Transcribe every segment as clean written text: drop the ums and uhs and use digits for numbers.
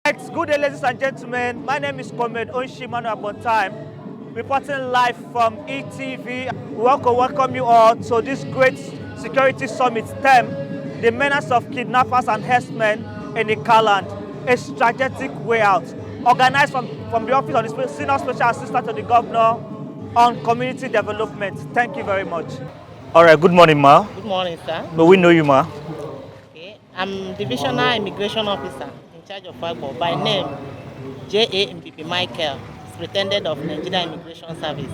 Good day, ladies and gentlemen. My name is Comrade Onshimano Upon Time, reporting live from ETV. We welcome you all to this great security summit theme, the menace of kidnappers and herdsmen in Ika Land, a strategic way out, organized from the office of the Senior Special Assistant to the Governor on Community Development. Thank you very much. All right, good morning, Ma. Good morning, sir. But we know you, Ma. Okay. I'm Divisional Immigration Officer in charge of Agbo. By name, J.A. Mpipi Michael, Superintendent of Nigeria Immigration Service.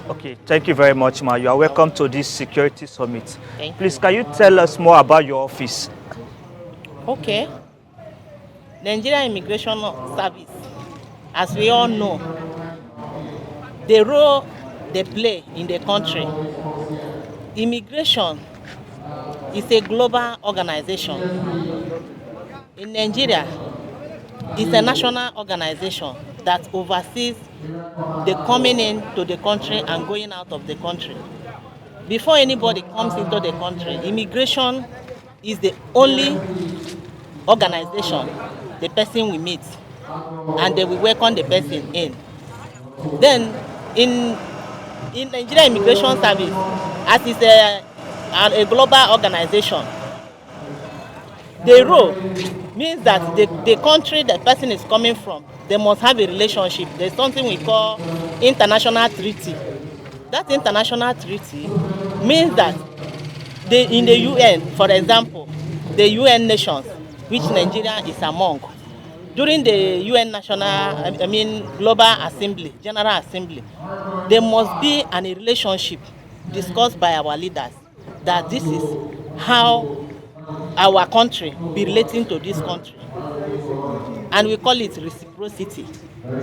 Okay, thank you very much, Ma. You are welcome to this security summit. Please, You. can you tell us more about your office? Okay. Nigeria Immigration Service, as we all know, the role they play in the country. Immigration is a global organization. In Nigeria, it's a national organization that oversees the coming into the country and going out of the country. Before anybody comes into the country, immigration is the only organization the person will meet, and they will welcome the person in. Then, in Nigeria Immigration Service, as it's a global organization, the role means that the country the person is coming from, they must have a relationship. There's something we call international treaty. That international treaty means that in the UN, for example, the UN nations, which Nigeria is among, during the UN Global Assembly, General Assembly, there must be a relationship discussed by our leaders that this is how our country be relating to this country. And we call it reciprocity.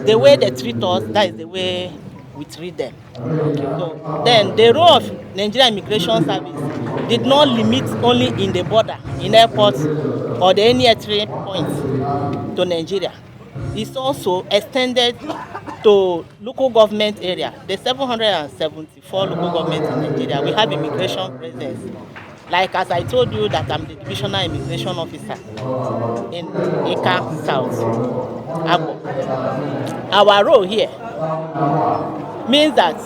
The way they treat us, that is the way we treat them. So then the role of Nigeria Immigration Service did not limit only in the border, in airports or the any entry points to Nigeria. It's also extended to local government area. The 774 local governments in Nigeria, we have immigration presence. Like as I told you that I'm the Divisional Immigration Officer in Ika South, Agbo. Our role here means that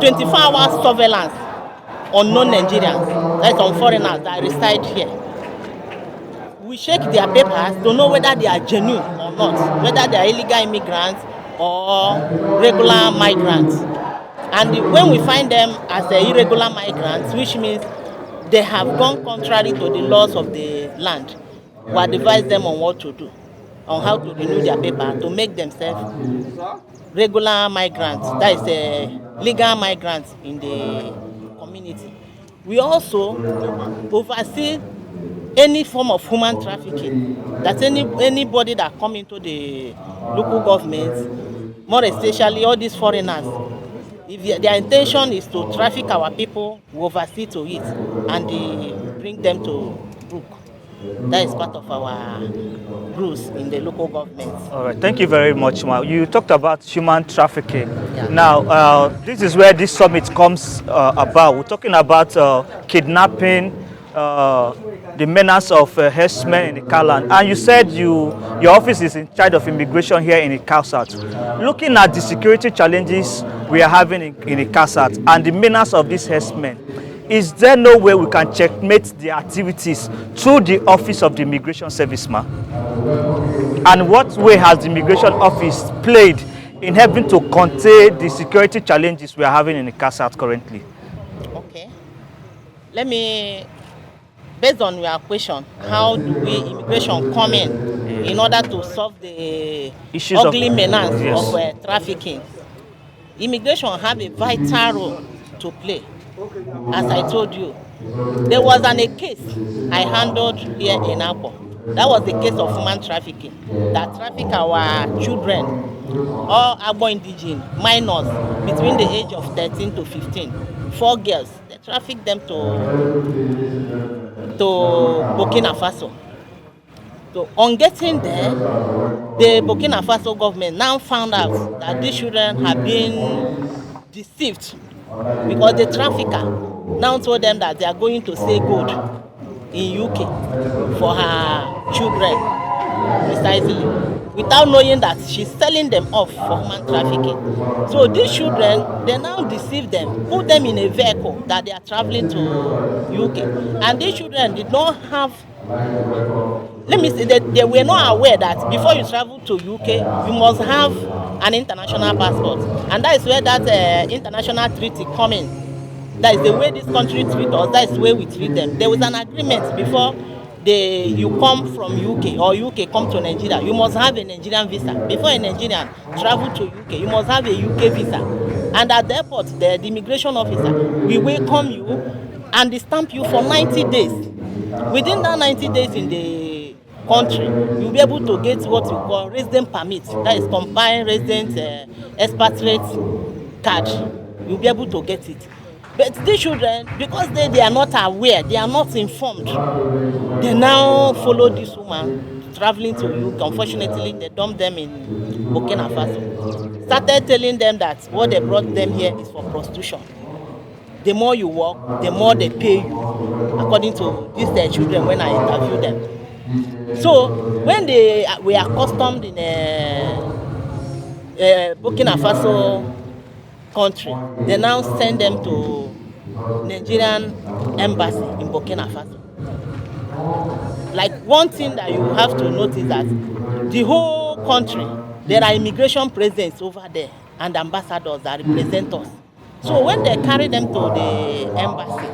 24 hours surveillance on non-Nigerians, that's on foreigners that reside here. We check their papers to know whether they are genuine or not, whether they are illegal immigrants or regular migrants. And when we find them as irregular migrants, which means they have gone contrary to the laws of the land, we advise them on what to do, on how to renew their paper to make themselves regular migrants, that is legal migrants in the community. We also oversee any form of human trafficking, that anybody that come into the local government, more especially all these foreigners, if their intention is to traffic our people, we oversee to it and bring them to book. That is part of our rules in the local government. All right, thank you very much, Ma. You talked about human trafficking. Yeah. Now, this is where this summit comes about. We're talking about kidnapping, the menace of herdsmen in Ika Land. And you said your office is in charge of immigration here in Ika South. Looking at the security challenges we are having in Ika South and the menace of these herdsmen, is there no way we can checkmate the activities through the office of the Immigration Service, Ma? And what way has the Immigration Office played in helping to contain the security challenges we are having in Ika South currently? Okay. Based on your question, how do we immigration come in order to solve the Issues ugly of, menace yes, of trafficking? Immigration have a vital role to play. As I told you, there was a case I handled here in Agbo. That was the case of human trafficking, that traffic our children, all Agbo indigenous minors between the age of 13 to 15. 4 girls, they traffic them to Burkina Faso. So on getting there, the Burkina Faso government now found out that these children have been deceived because the trafficker now told them that they are going to say gold in UK for her children, precisely, without knowing that she's selling them off for human trafficking. So these children, they now deceive them, put them in a vehicle that they are traveling to UK. And these children did not have, let me say, they were not aware that before you travel to UK, you must have an international passport. And that is where that international treaty come in. That is the way this country treat us. That is the way we treat them. There was an agreement before you come from UK or UK come to Nigeria. You must have a Nigerian visa. Before a Nigerian travel to UK, you must have a UK visa. And at the airport, the immigration officer will welcome you and they stamp you for 90 days. Within that 90 days in the country, you'll be able to get what you call resident permit. That is combined resident expatriate card. You'll be able to get it. But these children, because they are not aware, they are not informed, they now follow this woman traveling to UK. Unfortunately, they dumped them in Burkina Faso. Started telling them that what they brought them here is for prostitution. The more you work, the more they pay you, according to these children when I interviewed them. So when they were accustomed in Burkina Faso country, they now send them to Nigerian embassy in Burkina Faso. Like one thing that you have to notice that the whole country, there are immigration presence over there and ambassadors that represent us. So when they carry them to the embassy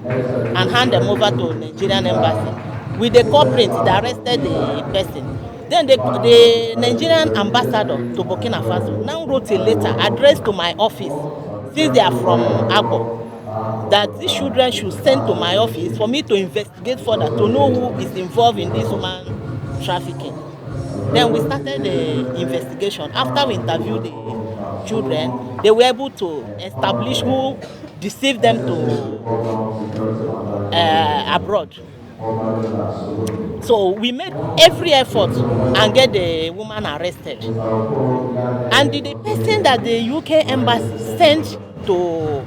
and hand them over to Nigerian embassy, with the corporate that arrested the person, then the Nigerian ambassador to Burkina Faso now wrote a letter addressed to my office, since they are from Agbo, that these children should send to my office for me to investigate further to know who is involved in this human trafficking. Then we started the investigation. After we interviewed the children, they were able to establish who deceived them to abroad. So we made every effort and get the woman arrested. And the person that the UK embassy sent to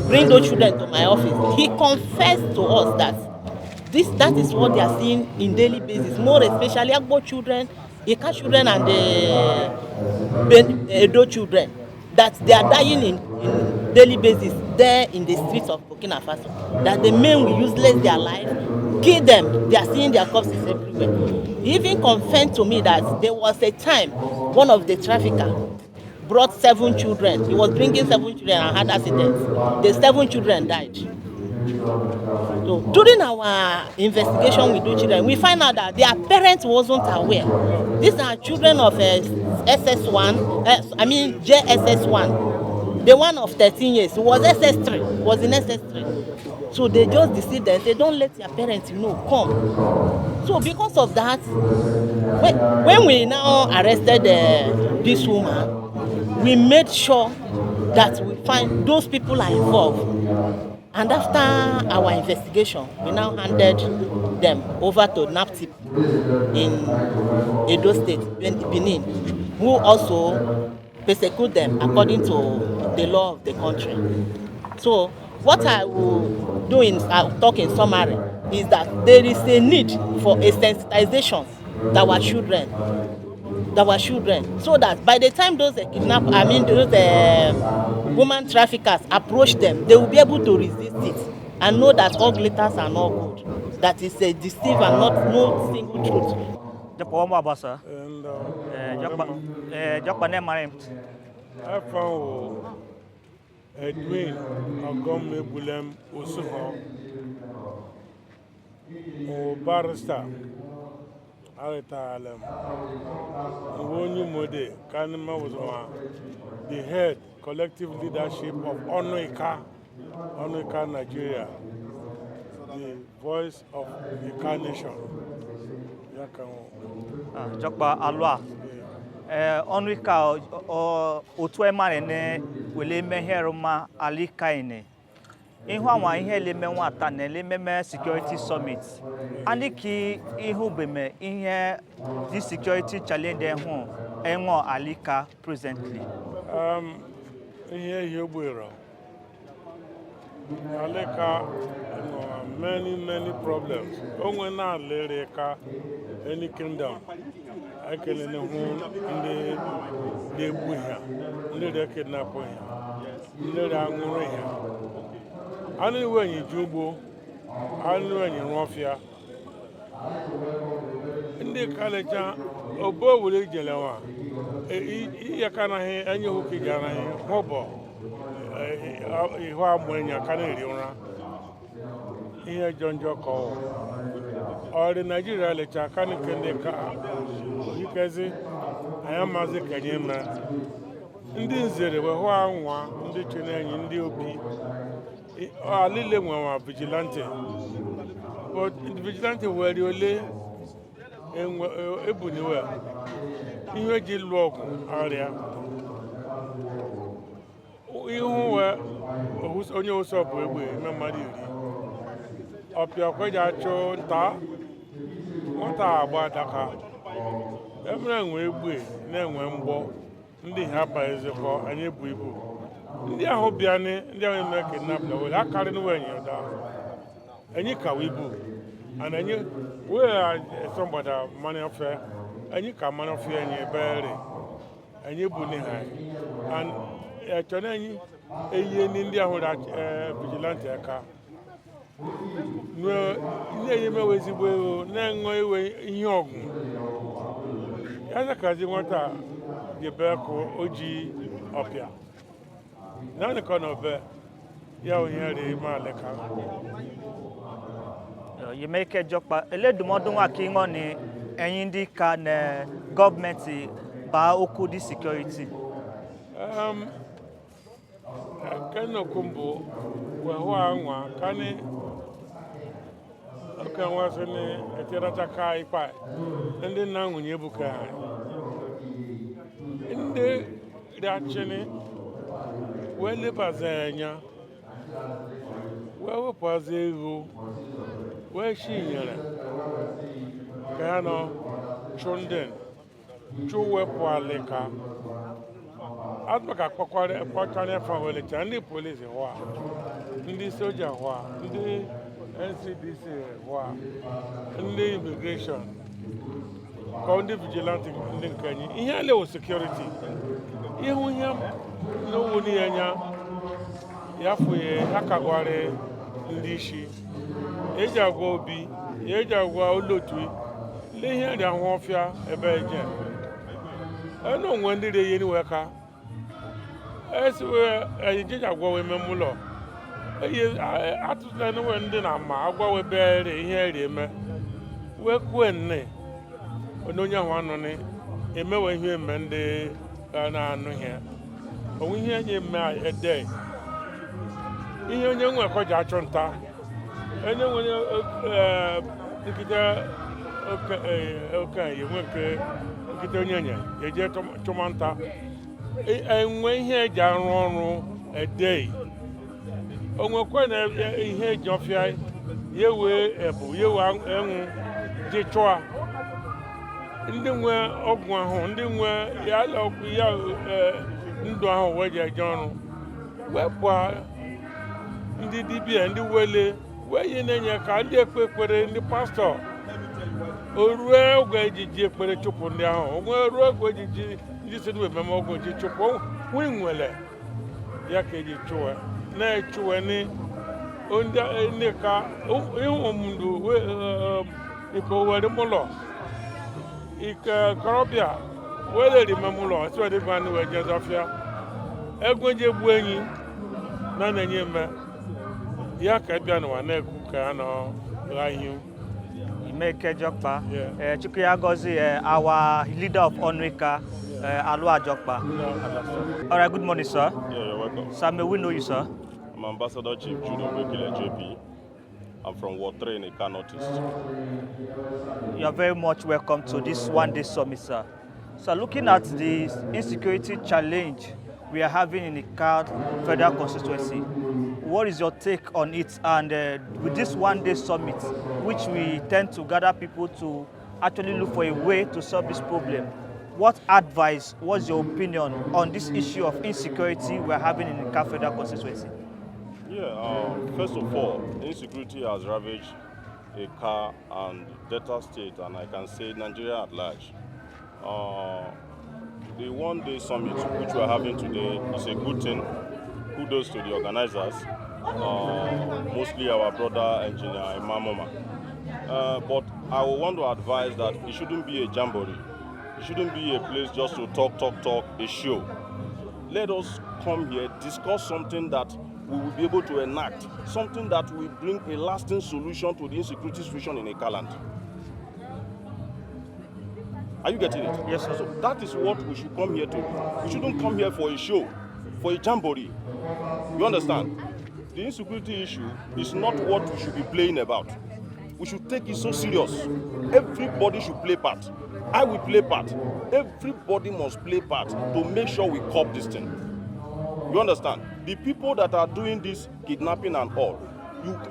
bring those children to my office, he confessed to us that that is what they are seeing in daily basis, more especially Agbo children, Ika children and the Edo children, that they are dying in daily basis there in the streets of Burkina Faso. That the men will useless their life, kill them, they are seeing their corpses everywhere. He even confirmed to me that there was a time one of the traffickers brought 7 children. He was bringing 7 children and had accidents. The 7 children died. So during our investigation with those children, we find out that their parents wasn't aware. These are children of SS1, JSS1. The one of 13 years was SS3, was in SS3. So they just deceived them. They don't let their parents know, come. So because of that, when we now arrested this woman, we made sure that we find those people are involved. And after our investigation, we now handed them over to NAPTIP in Edo State, Benin, who also persecute them according to the law of the country. So what I will do I'll talk in summary, is that there is a need for a sensitization that our children, so that by the time those woman traffickers approach them, they will be able to resist it and know that all glitters are not good, that is a deceive and not no single truth. Japo mo abasa. And Japa ne mare. I found Edwin Agome Bulem Usuho or Barrister Arita Alem. Wonu Mode Kanima was the head collective leadership of Ika Nigeria, the voice of the Ika nation. Japa alwa. Ika otu emare ne wele meheruma alika ine. Ihu anwa ihe eleme nwata na eleme security summit. Aniki ihu beme ihe the security challenge enwo alika presently. Ihe Yobwero Alika many problems. Onwe na lere ka any kingdom. I can in the home and they buya, and they kidnap him, and they are going here. I know when you jubo, I know when you rafia. In the college, Obo will jelewa. Yakana he, and you hook Yana, Hobo. You are when you can't here John Joko or the Nigeria lecture can you can see I am as a Kenyan man. Indian Zere were one, the Chilean in the OP. Or little one vigilante. But the vigilante were you lay and Ebunewell. In your jail walk area. You were who's on your subway, remember. Up your quadrature, what are about Daka? Everyone will be, then when war, and the hapa is a call, and you people. They are Hobiani, they are making up the way. I can't know when you're down. And you can we boo. And then you, where somebody money affair, and you can man affair and you bury, and you bully high. And at Tonani, a year in India who that vigilante car. No, you may always go, no, young. As a cousin, what are the Berko OG up here? None of corner of the Maleka. You make a joke, but a little more than working on it, and indica government by Okudi security. Kano Kumbo, where can okay, was in a Teratakai pie, and then now when you book in the Dachene, where the Bazania, where was the where she Kano, Chunden, Chuwepa Leka, Admaka Quaquare, Pocane from Wellington, and the police, in the soldier, in the NCDC, and the immigration, county vigilante in Kenya. Here, there was security. Here, we have no one here. Yafu, Hakaware, Ndishi, Eja Gobi, Eja Lotui, lay here down warfare, a Belgian. I know when did they anywhere car. As where I did a go with Memulo. I don't know when I go with Berry here. Where Quenne, Ononia one on it, a mere him and they are not here. But we hear him a day. In your young work, Jachonta, and then when okay, you went to Kitonian, you get Tomanta, and when here, Jan a day. On what kind of here, Joffia, you were you are Detroit. In the way of one home, then where Yellow, Ndo, where you're John. Where in the DB and the Welle, where you name your candy quick in the pastor. Or where wedge you put a chop on down, where road wedge you listen with Mamogo Chichopo, wing well. Yaki Chua, nay to any under the car, Umundo, Iko were the Molo. Ika Corobia, whether the Mamulo, so the van were just off here. Egwenge Bueni, none and yemma. Yakabiano, and Nekukano, Rayu. Make a jokpa. Chukia Gozi, our leader of Onwika, Alua Jokpa. All right, good morning, sir. Yeah, you're welcome. Sir, may we know you, sir? I'm Ambassador Chief Judo Wekile JP. I'm from Ward 3 in Ika Northeast. You are very much welcome to this one-day summit, sir. So looking at the insecurity challenge we are having in the Ika Federal Constituency, what is your take on it? And with this one-day summit, which we tend to gather people to actually look for a way to solve this problem, what advice, what's your opinion on this issue of insecurity we are having in the Ika Federal Constituency? Yeah, first of all, insecurity has ravaged Ika and Delta State, and I can say Nigeria at large. The one-day summit which we are having today is a good thing. Kudos to the organizers, mostly our brother engineer Imamoma. But I would want to advise that it shouldn't be a jamboree. It shouldn't be a place just to talk, a show. Let us come here, discuss something that we will be able to enact, something that will bring a lasting solution to the insecurity situation in Ika Land. Are you getting it? Yes, sir. So that is what we should come here to do. We shouldn't come here for a show, for a jamboree. You understand? The insecurity issue is not what we should be playing about. We should take it so serious. Everybody should play part. I will play part. Everybody must play part to make sure we curb this thing. You understand? The people that are doing this kidnapping and all,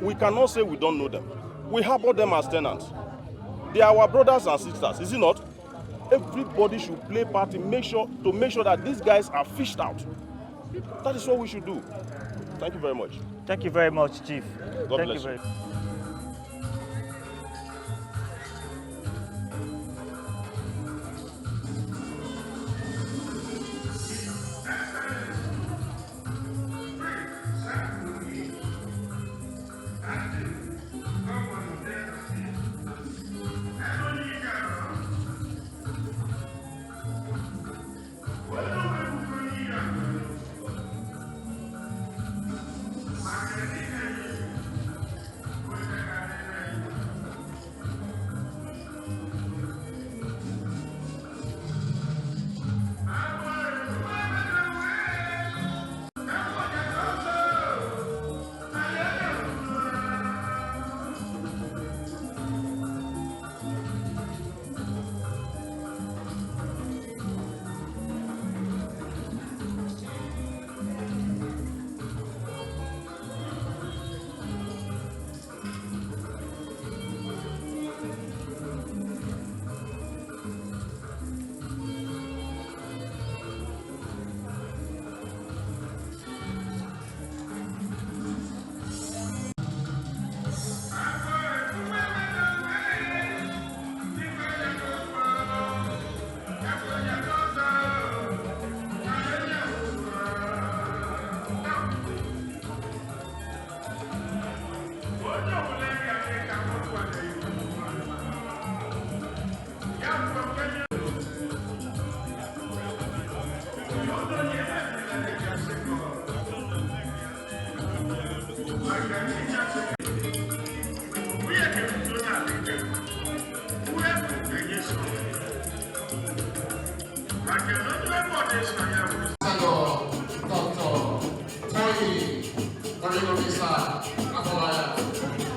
we cannot say we don't know them. We harbor them as tenants. They are our brothers and sisters, is it not? Everybody should play part in to make sure that these guys are fished out. That is what we should do. Thank you very much. Thank you very much, Chief. God Thank bless you very much.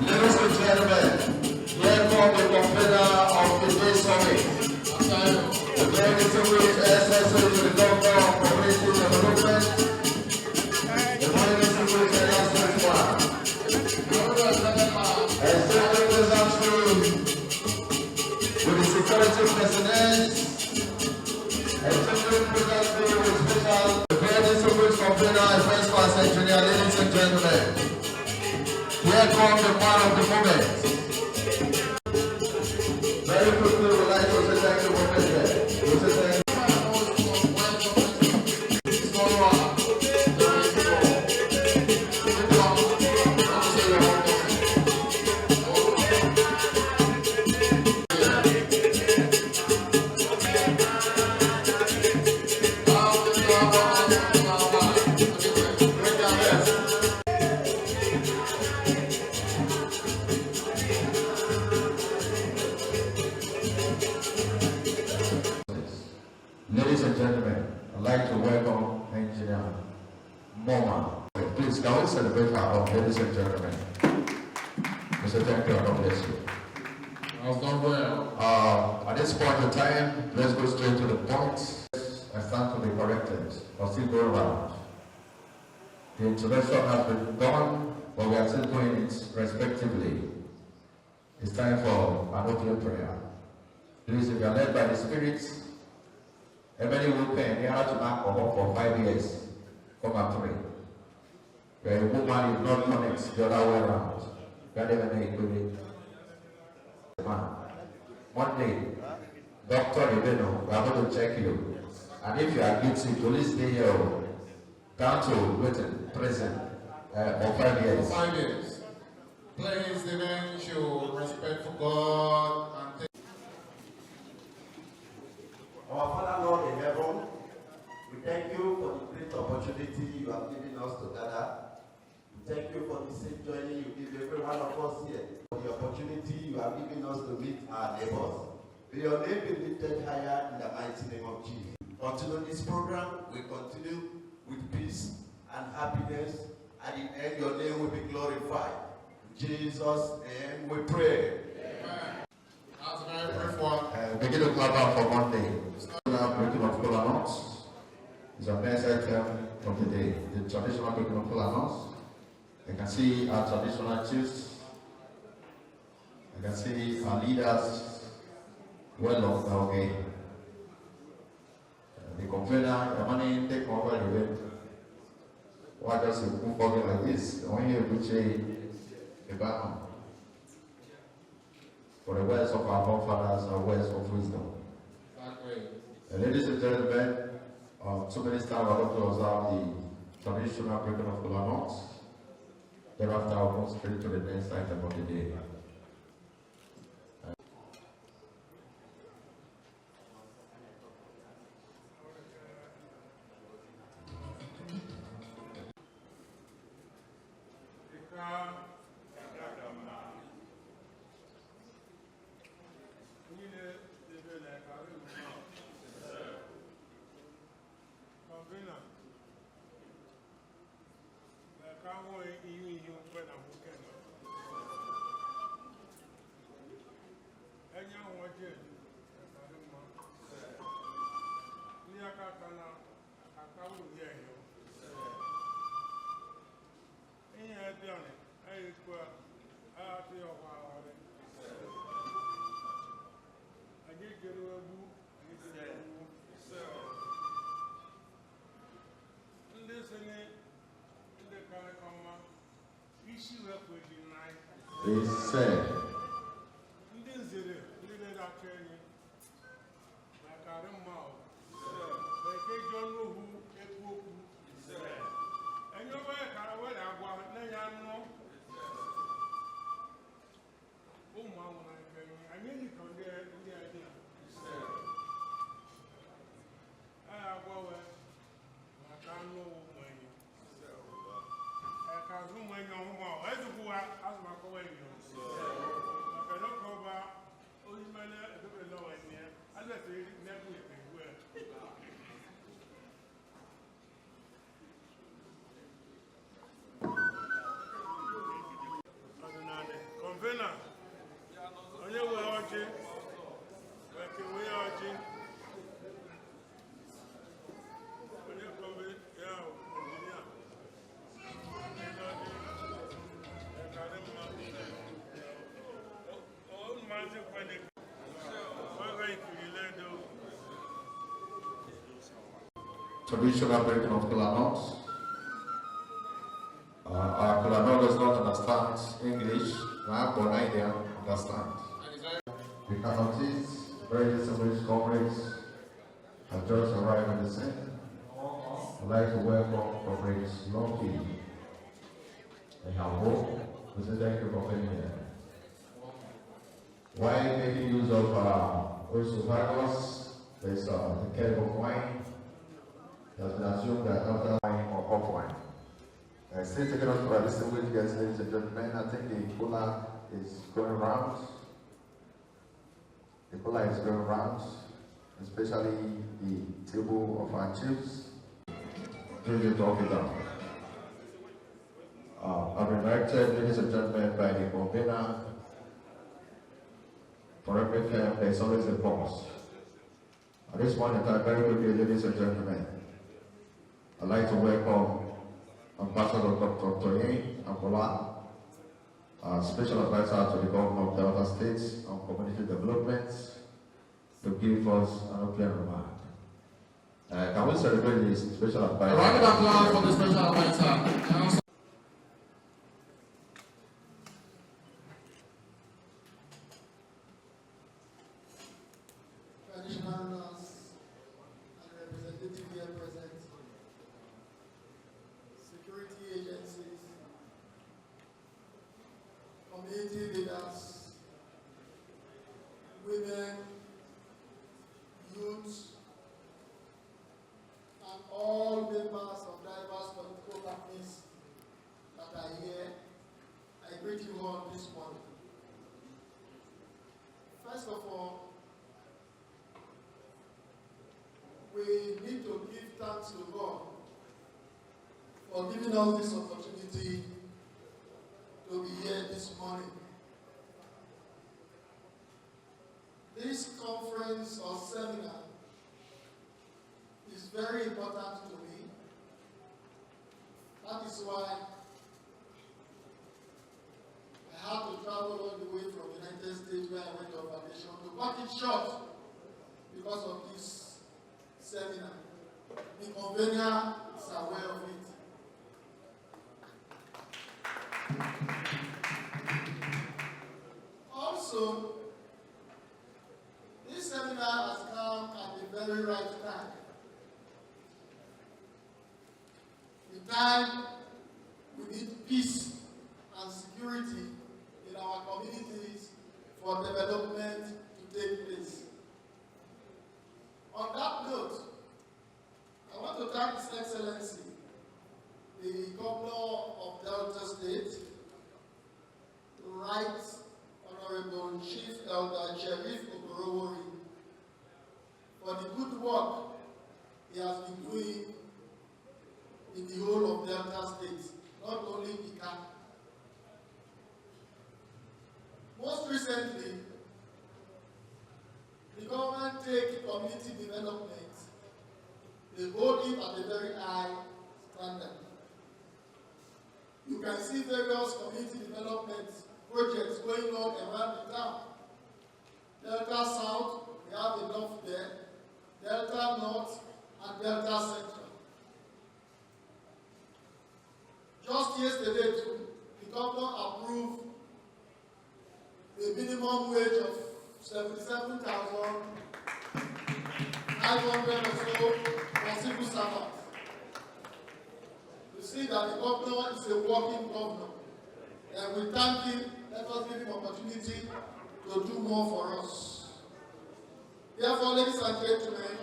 Ladies and gentlemen, welcome the convener of the day summit. The very distinguished SSO to the Governor of Community Development, the very distinguished Elastic One. And second presentation with the security personnel, and second presentation with special, the very distinguished convener and first class engineer, ladies and gentlemen. Here comes the man of the moment. Very quickly, we would like to say thank you for being here. We say thank you. Ladies and gentlemen, I'd like to welcome Engineer Moma. Please, can we celebrate her own, ladies and gentlemen? Mr. Thank you, God bless you. I've done well. At this point in time, let's go straight to the point. I stand to be corrected, or still go around. The introduction has been done, but we are still doing it respectively. It's time for an opening prayer. Please, if you are led by the Spirit, everybody will pay any to alcohol for 5 years. Come and pray. Okay, woman is not connect the other way around. God even make it. Monday, Doctor Ibeno, we are going to check you. And if you are guilty, police stay here down to written prison for 5 years. 5 years. Please, the men show respect for God and take. Our Father Lord in heaven, we thank you for the great opportunity you have given us to gather. We thank you for the safe journey you give every one of us here. For the opportunity you have given us to meet our neighbors. May your name be lifted higher in the mighty name of Jesus. Continue this program, we continue with peace and happiness, and in the end your name will be glorified. In Jesus' name we pray. Amen. As I pray for Begin to clap out for Monday. Breaking of kola nuts is a best item of the day. The traditional breaking of kola nuts. You can see our traditional chiefs. You can see our leaders well off now, okay. The convener, the money take over the event. Why does it move forward like this? When you put a banner for the words of our forefathers and words of wisdom. Ladies and gentlemen, so many times we're going to observe the traditional breaking of kola nuts. Thereafter, I'll go straight to the next item of the day. They said, traditional breaking of kola nuts. Our kola nut does not understand English, but I don't understand. We can notice very distinguished comrades have just arrived on the scene. I'd like to welcome comrades Loki and Hambo, who say thank you for being here. While making use of survivors, there's the keg of wine. It has been assumed that after wine or hot wine. Still taking us for a distinguished guests, ladies and gentlemen. I think the cooler is going around. The cooler is going around, especially the table of our chiefs. Please do talk it down. I've been directed, ladies and gentlemen, by the convener. For every firm, there's always a boss. At this point in time, very quickly, ladies and gentlemen, I'd like to welcome Ambassador Dr. Toyin Angola, Special Advisor to the Governor of Delta State on Community Development, to give us an opening remark. Can we celebrate this Special Advisor? A round of applause for the Special Advisor. greet you all this morning. First of all, we need to give thanks to God for giving us this opportunity to be here this morning. This conference or seminar is very important to me. That is why I had to travel all the way from the United States where I went on vacation to cut it short because of this seminar. The convener is aware of it. Also, this seminar has come at the very right time. The time we need peace and security in our communities for development to take place. On that note, I want to thank His Excellency, the Governor of Delta State, the Right Honorable Chief Elder Sheriff Oborowori, for the good work he has been doing in the whole of Delta State, not only Ika. Most recently, the government take community development, they hold it at a very high standard. You can see various community development projects going on around the town. Delta South, we have enough there. Delta North and Delta Central. Just yesterday, too, the governor approved a minimum wage of 77,500 or so for civil servants. You see that the governor is a working governor. And we thank him. Let us give him opportunity to do more for us. Therefore, ladies and gentlemen,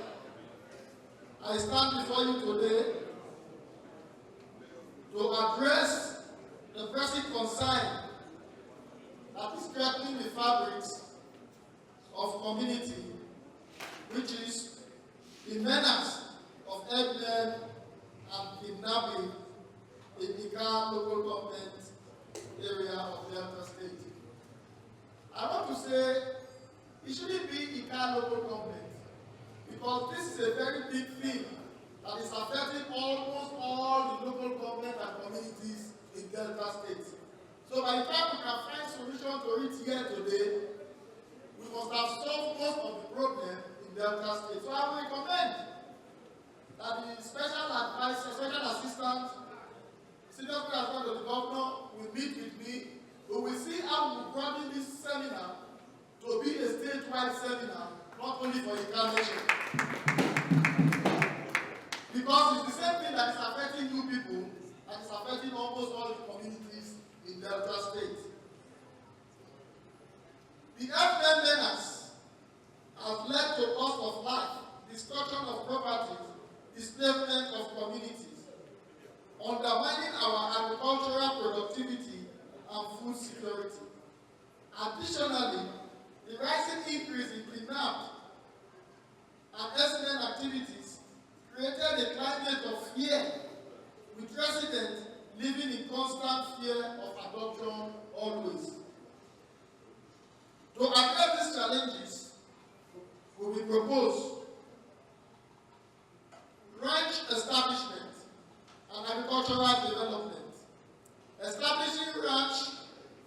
I stand before you today to address the pressing concern that is threatening the fabrics of community, which is the menace of herdsmen and kidnapping in the Ika local government area of Delta State. I want to say it shouldn't be Ika local government, because this is a very big thing that is affecting almost all the local government and communities in Delta State. So by the time we can find solution to it here today, we must have solved most of the problem in Delta State. So I will recommend that the special advisor, special assistant, senior advisor to the governor will meet with me. We will see how we broaden this seminar to be a statewide seminar, not only for Ika Nation. Because it's the same thing that is affecting you people, that is affecting almost all the communities in Delta State. The herdsmen menace has led to loss of life, destruction of properties, displacement of communities, undermining our agricultural productivity and food security. Additionally, the rising increase in kidnapping and herdsmen activities created a climate of fear, with residents living in constant fear of adoption always. To address these challenges, we will propose ranch establishment and agricultural development, establishing ranch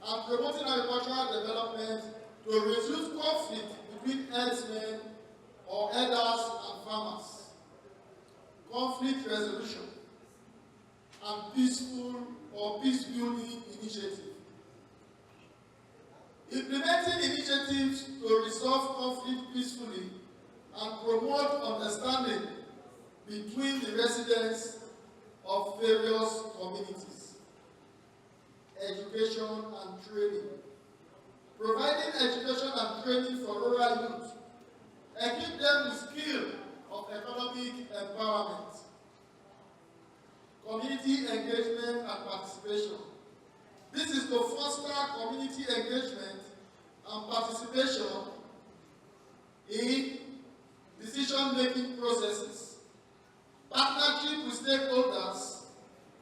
and promoting agricultural development to reduce conflict between herdsmen or herders and farmers, conflict resolution, and peaceful or peace-building initiative. Implementing initiatives to resolve conflict peacefully and promote understanding between the residents of various communities. Education and training. Providing education and training for rural youth. Equip them with skills of economic empowerment. Community engagement and participation. This is to foster community engagement and participation in decision-making processes, partnership with stakeholders,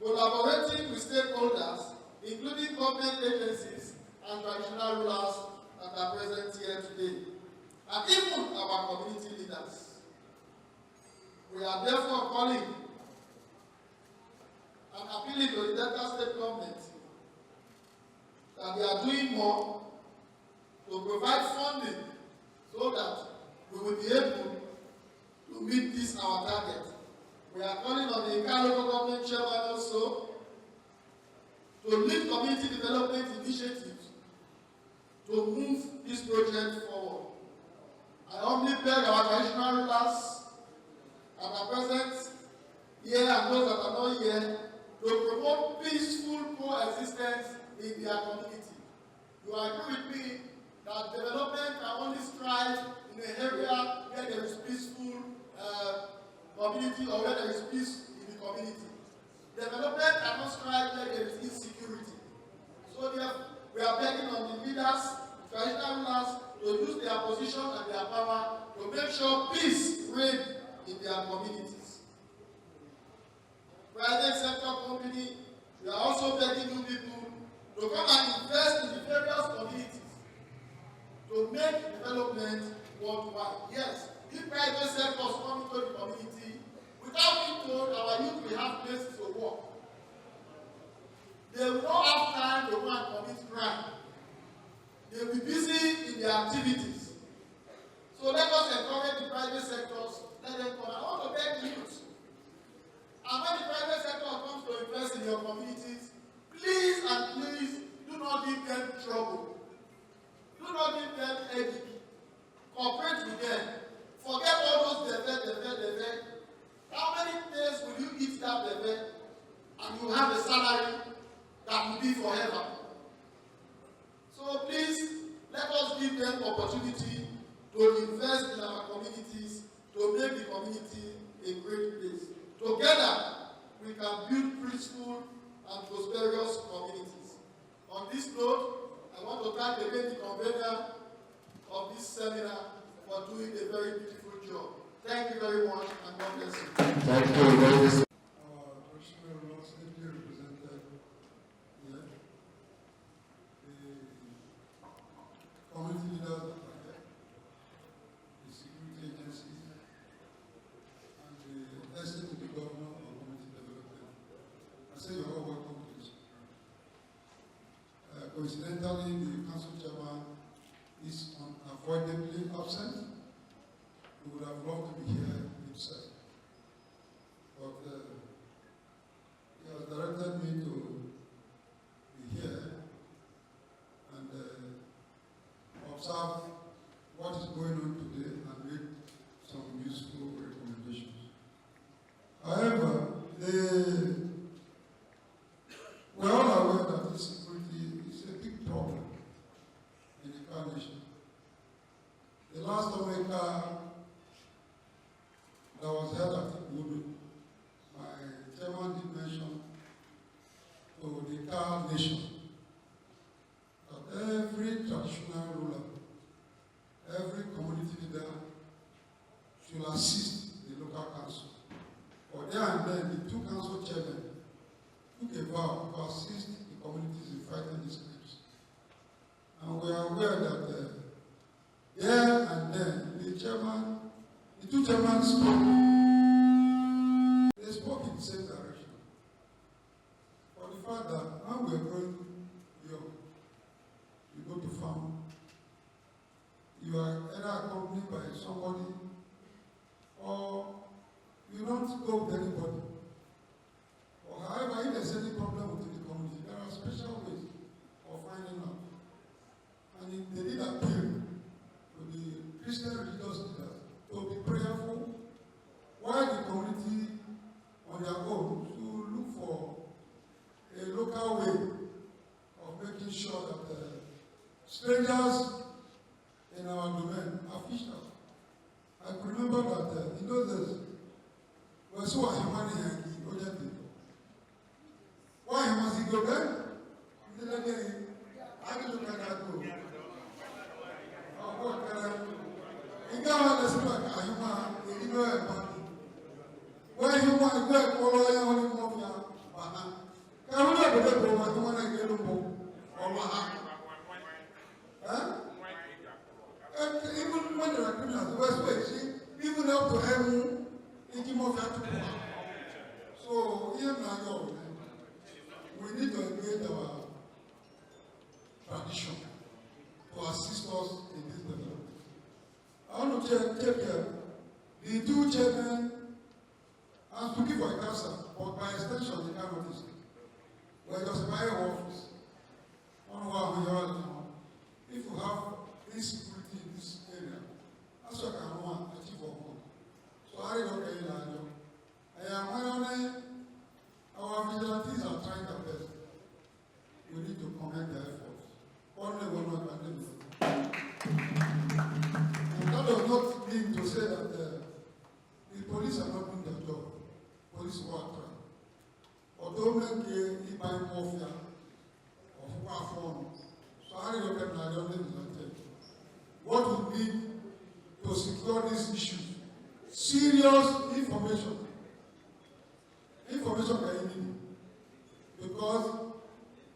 collaborating with stakeholders, including government agencies and traditional rulers that are present here today, and even our community leaders. We are therefore calling and appealing to the Delta State government that they are doing more to provide funding so that we will be able to meet this our target. We are calling on the Ika local government chairman also to lead community development initiatives to move this project forward. I humbly beg our traditional rulers that are present here and those that are not here to promote peaceful coexistence in their community. You agree with me that development can only strive in an area where there is peaceful community or where there is peace in the community. Development cannot strive where there is insecurity. So we are begging on the leaders, traditional rulers, to use their position and their power to make sure peace reigns in their communities. Private sector company, we are also begging you people to come and invest in the various communities to make development worldwide. Yes, if private sectors come into the community, without being told our youth will have places to work, they will not have time to go and commit crime. They will be busy in their activities. So let us encourage the private sectors, let them come. I want to beg the youth. And when the private sector comes to invest in your communities, please and please do not give them trouble. Do not give them headache. Cooperate with them. Forget all those deve. How many days will you eat that deve and you have a salary that will be forever? So please, let us give them opportunity to invest in our communities, to make the community a great place. Together, we can build peaceful and prosperous communities. On this note, I want to thank again the convener of this seminar for doing a very beautiful job. Thank you very much, and God bless you. Thank you very much. Our traditional rulers ably represented here. The community leaders that are here, the security agencies, and the essence to the governor of community development. I say you're all welcome to this program. Coincidentally, the council chairman is unavoidably absent. He would have loved to be here himself. But he has directed me to be here and observe what is going on today and make some useful recommendations. However, we are all aware that insecurity is a big problem in the Ika nation. The last Omeka that was held at Igbodo, my chairman did mention to the Ika nation that every traditional ruler, every community leader should assist the local council. For there and then, the two council chairmen took a vow to assist the communities in fighting these crimes. And we are aware that there and then, the two chairmen spoke. They spoke in the same direction. For the fact that when we are going young, you go to farm, you are either accompanied by somebody or you don't go with anybody. Or however, if there's any problem within the community, there are special ways of finding out. And they did appeal to the Christian religious leaders to be prayerful while the community on their own to look for a local way of making sure that strangers in our domain are fished out. I could remember that in those days, when so I money and why must he go there? looking for a cancer, but by extension, the kind of this. We're just buying office. If you have insecurity in this area, that's what I want to achieve for God. So I don't care that. Our vigilantes are trying their best. We need to commend their efforts. Only one more pandemic. And that does not mean to say that the police are not doing their job. Police work trying. Although many buy mafia of phone, so I don't get my own vigilante. What we need to secure this issue? Serious information. Information that you need. Because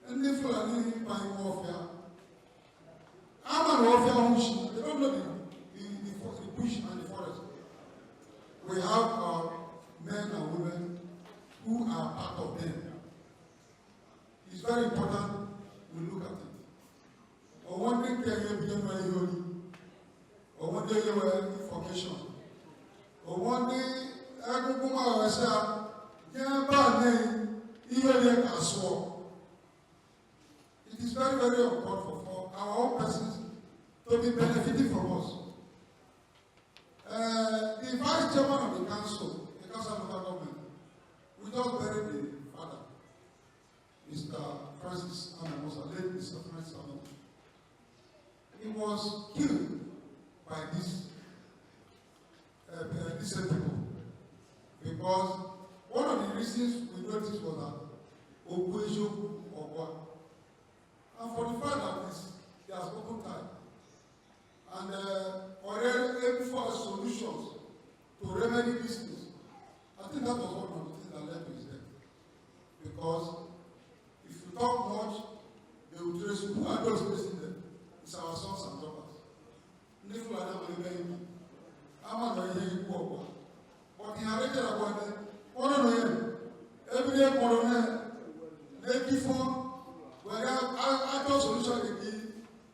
any Fulani buying warfare, I'm a warfare, they don't know the bush and the forest. We have our men and women who are part of them. It's very important we look at it. Or one thing can you be or one day you have information. Or one day I say, it is very, very important for our own persons to be benefiting from us. The vice chairman of the council of local government, we just buried the father, Mr. Francis Anamosa, late Mr. Francis Anamosa. He was killed by these people because one of the reasons we noticed was that Ogwejo Ogwa. And for the fact that he has open time and already able for solutions to remedy these things, I think that was one of the things that led to his death. Because if you talk much, they will trace who are those facing them. It's our sons and daughters. But he narrated about them. Every day, where I told solution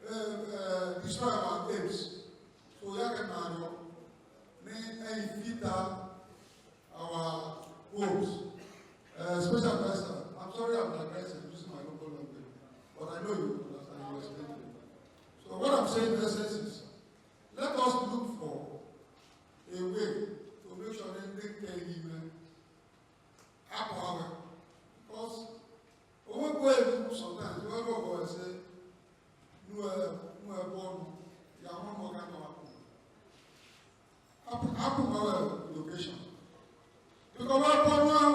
to destroy our games. So we can feed our homes. Special advisor, I'm sorry I'm aggressive using my local language, but I know you understand you explain it. So what I'm saying in essence is, let us look for a way to make sure that they can even power. Because when we go sometimes, we go and say, "No, born, you are one more kind of our location." Because we are born now,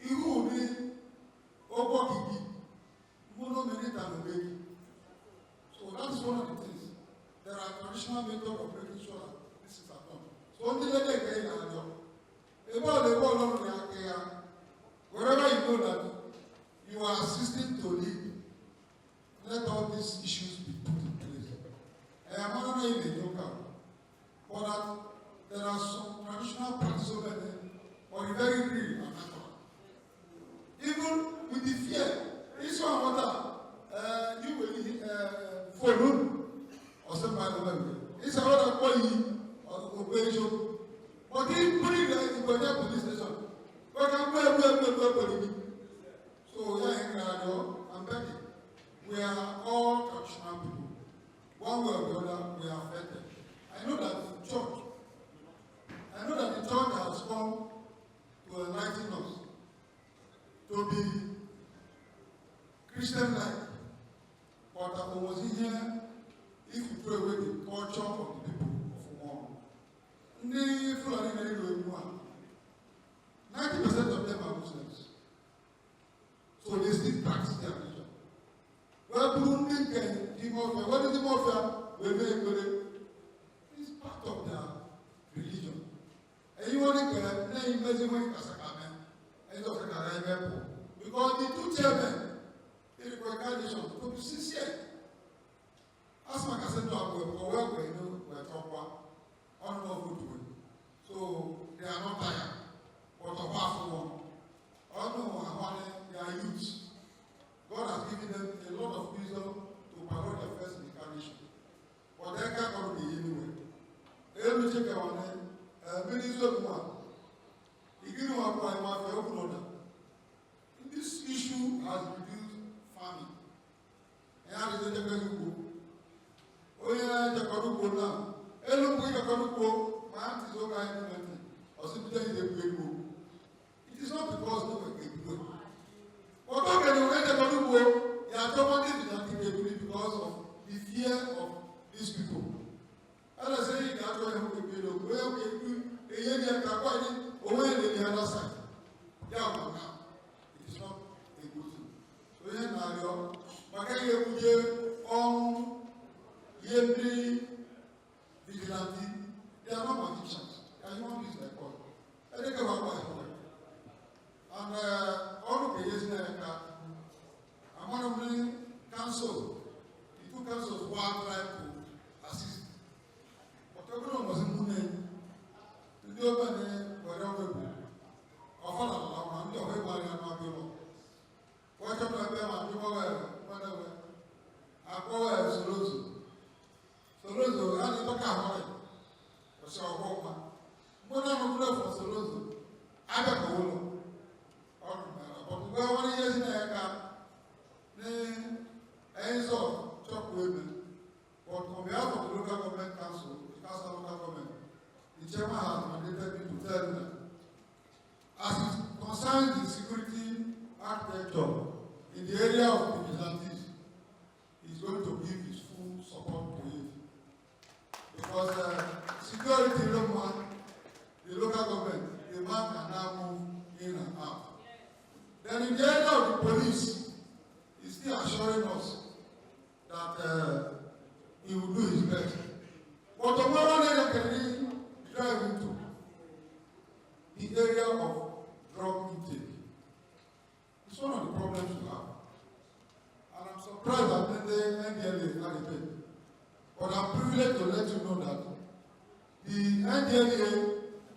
you will be over Kiki, mono-minute and baby. So that is one of the things. There are traditional methods of making sure that this is done. So only let them get in our job. Wherever you know that you are assisting to lead, let all these issues be put in place. I am not in a joker, but that there are some traditional practices over there, or very real and natural. Even with the fear, this one you will follow or somebody over. It's about a boy or operation. But he put it in the police station. But I'm going. So, I'm begging. We are all traditional people. One way or the other, we are affected. I know that the church has come to enlighten us, to be Christian-like. But I was in here, if you throw away the culture of the people of one. 90% of them are Muslims. So they still practice their religion. Well, Burundi can demorphia. What is demorphia? It's part of their religion. And you want to name Mezimu Kasakamen, and it's because the two chairmen, they require conditions to be sincere. As my cousin to our work, we know we're talking on no good way. So they are not tired. But a powerful one. All know they are youths. God has given them a lot of wisdom to promote their first incarnation. But they can't be anyway. Every check on them, minister of one. concerns the security architecture in the area of the vigilantes, is going to give his full support to it. Because security the local government, the man can now move in and out. Then in the area of the police, he's still assuring us that he will do his best. But tomorrow night can we drive into the area of drug intake. It's one of the problems we have. And I'm surprised that the NDLA had a bit. But I'm privileged to let you know that the NDLA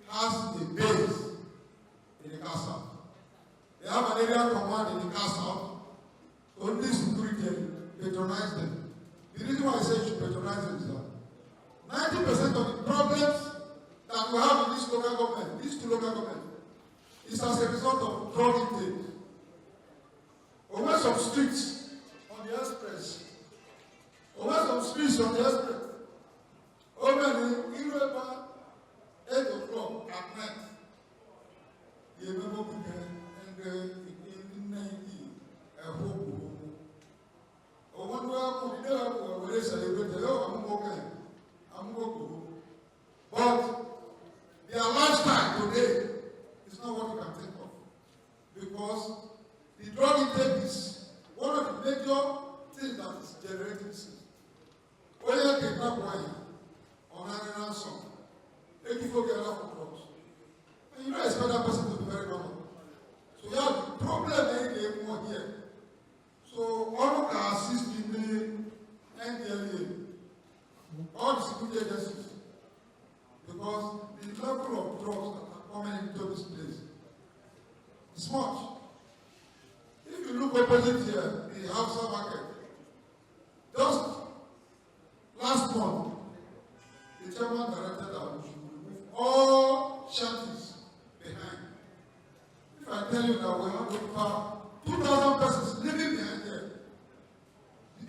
has a base in the castle. They have an area command in the castle. Only security patronize them. The reason why I say you should patronize them is that 90% of the problems that we have in this local government, these two local governments, is as a result of drug intake. We went some streets on the express. We went some streets on the express. Over in about 8 o'clock at night, the remember and in a hope. Or one way we celebrate, I'm going. But their lifestyle today is not what you can think of. Because the drug intake is one of the major things that is generating sin. When you kidnap wine on an ransom, if you forget a lot of drugs, and you don't expect that person to be very normal. So you have the problem more here. So all can assist in the NDLA, all the security agencies, because the level of drugs that are coming into this place is much. If you look opposite here, the Hausa market, just last month, the chairman directed that we should remove all shanties behind. If I tell you that we have over 2,000 persons living behind here,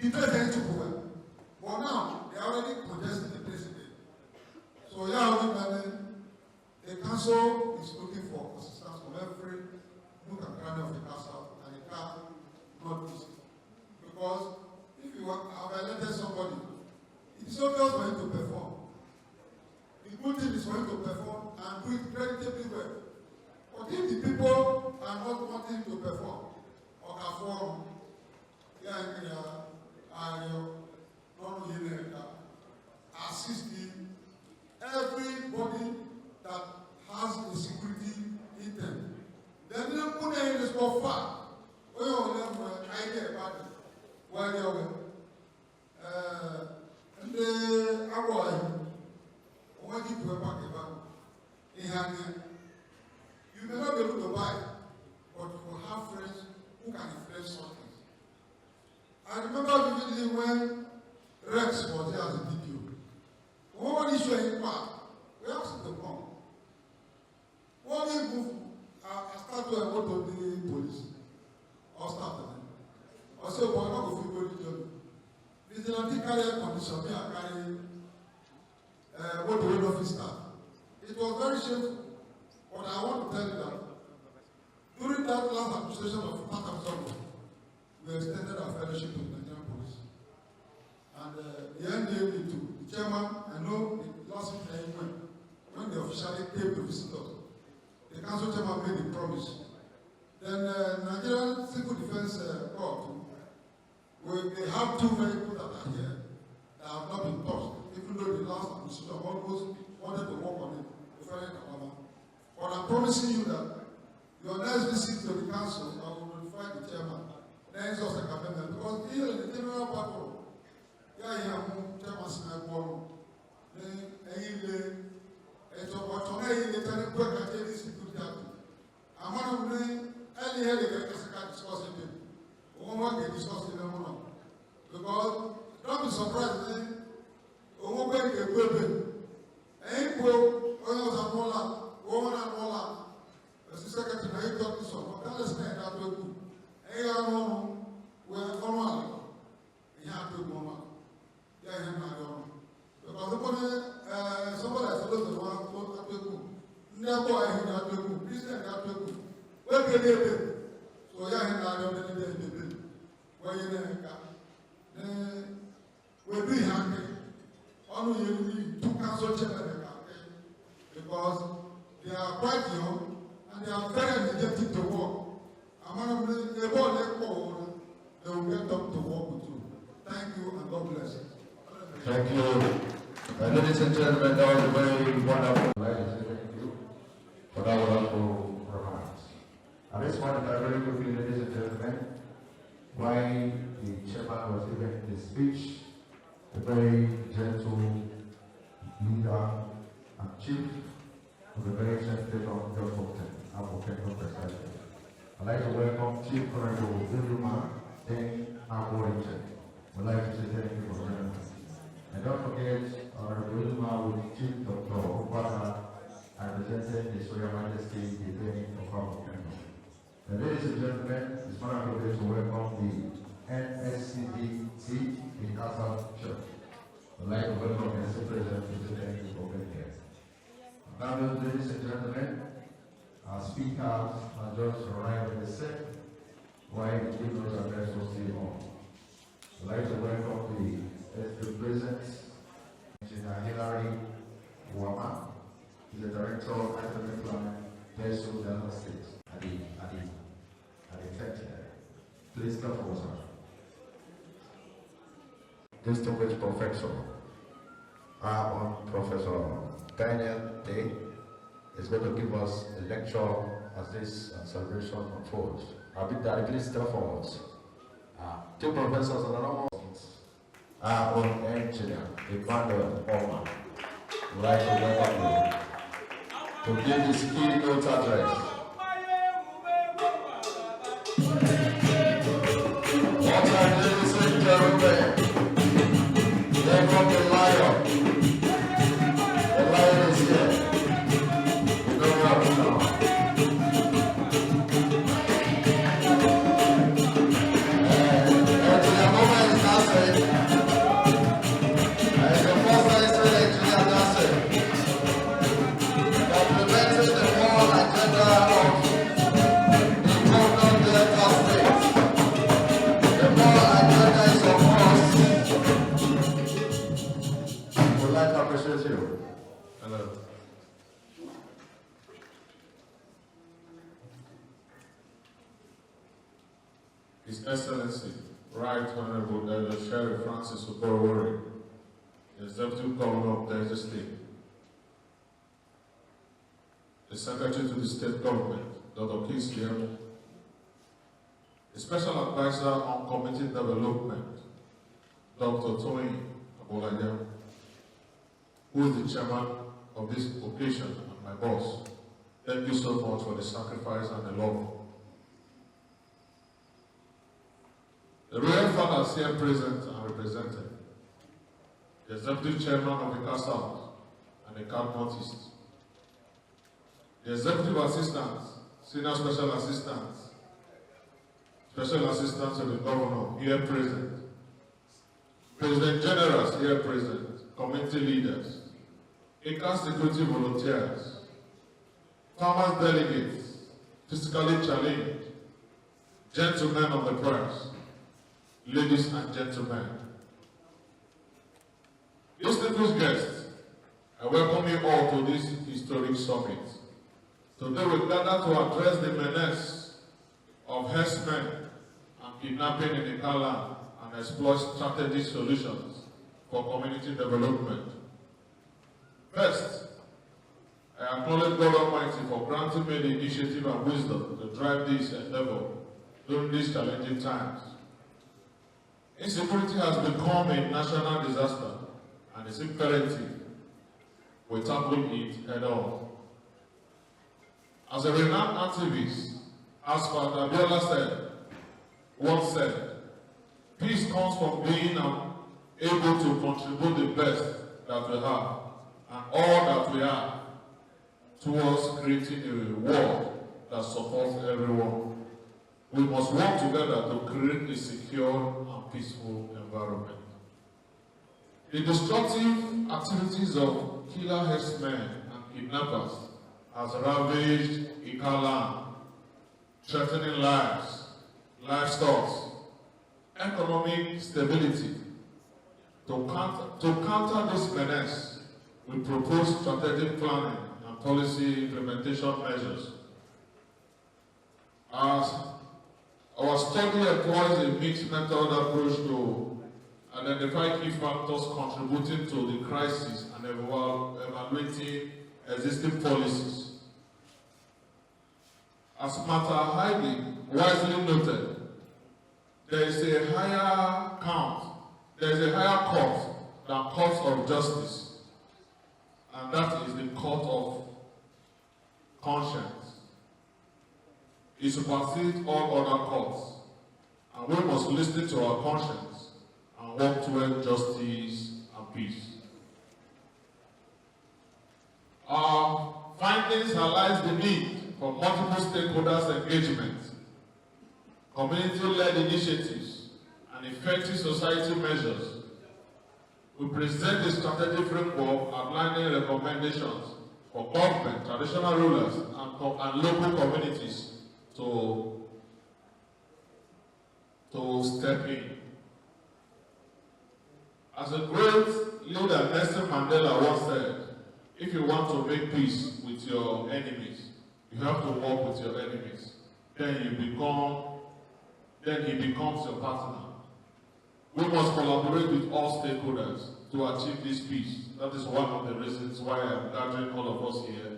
the place ain't too poor. But now, they are already congesting the place again. So, the council is looking for assistance from every nook and cranny of the castle, and it cannot easy. Because if you have elected somebody, it is obvious for him to perform. The good thing is for him to perform and do it creditably well. But if the people are not wanting to perform or perform, assisting everybody that has a security intent. Then they put in this for far. We all have an idea about it. Why they are and the Hawaii, when you do a packet in hand, you may not be able to buy, but you will have friends who can influence something. I remember vividly when Rex was there as a video. One issue in part, we asked him to come. One day move, I started to go to the police. I started. I said, well, I'm not going to feel good job. Vigilante carry condition, me I carry what the head office staff. It was very shameful. But I want to tell you that during that last administration of Tatam, we extended our fellowship to the Nigerian police. And the NDA too. The chairman, I know the last week when they officially came to visit us, the council chairman made a promise. Then Nigerian Civil Defense Corps, they have 2 vehicles that are here that have not been touched, even though the last administration almost wanted to work on it. But I'm promising you that your next visit to the council, I will notify the chairman. Then it's also a commitment because here in the general patrol, chairman Sinai it's about the turning point at any security. I'm one of the early discussing it. We won't discussing it because don't be surprised. We won't make a good ain't go, woman and all that. As the secretary, I talk to someone. Tell us that we're good. We're normal. You have to go on. Yeah, I don't. Because somebody has told us the one to go. Never I have to go. Christian have to go. Where So yeah, and I don't know the where you will be happy. Only you to cancel because they are quite young and they are very energetic to work. I'm going to they will get up to work with you. Thank you and God bless you. Thank you. Ladies and gentlemen, that was a very wonderful. I'd like to say thank you for that wonderful remarks. At this point, I very quickly, ladies and gentlemen, while the chairman was giving his speech, a very gentle leader and chief of the very sensitive of your African precisely. I'd like to welcome Chief Honorable Ziluma Deng Aborinche. We'd like to say thank you for joining us. And don't forget, Honorable Ziluma with Chief Dr. Obata, representing His Royal Majesty the King of our Kingdom. Ladies and gentlemen, it's my privilege to welcome the NSCDC in Casa Church. I'd like to welcome the Vice President to say thank you for being here. Now, ladies and gentlemen, our speakers are just arrived in the set while the keynote address was still on. I'd like to welcome the President, Engineer Hilary Wama, the Director of Academic Planning, Peso Delta State, at the tech. Please come forward, sir. Distinguished Professor, Professor Daniel Day is going to give us a lecture as this celebration unfolds. Daddy, please step forward. Two professors and another one. Our own engineer, Emmanuel Oman, would like to welcome you to give his keynote address. All right, ladies and gentlemen, welcome the lion. The lion is here. You know what now. And the moment is now said. Hello. His Excellency, Right Honorable Elder Sheriff Francis Okorowori, the Executive Governor of Delta State, the Secretary to the State Government, Dr. Keith Yemo, the Special Advisor on Community Development, Dr. Tony Abolaya, who is the chairman of this occasion and my boss. Thank you so much for the sacrifice and the love. The royal fathers here present and represented, the executive chairman of the Ika South and the Ika Northeast, the executive assistants, senior special assistants to the governor here present, president generals here present, community leaders, Ika security volunteers, farmers delegates, physically challenged, gentlemen of the press, ladies and gentlemen. Distinguished guests, I welcome you all to this historic summit. Today we gather to address the menace of herdsmen and kidnapping in Ika Land and explore strategic solutions for community development. First, I acknowledge God Almighty for granting me the initiative and wisdom to drive this endeavor during these challenging times. Insecurity has become a national disaster, and it's imperative we tackle it head on. As a renowned activist, as Father Abiola once said, peace comes from being able to contribute the best that we have and all that we are towards creating a world that supports everyone. We must work together to create a secure and peaceful environment. The destructive activities of killer herdsmen and kidnappers has ravaged Ika Land threatening lives, livestock, economic stability. To counter this menace, we propose strategic planning and policy implementation measures. As our study employs a mixed method approach to identify key factors contributing to the crisis and evaluating existing policies. As Mata Heidi wisely noted, there is a higher court than courts of justice, and that is the court of conscience. It supersedes all other courts, and we must listen to our conscience and work towards justice and peace. Our findings highlight the need for multiple stakeholders' engagement, community-led initiatives, and effective society measures. We present a strategic framework outlining recommendations for government, traditional rulers, and local communities to step in. As a great leader, Nelson Mandela once said, if you want to make peace with your enemies, you have to work with your enemies. Then he becomes your partner. We must collaborate with all stakeholders to achieve this peace. That is one of the reasons why I'm gathering all of us here,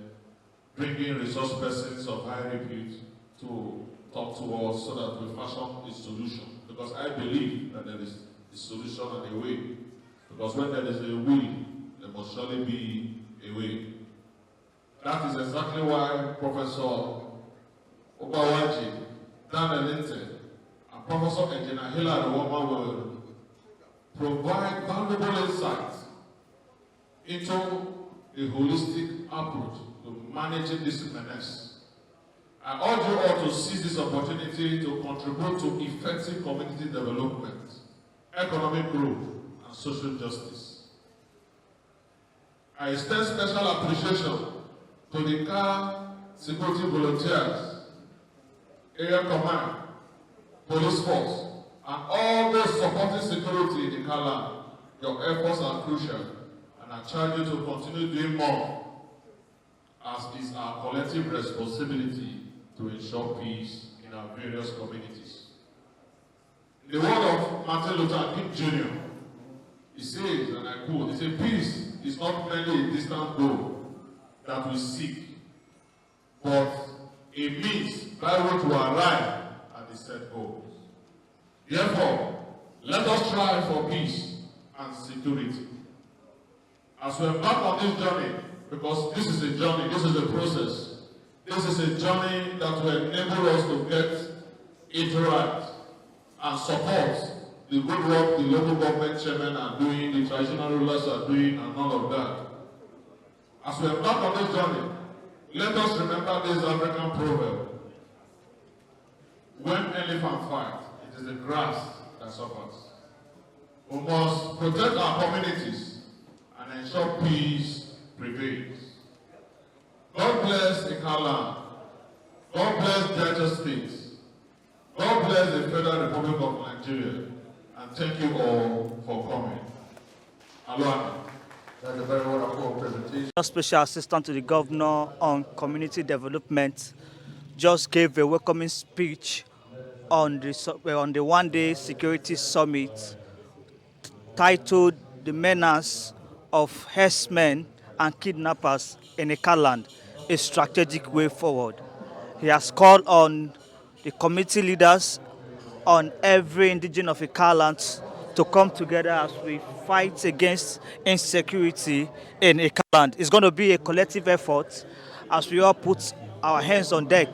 bringing resource persons of high repute to talk to us so that we fashion a solution. Because I believe that there is a solution and a way. Because when there is a will, there must surely be a way. That is exactly why Professor Obawaji, Dan Elinte, and Professor Engineer Hilary Woma will provide valuable insights into a holistic approach to managing this menace. I urge you all to seize this opportunity to contribute to effective community development, economic growth, and social justice. I extend special appreciation to the car security volunteers, area command, police force, and all those supporting security in Ika Land. Your efforts are crucial, and I charge you to continue doing more, as is our collective responsibility to ensure peace in our various communities. In the word of Martin Luther King Jr., he says, and I quote, he says, peace is not merely a distant goal that we seek, but a means by which we arrive at the set goals. Therefore, let us strive for peace and security. As we embark on this journey, because this is a journey, this is a process, this is a journey that will enable us to get it right and support the good work the local government chairmen are doing, the traditional rulers are doing, and all of that. As we embark on this journey, let us remember this African proverb. When elephants fight, it is the grass that suffers. We must protect our communities and ensure peace prevails. God bless Ika Land. God bless Delta States. God bless the Federal Republic of Nigeria. And thank you all for coming. Aloha. That's a very wonderful presentation. Special Assistant to the Governor on Community Development just gave a welcoming speech on the one-day security summit titled "The Menace of Herdsmen and Kidnappers in Ika Land, a Strategic Way Forward." He has called on the community leaders on every indigenous of Ika Land to come together as we fight against insecurity in Ika Land. It's going to be a collective effort as we all put our hands on deck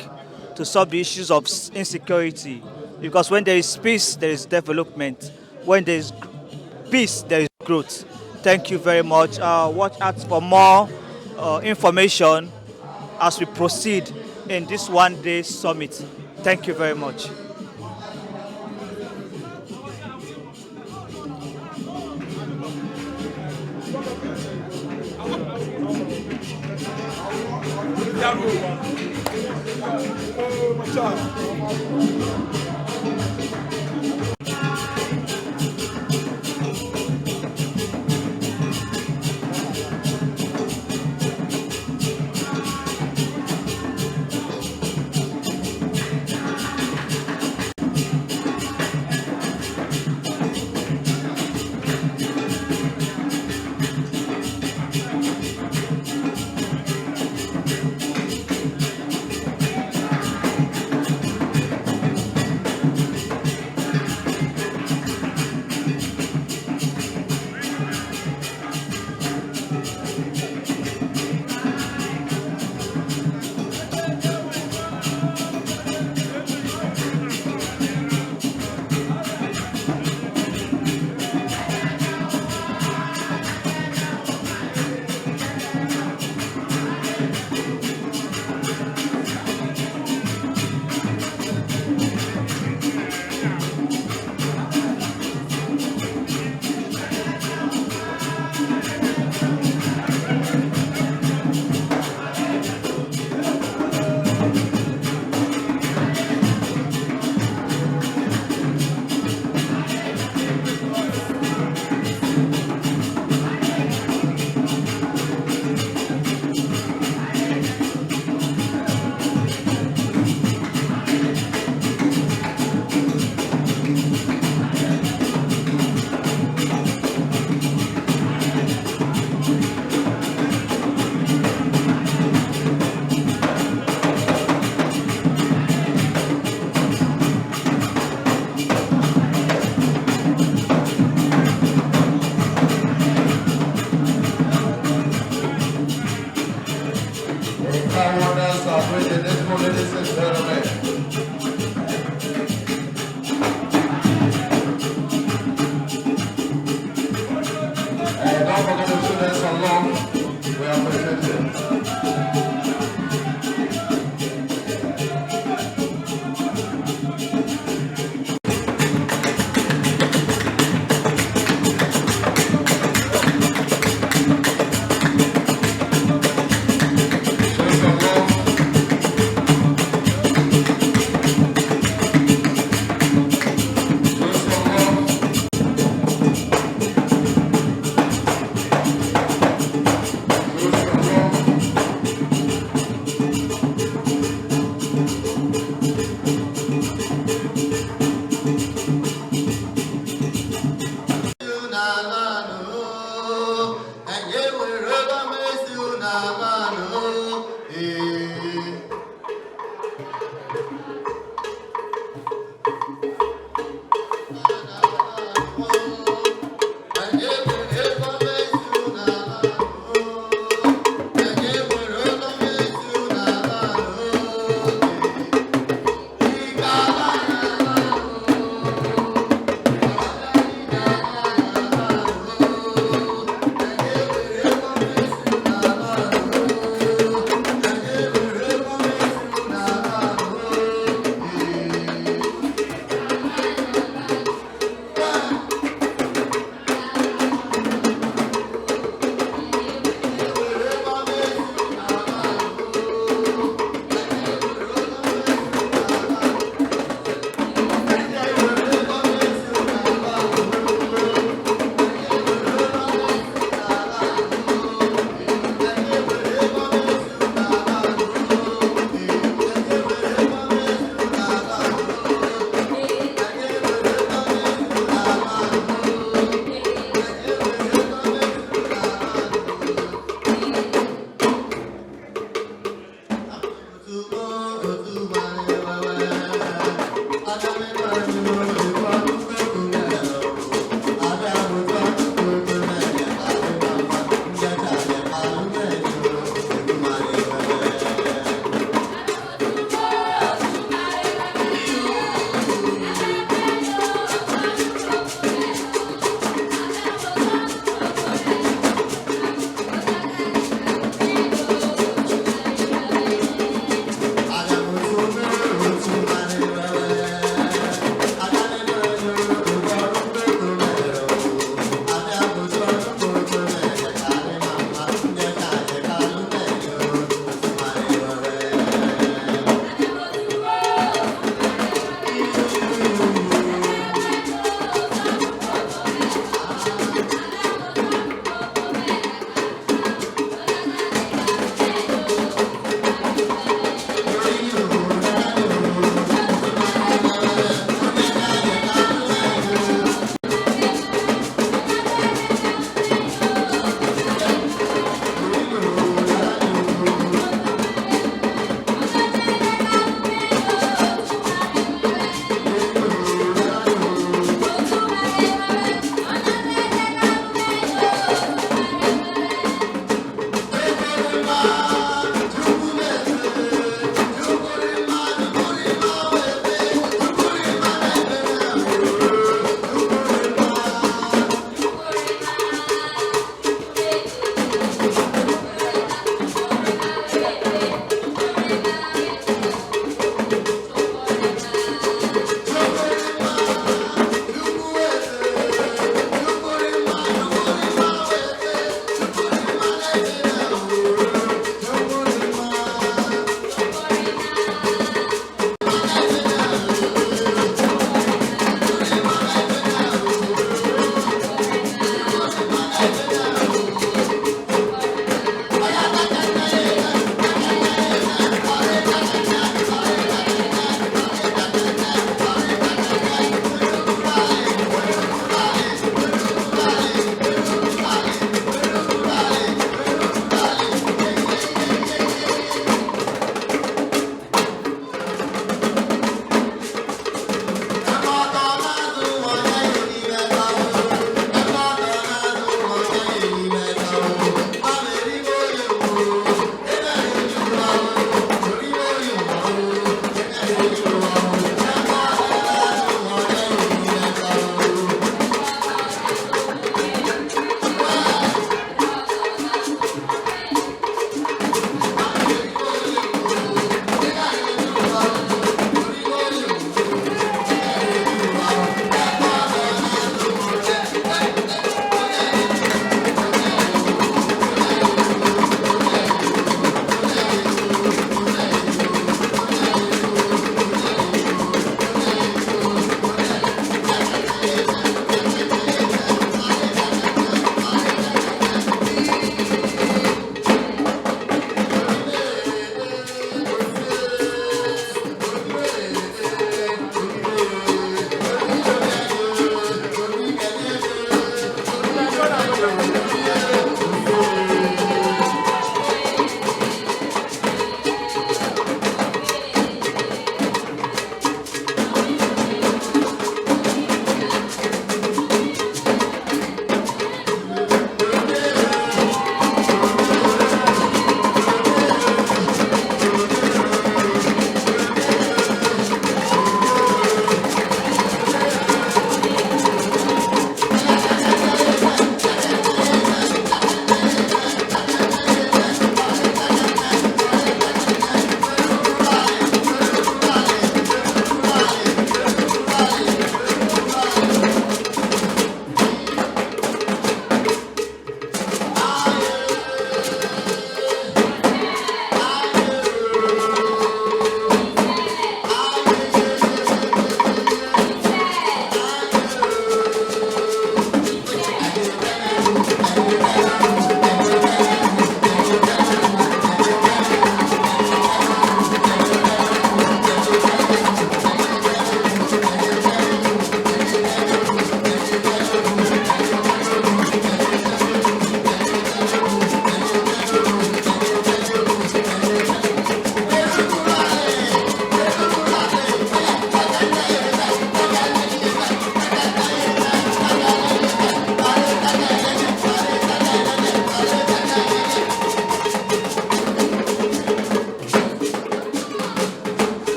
to solve the issues of insecurity. Because when there is peace, there is development. When there is peace, there is growth. Thank you very much. Watch out for more information as we proceed in this one-day summit. Thank you very much. Yeah. ladies and gentlemen. And don't forget the students along. We appreciate it.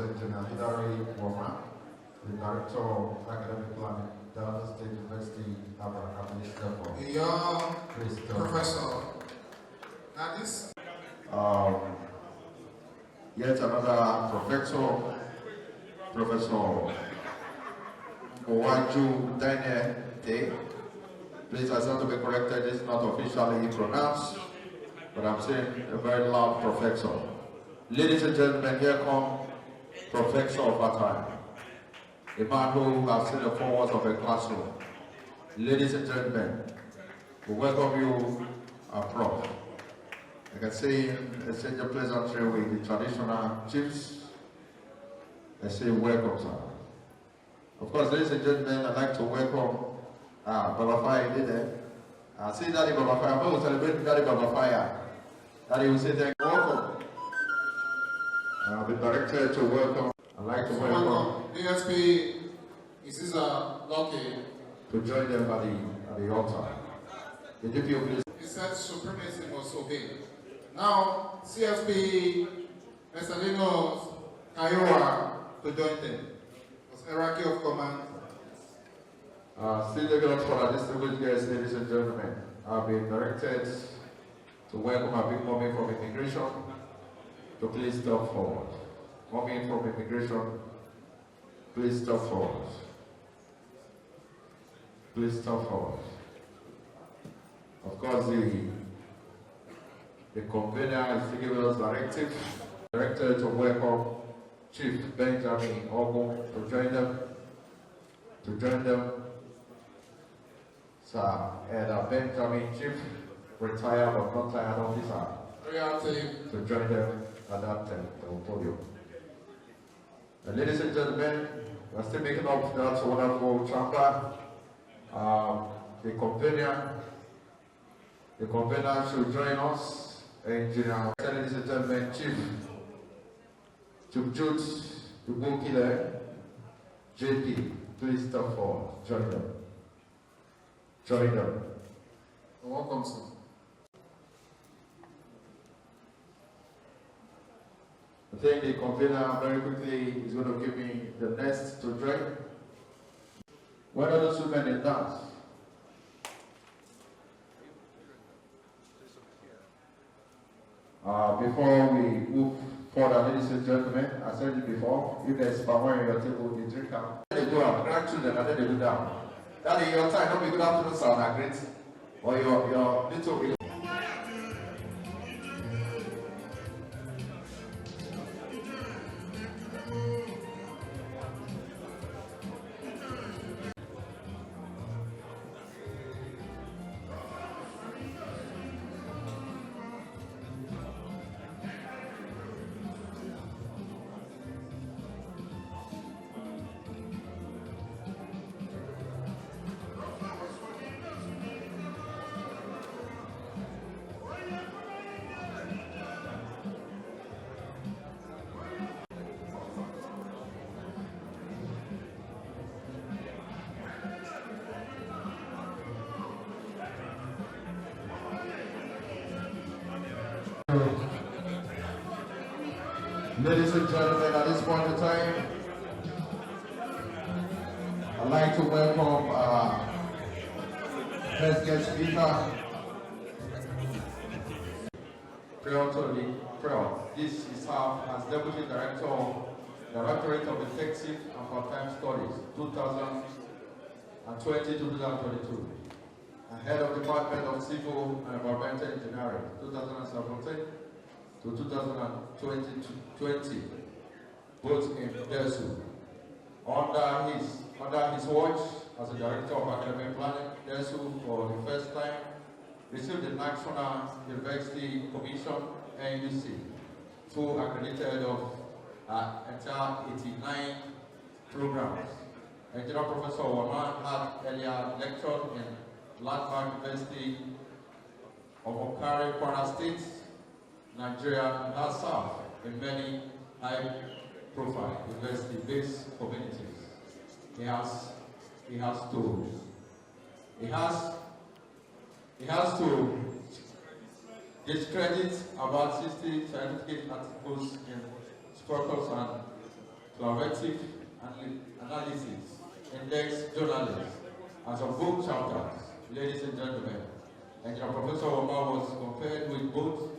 Engineer Hilary Woma, the Director of Academic Planning, Delta State University, Abuja. Young professor. Now this. Yet another professor, Professor Owaju Daniel Day. Please, I want to be corrected, it's not officially pronounced, but I'm saying a very loud professor. Ladies and gentlemen, here come Professor of our time, a man who has seen the four walls of a classroom. Ladies and gentlemen, we welcome you, our Prof. I can say exchange a pleasantry with the traditional chiefs. I say welcome, sir. Of course, ladies and gentlemen, I'd like to welcome Baba Fire, did it? See Daddy Baba Fire. I'm going to celebrate Daddy Baba Fire. Daddy will say thank you. Welcome. I'll be directed to welcome. I'd like to welcome DSP Isiza Loki to join them at the altar. The DPO, please. He said supremacy must obey. Now, CSP Mesalinos Kaiwa to join them. As hierarchy of command. Still the ground for our distinguished guests, ladies and gentlemen. I've been directed to welcome our big mommy from immigration to please step forward. Mommy from immigration, please step forward. Please step forward. Of course, the convener is giving us directed to welcome Chief Benjamin Ogun to join them. Sir, and Benjamin Chief, retired but not tired officer, to join them at that podium. Ladies and gentlemen, we are still making up that wonderful chamber. The convener should join us. Engineer, ladies and gentlemen, Chief Jude Ubukile, JP, please step forward. Join them. Welcome, sir. I think the convener very quickly is going to give me the next to join. Why are those women in dance? Before we move further, ladies and gentlemen, I said it before, if there's power in your table, you drink out. They go out, grandchildren, and then they go down. That is your time, don't be good afternoon, sir, and great. Or your little. Ladies and gentlemen, at this point in time, I'd like to welcome first guest speaker, This is her as Deputy Director, Directorate of Effective and Part-Time Studies, 2020-2022, and Head of Department of Civil and Environmental Engineering, 2017 to 2020, both in DESU. Under his watch as a Director of Academic Planning, DESU for the first time received the National University Commission NUC, full accredited of entire 89 programs. Engineer Professor Waman had earlier lectured in Landmark University of Okare, Kwara State, Nigeria, and has served in many high-profile university-based communities. He has to discredit about 60 scientific articles in Scopus and collaborative analysis, index journalist, and some book chapters. Ladies and gentlemen, Engineer Professor Omar was compared with both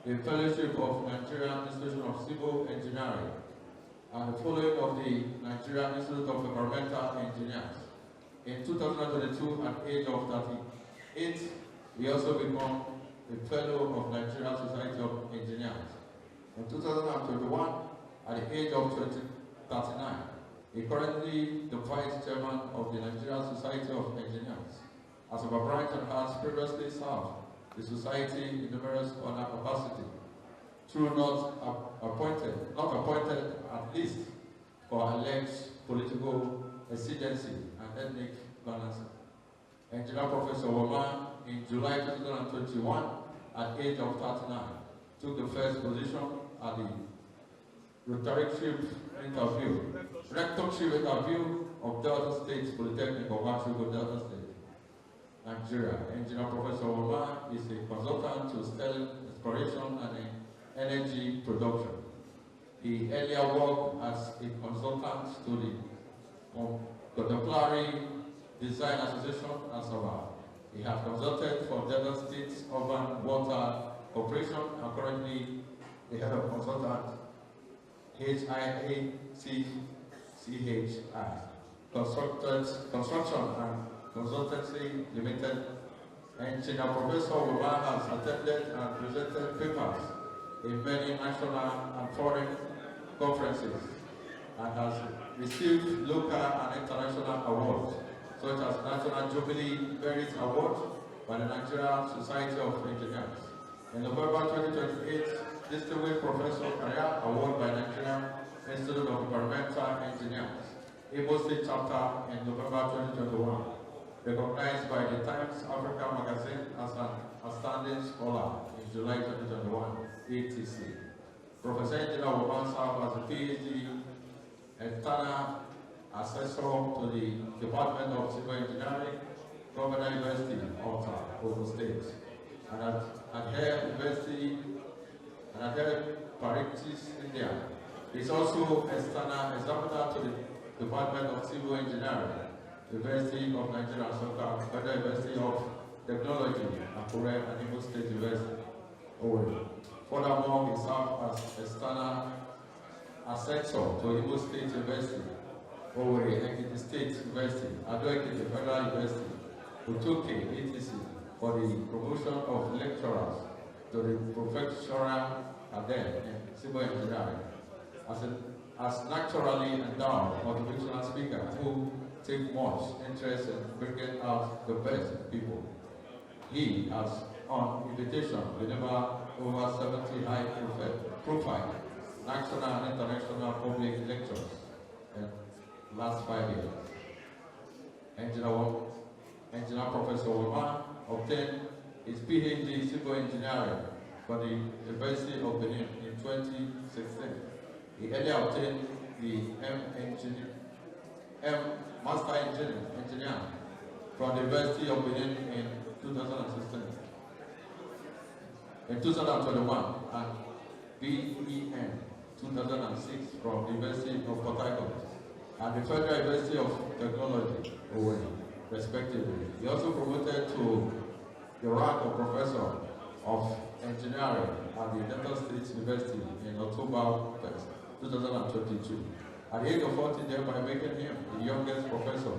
the Fellowship of Nigerian Institute of Civil Engineering and the following of the Nigerian Institute of Environmental Engineers. In 2022, at the age of 38, he also became a Fellow of Nigerian Society of Engineers. In 2021, at the age of 39, he currently the Vice Chairman of the Nigerian Society of Engineers. As a branch and has previously served the Society in numerous honor capacity, through not appointed at least for alleged political exigency and ethnic balancing. Engineer Professor Woma, in July 2021, at the age of 39, took the first position at the rectorship interview of Delta State Polytechnic of Ashugo, Delta State, Nigeria. Engineer Professor Woma is a consultant to Stellar Exploration and Energy Production. He earlier worked as a consultant to the Contemporary Design Association Asaba. He has consulted for Delta State Urban Water Corporation and currently the head of consultant HIACCHI, Construction and Consultancy Limited. Engineer Professor Woma has attended and presented papers in many national and foreign conferences and has received local and international awards such as National Jubilee Merit Award by the Nigerian Society of Engineers. In November 2028, Distinguished Professor Career Award by Nigerian Institute of Environmental Engineers, Imo State Chapter in November 2021, recognized by the Times Africa magazine as an outstanding scholar in July 2021, etc. Professor Engineer Woma served as a PhD external assessor to the Department of Civil Engineering, Governor University, Alta, Ogun State, and at Her University and at Her Paritis, India. He is also external examiner to the Department of Civil Engineering, University of Nigeria, Soka, Federal University of Technology, Akure, and Imo State University, Owerri. Furthermore, he served as external assessor to Imo State University, Owerri, Ekiti State University, Ado Ekiti Federal University, Utoke, etc., for the promotion of lecturers to the professional cadet in civil engineering. As naturally endowed motivational speaker who take much interest in bringing out the best in people. He has, on invitation, delivered over 70 high-profile national and international public lectures in the last 5 years. Engineer Professor Woma obtained his PhD in Civil Engineering from the University of Benin in 2016. He earlier obtained the Master Engineer from the University of Benin in 2016. In 2021, and BEN 2006 from the University of Port Harcourt and the Federal University of Technology, Owerri, respectively. He also promoted to the rank of Professor of Engineering at the Delta State University in October 2022. At the age of 40, thereby making him the youngest professor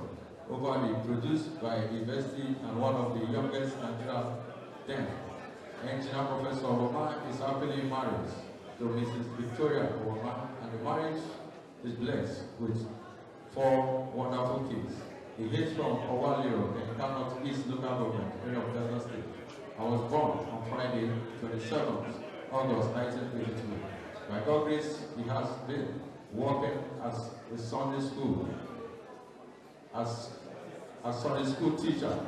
overly produced by the university and one of the youngest Nigerians then. Engineer Professor Woma is happily married to Mrs. Victoria Woma, and the marriage is blessed with 4 wonderful kids. He hails from Owaliro in Kano East Local Government, area of Delta State. I was born on Friday, 27th August 1982. By God's grace, he has been working as a Sunday school, as a Sunday school teacher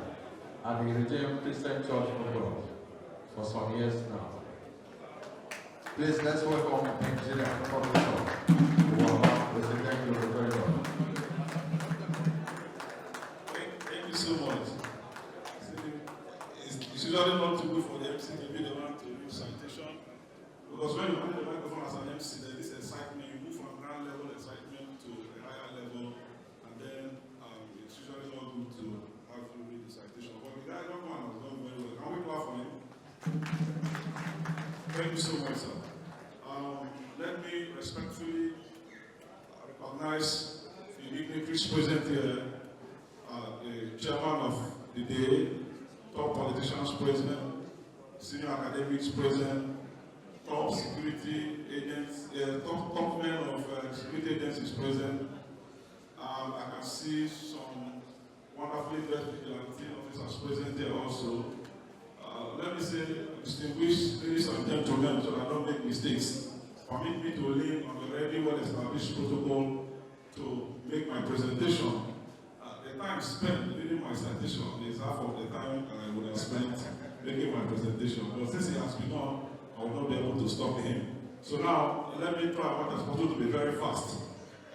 at the Redeemed Christian Church of God for some years now. Please, let's welcome Engineer Professor Woma with the thank you very much. Thank you so much. It's usually not too good for the MC, maybe they want to use citation. Because when you hold the microphone as an MC, there is excitement, you move from ground level excitement respectfully recognize the dignitaries present here, the chairman of the day, top politicians present, senior academics present, top security agents, top men of security agencies present. I can see some wonderfully dressed vigilante officers present here also. Let me say, distinguished ladies and gentlemen, so I don't make mistakes. Permit me to lean on the already well-established protocol to make my presentation. The time spent reading my citation is half of the time I would have spent making my presentation. But since he has begun, I will not be able to stop him. So now, let me try what is possible to be very fast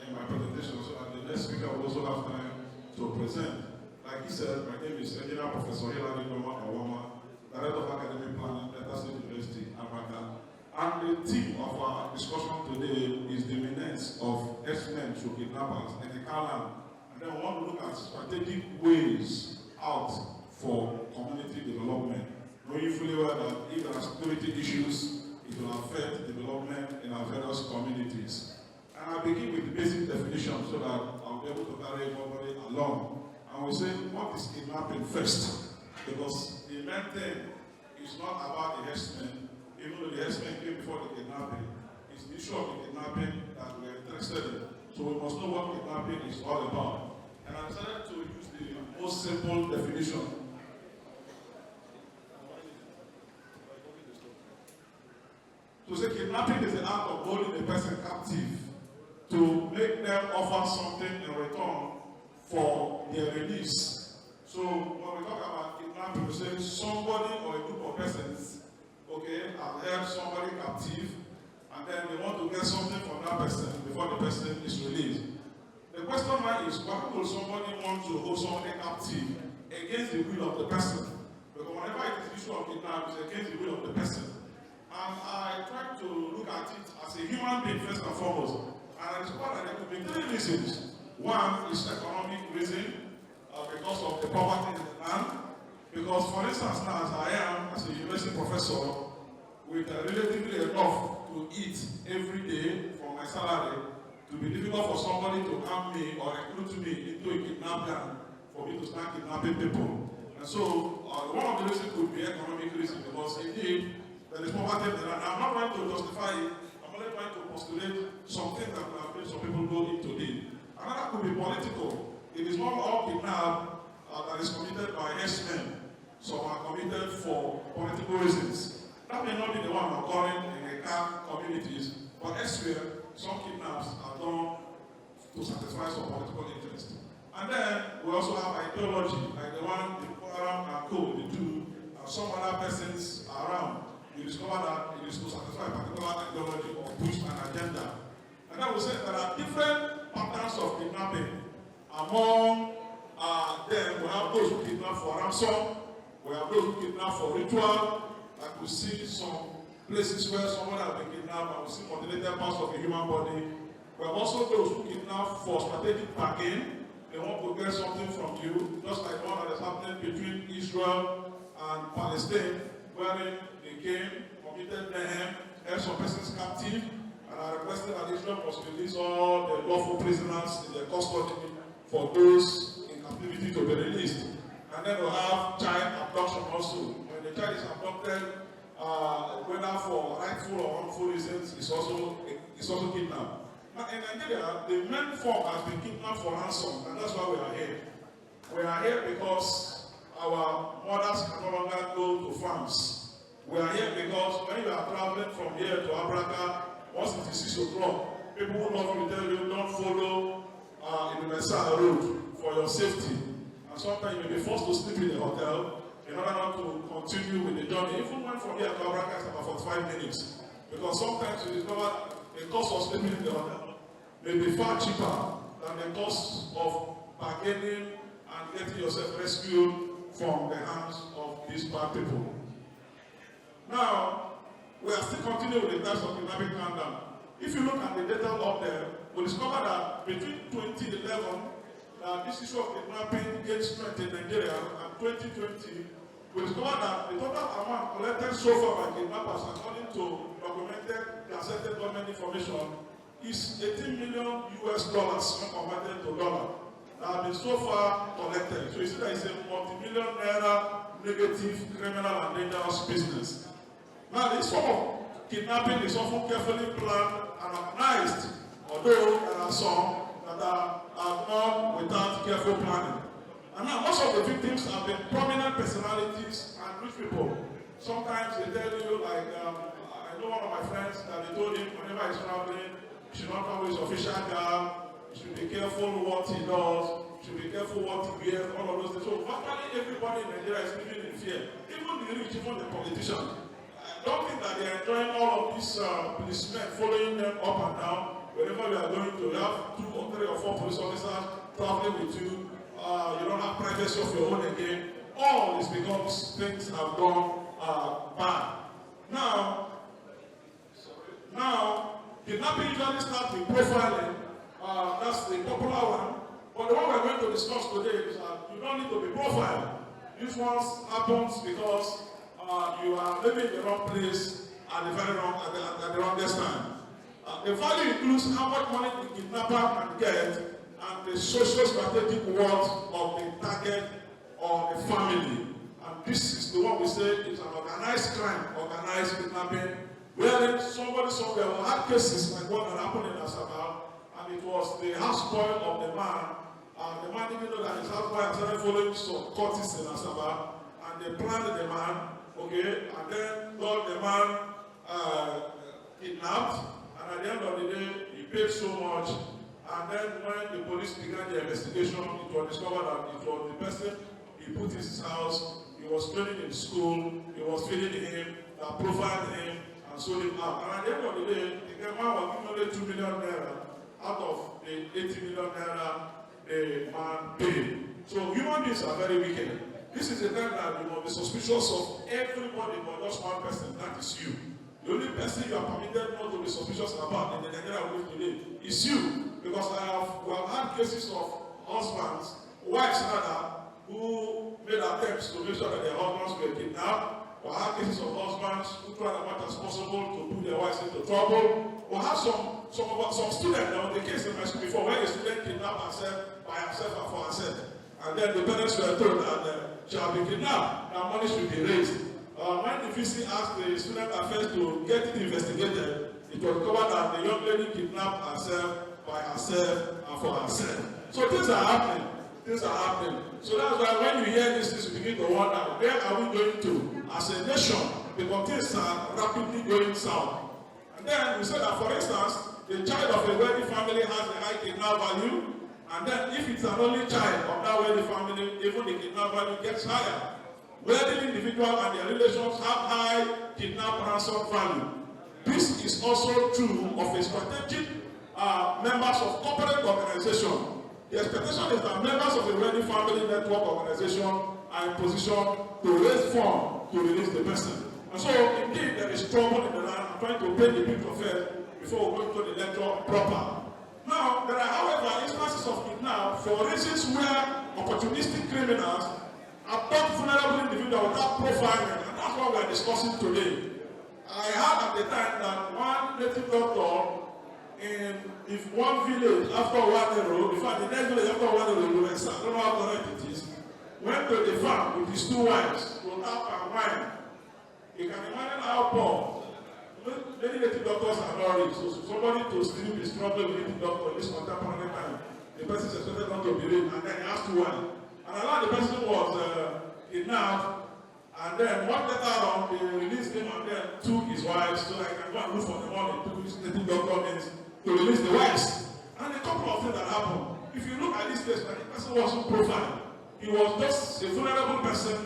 in my presentation so that the next speaker will also have time to present. Like he said, my name is Engineer Professor Hilary Awama, Director of Academic Planning, Delta State University, Africa. And the theme of our discussion today is the menace of herdsmen to kidnappers in Ika Land. And then we want to look at strategic ways out for community development, knowing fully well that if there are security issues, it will affect development in our various communities. And I begin with the basic definition so that I'll be able to carry everybody along. And we say, what is kidnapping first? Because the main thing is not about the herdsmen, even though the herdsmen came before the kidnapping. It's the issue of the kidnapping that we're interested in. So we must know what kidnapping is all about. And I decided to use the most simple definition. To say kidnapping is the act of holding a person captive to make them offer something in return for their release. So when we talk about kidnapping, we say somebody or a group of persons, okay, have held somebody captive, and then they want to get something from that person before the person is released. The question now is, why would somebody want to hold somebody captive against the will of the person? Because whenever it is issue of kidnapping, it's against the will of the person. And I try to look at it as a human being first and foremost. And I discovered that there could be three reasons. One is economic reason, because of the poverty in the land. Because, for instance, now as I am, as a university professor, with relatively enough to eat every day for my salary, to be difficult for somebody to arm me or recruit me into a kidnap gang for me to start kidnapping people. And so, one of the reasons could be economic reason, because indeed, there is poverty in the land. I'm not trying to justify it, I'm only trying to postulate something that will have made some people go into it. Another could be political. It is not all kidnap that is committed by herdsmen. Some are committed for political reasons. That may not be the one occurring in the camp communities, but elsewhere, some kidnaps are done to satisfy some political interest. And then we also have ideology, like the one the Quran and Co. they do, and some other persons around. You discover that it is to satisfy a particular ideology or push an agenda. And then we say there are different patterns of kidnapping. Among them, we have those who kidnap for ransom, we have those who kidnap for ritual, like we see some places where someone has been kidnapped and we see mutilated parts of the human body. We have also those who kidnap for strategic bargain. They want to get something from you, just like the one that is happening between Israel and Palestine, wherein they came, committed mayhem, held some persons captive, and are requesting that Israel must release all the lawful prisoners in their custody for those in captivity to be released. And then we have child abduction also. When the child is abducted, whether for rightful or wrongful reasons, is also kidnapped. But in Nigeria, the main form has been kidnapped for ransom, and that's why we are here. We are here because our mothers can no longer go to farms. We are here because when you are traveling from here to Abraka, once it is 6 o'clock, people who love you tell you don't follow in the Mesa road for your safety. And sometimes you may be forced to sleep in the hotel in order not to continue with the journey. Even when from here to Abraka is about 45 minutes. Because sometimes you discover the cost of sleeping in the hotel may be far cheaper than the cost of bargaining and getting yourself rescued from the hands of these bad people. Now, we are still continuing with the types of kidnapping countdown. If you look at the data up there, we discover that between 2011, this issue of kidnapping gained strength in Nigeria, and 2020, we discovered that the total amount collected so far by kidnappers, according to documented gazetted government information, is 18 million US dollars when converted to dollar that have been so far collected. So you see that it's a multi-million naira negative criminal and dangerous business. Now this form of kidnapping is often carefully planned and organized, although there are some that are done without careful planning. And now most of the victims have been prominent personalities and rich people. Sometimes they tell you, like, I know one of my friends that they told him whenever he's traveling, he should not travel his official car, he should be careful what he does, he should be careful what he wears, all of those things. So virtually everybody in Nigeria is living in fear, even the rich, even the politicians. I don't think that they are enjoying all of these policemen following them up and down. Wherever we are going to, you have 2 or 3 or 4 police officers traveling with you. You don't have privacy of your own again. All is because things have gone bad. Now, kidnapping usually starts with profiling. That's the popular one. But the one we're going to discuss today is that you don't need to be profiled. This one happens because you are living in the wrong place at the wrongest time. The value includes how much money the kidnapper can get and the social strategic worth of the target or the family. And this is the one we say is an organized crime, organized kidnapping, wherein somebody somewhere will have cases like what that happened in Asaba, and it was the houseboy of the man. The man didn't know that his houseboy had started following some courtists in Asaba, and they planned the man, okay, and then got the man kidnapped. And at the end of the day, he paid so much. And then when the police began the investigation, it was discovered that it was the person he put in his house, he was training in school, he was feeding him, that profiled him, and sold him out. And at the end of the day, the man was given only 2 million naira out of the 80 million naira the man paid. So human beings are very wicked. This is the time that you must be suspicious of everybody but just one person, that is you. The only person you are permitted not to be suspicious about in the Nigeria we live today is you. Because we have had cases of husbands, wives rather, who made attempts to make sure that their husbands were kidnapped. We have cases of husbands who tried as much as possible to put their wives into trouble. We have some students, there was the case in my school before where a student kidnapped herself by herself and for herself. And then the parents were told that she had been kidnapped, that money should be raised. When the VC asked the student affairs to get it investigated, it was discovered that the young lady kidnapped herself by herself and for herself. So things are happening. Things are happening. So that's why when you hear this, you begin to wonder, where are we going to as a nation? Because things are rapidly going south. And then we say that, for instance, the child of a wealthy family has a high kidnap value, and then if it's an only child of that wealthy family, even the kidnap value gets higher. Wealthy individuals and their relations have high kidnap ransom value. This is also true of a strategic members of corporate organization. The expectation is that members of the wealthy family network organization are in position to raise funds to release the person. And so, indeed, there is trouble in the land. I'm trying to paint the picture first before we go into the lecture proper. Now, there are, however, instances of kidnap for reasons where opportunistic criminals abduct vulnerable individuals without profiling, and that's what we're discussing today. I heard at the time that one native doctor in one village after 1 year, in fact, the next village after 1 year, I don't know how correct it is, went to the farm with his 2 wives to tap and wine. You can imagine how poor. Many native doctors are not rich, so somebody to still be struggling with native doctor in this contemporary time, the person is expected not to be rich, and then he has to wine. And a lot of the person was kidnapped, and then one later on, they released him and then took his wives so that he can go and look for the money, to which native doctor means to release the wives. And a couple of things that happened. If you look at this case, the person wasn't profiled. He was just a vulnerable person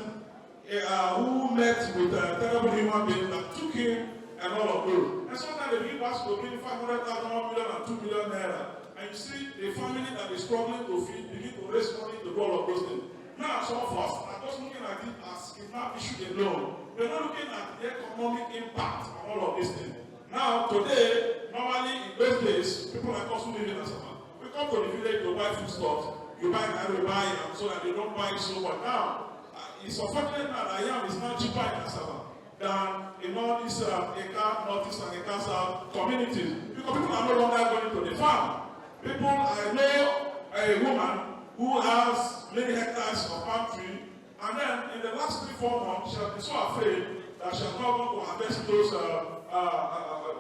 who met with a terrible human being that took him and all of those. And sometimes the people ask to bring 500,000, 1 million, and 2 million naira. And you see the family that is struggling to feed begin to raise money to do all of those things. Now, some of us are just looking at it as kidnap issue alone. We're not looking at the economic impact of all of these things. Now, today, normally in those days, people like us who live in Asaba, we come to the village to buy foodstuffs. You buy and we buy them so that they don't buy so much. Now, it's unfortunate that Ayam is now cheaper in Asaba than in all these Ika Northeast and Ika South communities. Because people are no longer going coming to the farm. People, I know a woman who has many hectares of palm tree, and then in the last 3-4 months, she has been so afraid that she has not going to harvest those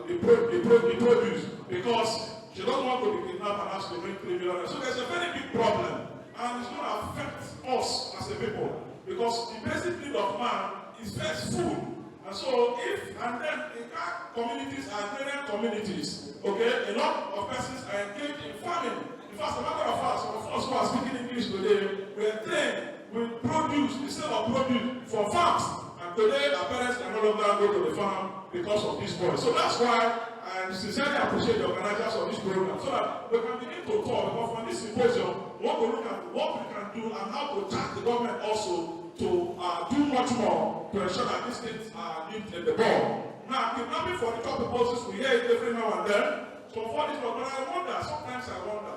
the produce because she doesn't want to be kidnapped and ask to bring 3 million. So there's a very big problem, and it's going to affect us as a people because the basic need of man is first food. And so and then in communities, agrarian communities, okay, a lot of persons are engaged in farming. In fact, a matter of fact, some of us who are speaking English today, we are trained with produce, the sale of produce for farms. And today, our parents can no longer go to the farm because of this point. So that's why I sincerely appreciate the organizers of this program, so that we can begin to talk. Because from this symposium, we want to look at what we can do and how to charge the government also to do much more to ensure that these things are nipped in the bud. Now, kidnapping for the top purposes, we hear it every now and then. So for this, but sometimes I wonder,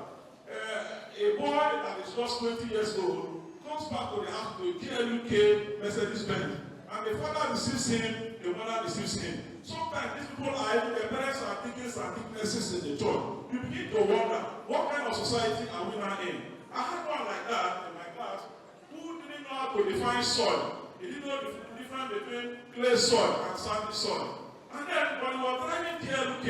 a boy that is just 20 years old comes back to the house to a KLUK Mercedes-Benz, and the father receives him, the mother receives him. Sometimes these people are even, their parents are thickness and thicknesses in the church. You begin to wonder, what kind of society are we now in? I had one like that in my class who didn't know how to define soil. He didn't know the difference between clay soil and sandy soil. And then when he was driving KLUK,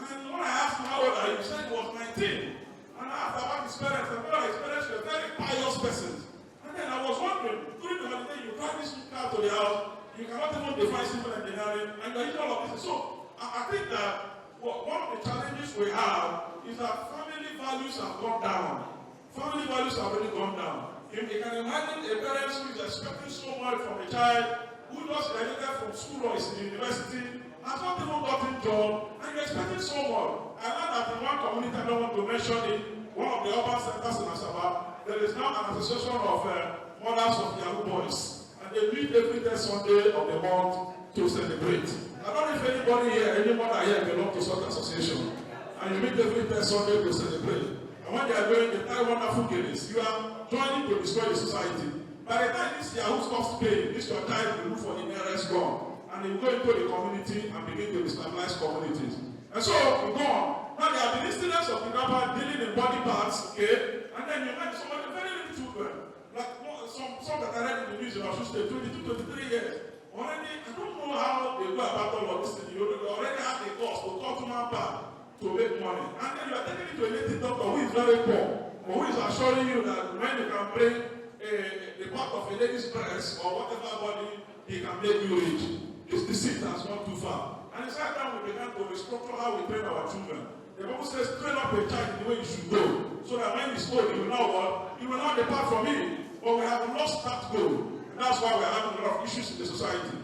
and when I asked him how old are you, he said he was 19. And I asked about his parents, and his parents were very pious persons. And then I was wondering, during the holiday, you drive this car to the house, you cannot even define civil engineering, and you're using all of this. So I think that one of the challenges we have is that family values have gone down. Family values have really gone down. You can imagine a parent who is expecting so much from a child who just graduated from school or is in university, has not even gotten a job, and you're expecting so much. I learned that in one community, I don't want to mention it, one of the urban centers in Asaba, there is now an association of mothers of Yahoo boys, and they meet every 10th Sunday of the month to celebrate. I don't know if anybody here, any mother here belongs to such association, and you meet every 10th Sunday to celebrate. And when they are doing the time wonderful games, you are joining to destroy the society. By the time this Yahoo stops paying, this your child will look for the nearest gun, and they will go into the community and begin to destabilize communities. And so we go on. Now there have been incidents of kidnappers dealing in body parts, okay? And then you imagine somebody, very little children, like some that I read in the news in Osun State, 22, 23 years. Already, I don't know how they go about all of this thing. You already have the cost to come to manpower to make money. And then you are taking it to a native doctor who is very poor, but who is assuring you that when you can bring the part of a lady's breast or whatever body, he can make you rich. This deceit has gone too far. And it's that time we began to restructure how we train our children. The Bible says, train up a child in the way you should go, so that when he's old, he will know what? He will not depart from it. But we have lost that goal. And that's why we're having a lot of issues in the society.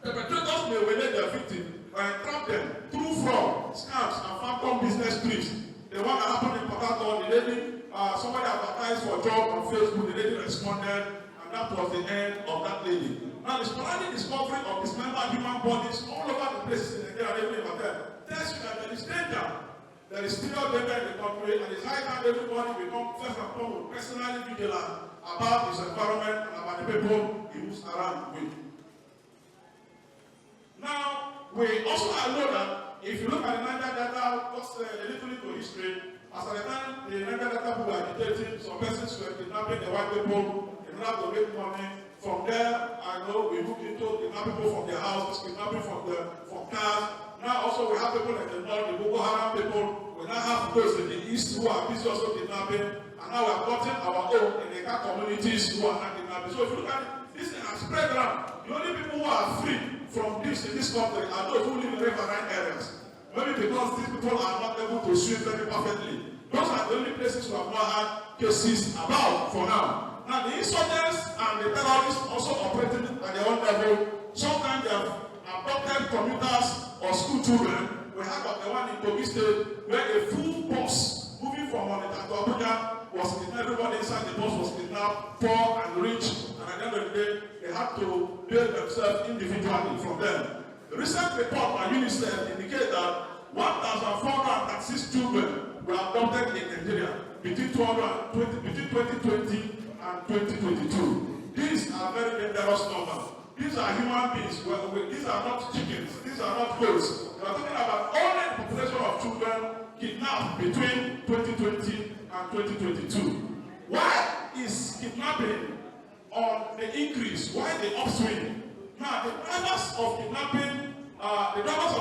Perpetrators may relate their victim and entrap them through fraud, scams, and phantom business trips. The one that happened in Port Harcourt, the lady, somebody advertised for a job on Facebook, the lady responded, and that was the end of that lady. Now, the sporadic discovery of dismembered human bodies all over the places in Nigeria, even in Hotel, tells you that there is danger. There is still danger in the country, and it's high time everybody become first and foremost personally vigilant about his environment and about the people he moves around with. Now, we also know that if you look at the Niger data, just a little into history, as at the time the Niger data people were agitating, some persons were kidnapping the white people in order to make money. From there, I know we looked into kidnapping people from their houses, kidnapping from cars. Now also we have people in the north, the Boko Haram people. We now have those in the east who are busy also kidnapping. And now we have gotten our own in the Ika communities who are not kidnapping. So if you look at it, this thing has spread around. The only people who are free from this in this country are those who live in riverine areas. Maybe because these people are not able to swim very perfectly. Those are the only places we have not had cases about for now. Now the insurgents and the terrorists also operating at their own level. Sometimes they have abducted commuters or school children. We had the one in Kogi State where a full bus moving from Onitsha to Abuja was kidnapped. Everybody inside the bus was kidnapped, poor and rich, and at the end of the day, they had to build themselves individually from them. The recent report by UNICEF indicates that 1,436 children were abducted in Nigeria between 2020 and 2022. These are very dangerous numbers. These are human beings. Well, these are not chickens. These are not goats. We are talking about only the population of children kidnapped between 2020 and 2022. Why is kidnapping on the increase? Why the upswing? Now, the drivers of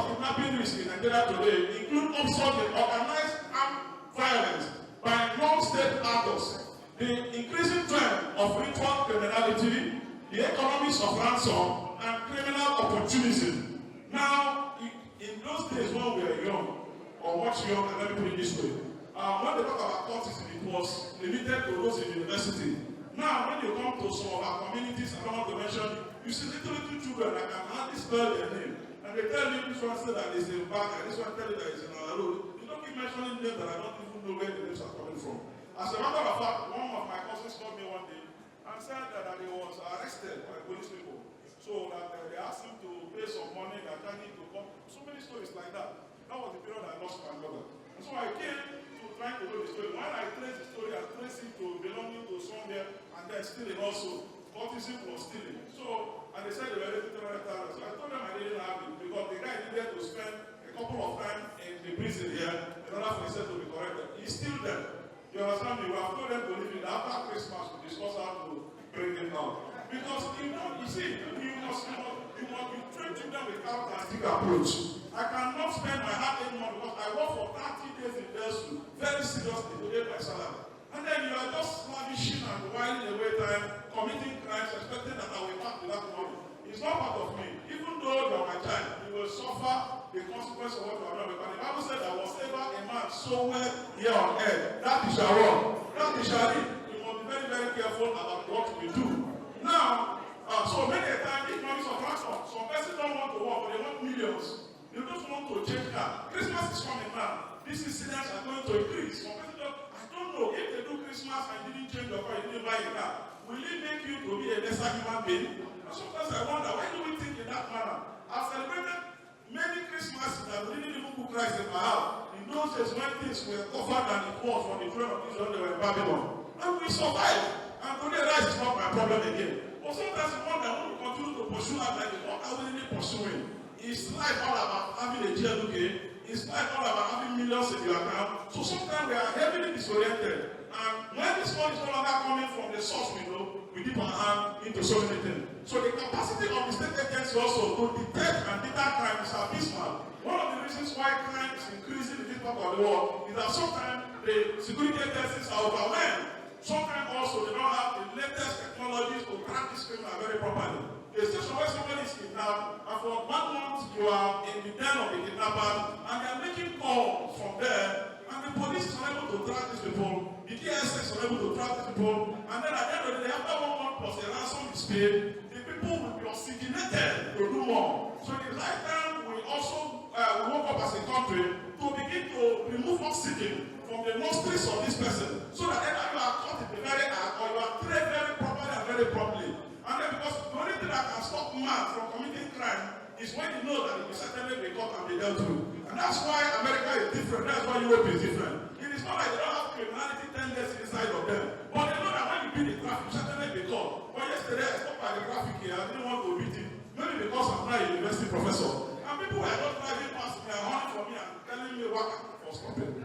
kidnapping risk in Nigeria today include upsurge in organized armed violence by non-state actors, the increasing trend of ritual criminality, the economics of ransom, and criminal opportunism. Now, in those days when we were young, or much younger, let me put it this way, when they talk about cultism, it was limited to those in university. Now, when you come to some of our communities, I don't want to mention, you see little children that can hardly spell their name. And they tell you this one say that it's in Bag, and this one tell you that it's in Alaroad. You don't keep mentioning names that I don't even know where the names are coming from. As a matter of fact, one of my cousins called me one day and said that he was arrested by police people. So that they asked him to pay some money, that I need to come. So many stories like that. That was the period I lost my mother. And so I came to try to know the story. When I traced the story, I traced it to belonging to somewhere and then stealing also. Cultism was stealing. So, and they said they were ready to $300,000. So I told them I didn't have it because the guy needed to spend a couple of times in the prison here in order for himself to be corrected. He's still there. You understand me? We have told them to leave it. After Christmas, we discuss how to bring him down. Because you see, you must be trained to them with characteristic approach. I cannot spend my hard-earned money because I work for 30 days in Delsu, very seriously to get my salary. And then you are just lavishing and whiling away time, committing crimes, expecting that I will back with that money. It's not part of me. Even though you are my child, you will suffer the consequence of what you have done. Because the Bible said that whatever a man soweth here on earth, that he shall run, that he shall reap. You must be very, very careful about what we do. Now, so many a time, economics of ransom. Some persons don't want to work, but they want millions. They just want to change that. Christmas is coming now. These incidents are going to increase. Some persons I don't know if they do Christmas and you didn't change your car, you didn't buy a car. Will it make you to be a lesser human being? And sometimes I wonder, why do we think in that manner? I've celebrated many Christmases that we didn't even put Christ in my house. In those days when things were tougher than it was from the throne of Israel, they were in Babylon. And we survived. And today, that is not my problem again. But sometimes I wonder, when we continue to pursue our life, what are we really pursuing? Is life all about having a GLK? Is life all about having millions in your account? So sometimes we are heavily disoriented. And when this money is no longer coming from the source we know, we dip our hand into so many things. So the capacity of the state agency also to detect and deter crime is abysmal. One of the reasons why crime is increasing in this part of the world is that sometimes the security agencies are overwhelmed. Sometimes also they don't have the latest technologies to track this criminal very properly. A station where somebody is kidnapped, and for 1 month you are in the den of the kidnappers, and they are making calls from there, and the police is unable to track these people, the DSS is unable to track these people, and then at the end of the day, after 1 month plus the ransom is paid, the people will be oxygenated to do more. So in the right time, we also we woke up as a country to begin to remove oxygen from the nostrils of this person, so that either you are caught in the very act or you are trained very properly and very properly. And then because the only thing that can stop man from committing crime is when you know that it will certainly be caught and be dealt with. And that's why America is different. That's why Europe is different. It is not like they don't have criminality tendency inside of them. But they know that when you beat the traffic, you certainly be caught. But yesterday I stopped by the traffic here. I didn't want to beat it. Maybe because I'm not a university professor. And people were just driving past me and running for me and telling me what for stopping.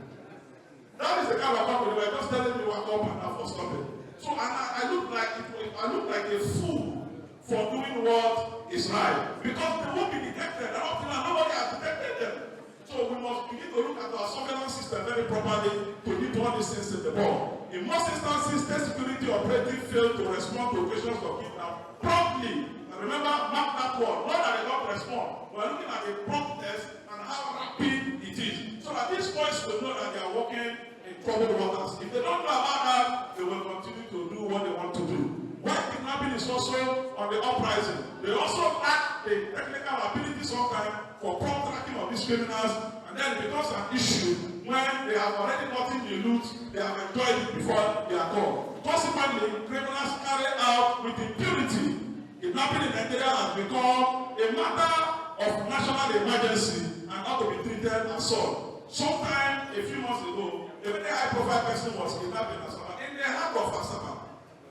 That is the kind of company they were just telling me what up and down for stopping. So and I look like a fool for doing what is right. Because they won't be detected. And up to now, nobody has detected them. So we must begin to look at our surveillance system very properly to nip all these things in the ball. In most instances, state security operatives fail to respond to occasions of kidnapping promptly. And remember, mark that word. Not that they don't respond. We are looking at the promptness and how rapid it is. So that these boys will know that they are working in troubled waters. If they don't know about that, they will continue to do what they want to do. While kidnapping is also on the uprising, they also lack the technical ability sometimes for prompt tracking of these criminals, and then it becomes an issue when they have already gotten the loot, they have enjoyed it before they are gone. Consequently, criminals carry out with impunity. Kidnapping in Nigeria has become a matter of national emergency and ought to be treated as such. Sometime a few months ago, a very high-profile person was kidnapped in Asaba, in the heart of Asaba.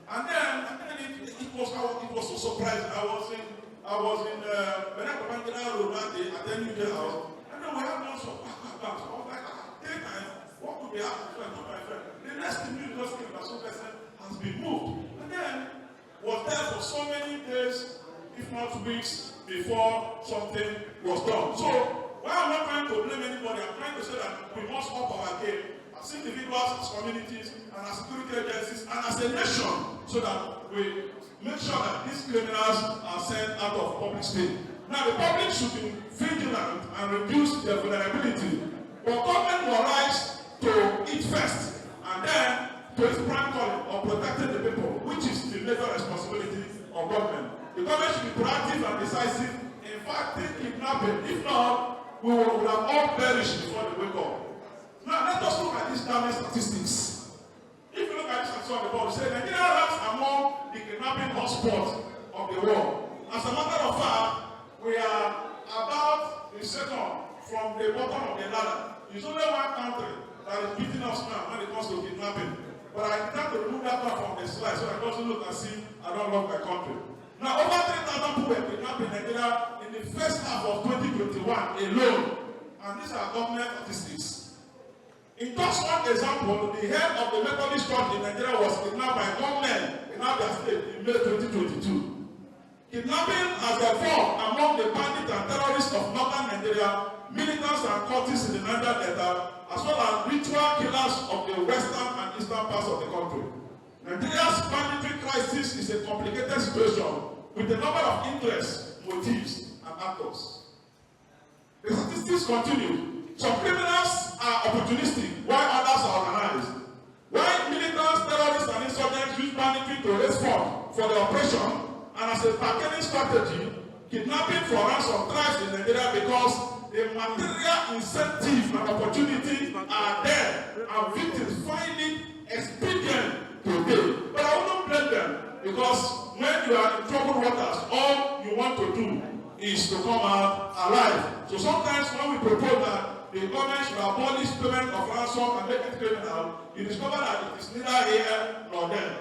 And then it was so surprising. I was in I was in Benakabangida Road that day at the New Day House, and then we had lots of back. I was like, daytime, what could be happening? I told my friend. The next thing you just came that some person has been moved. And then was there for so many days, if not weeks, before something was done. So, while I'm not trying to blame anybody, I'm trying to say that we must up our game as individuals, as communities, and as security agencies, and as a nation, so that we make sure that these criminals are sent out of public space. Now, the public should be vigilant and reduce their vulnerability. But government will rise to it first, and then to its prime calling of protecting the people, which is the major responsibility of government. The government should be proactive and decisive in fighting kidnapping. If not, we will have all perished before they wake up. Now, let us look at these damning statistics. If you look at this and on the board, say Nigeria ranks among the kidnapping hotspots of the world. As a matter of fact, we are about a second from the bottom of the ladder. There's only one country that is beating us now when it comes to kidnapping. But I intend to remove that one from the slide so I doesn't look and see I don't love my country. Now, over 3,000 people were kidnapped in Nigeria in the first half of 2021 alone. And these are government statistics. In just one example, the head of the Methodist Church in Nigeria was kidnapped by gunmen in Abia State in May 2022. Kidnapping has evolved among the bandits and terrorists of northern Nigeria, militants and cultists in the Niger Delta, as well as ritual killers of the western and eastern parts of the country. Nigeria's banditry crisis is a complicated situation with a number of interests, motives, and actors. The statistics continue. Some criminals are opportunistic, while others are organized. While militants, terrorists, and insurgents use banditry to raise funds for the operation, and as a bargaining strategy, kidnapping for ransom thrives in Nigeria because the material incentives and opportunities are there, and victims find it expedient to pay. But I wouldn't blame them, because when you are in troubled waters, all you want to do is to come out alive. So sometimes when we propose that the government should abolish payment of ransom and make it criminal, you discover that it is neither here nor there.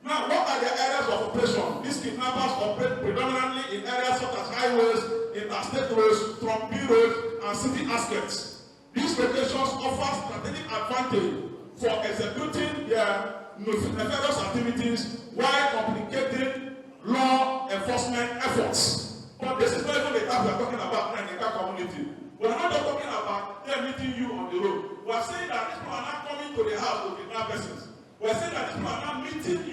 Now, what are the areas of operation? These kidnappers operate predominantly in areas such as highways, interstate roads, trumpy roads, and city outskirts. These locations offer strategic advantage for executing their nefarious activities while complicating law enforcement efforts. But this is not even the type we are talking about in the Ika community. We are not just talking about them meeting you on the road. We are saying that these people are not coming to the house to kidnap persons. We are saying that these people are not meeting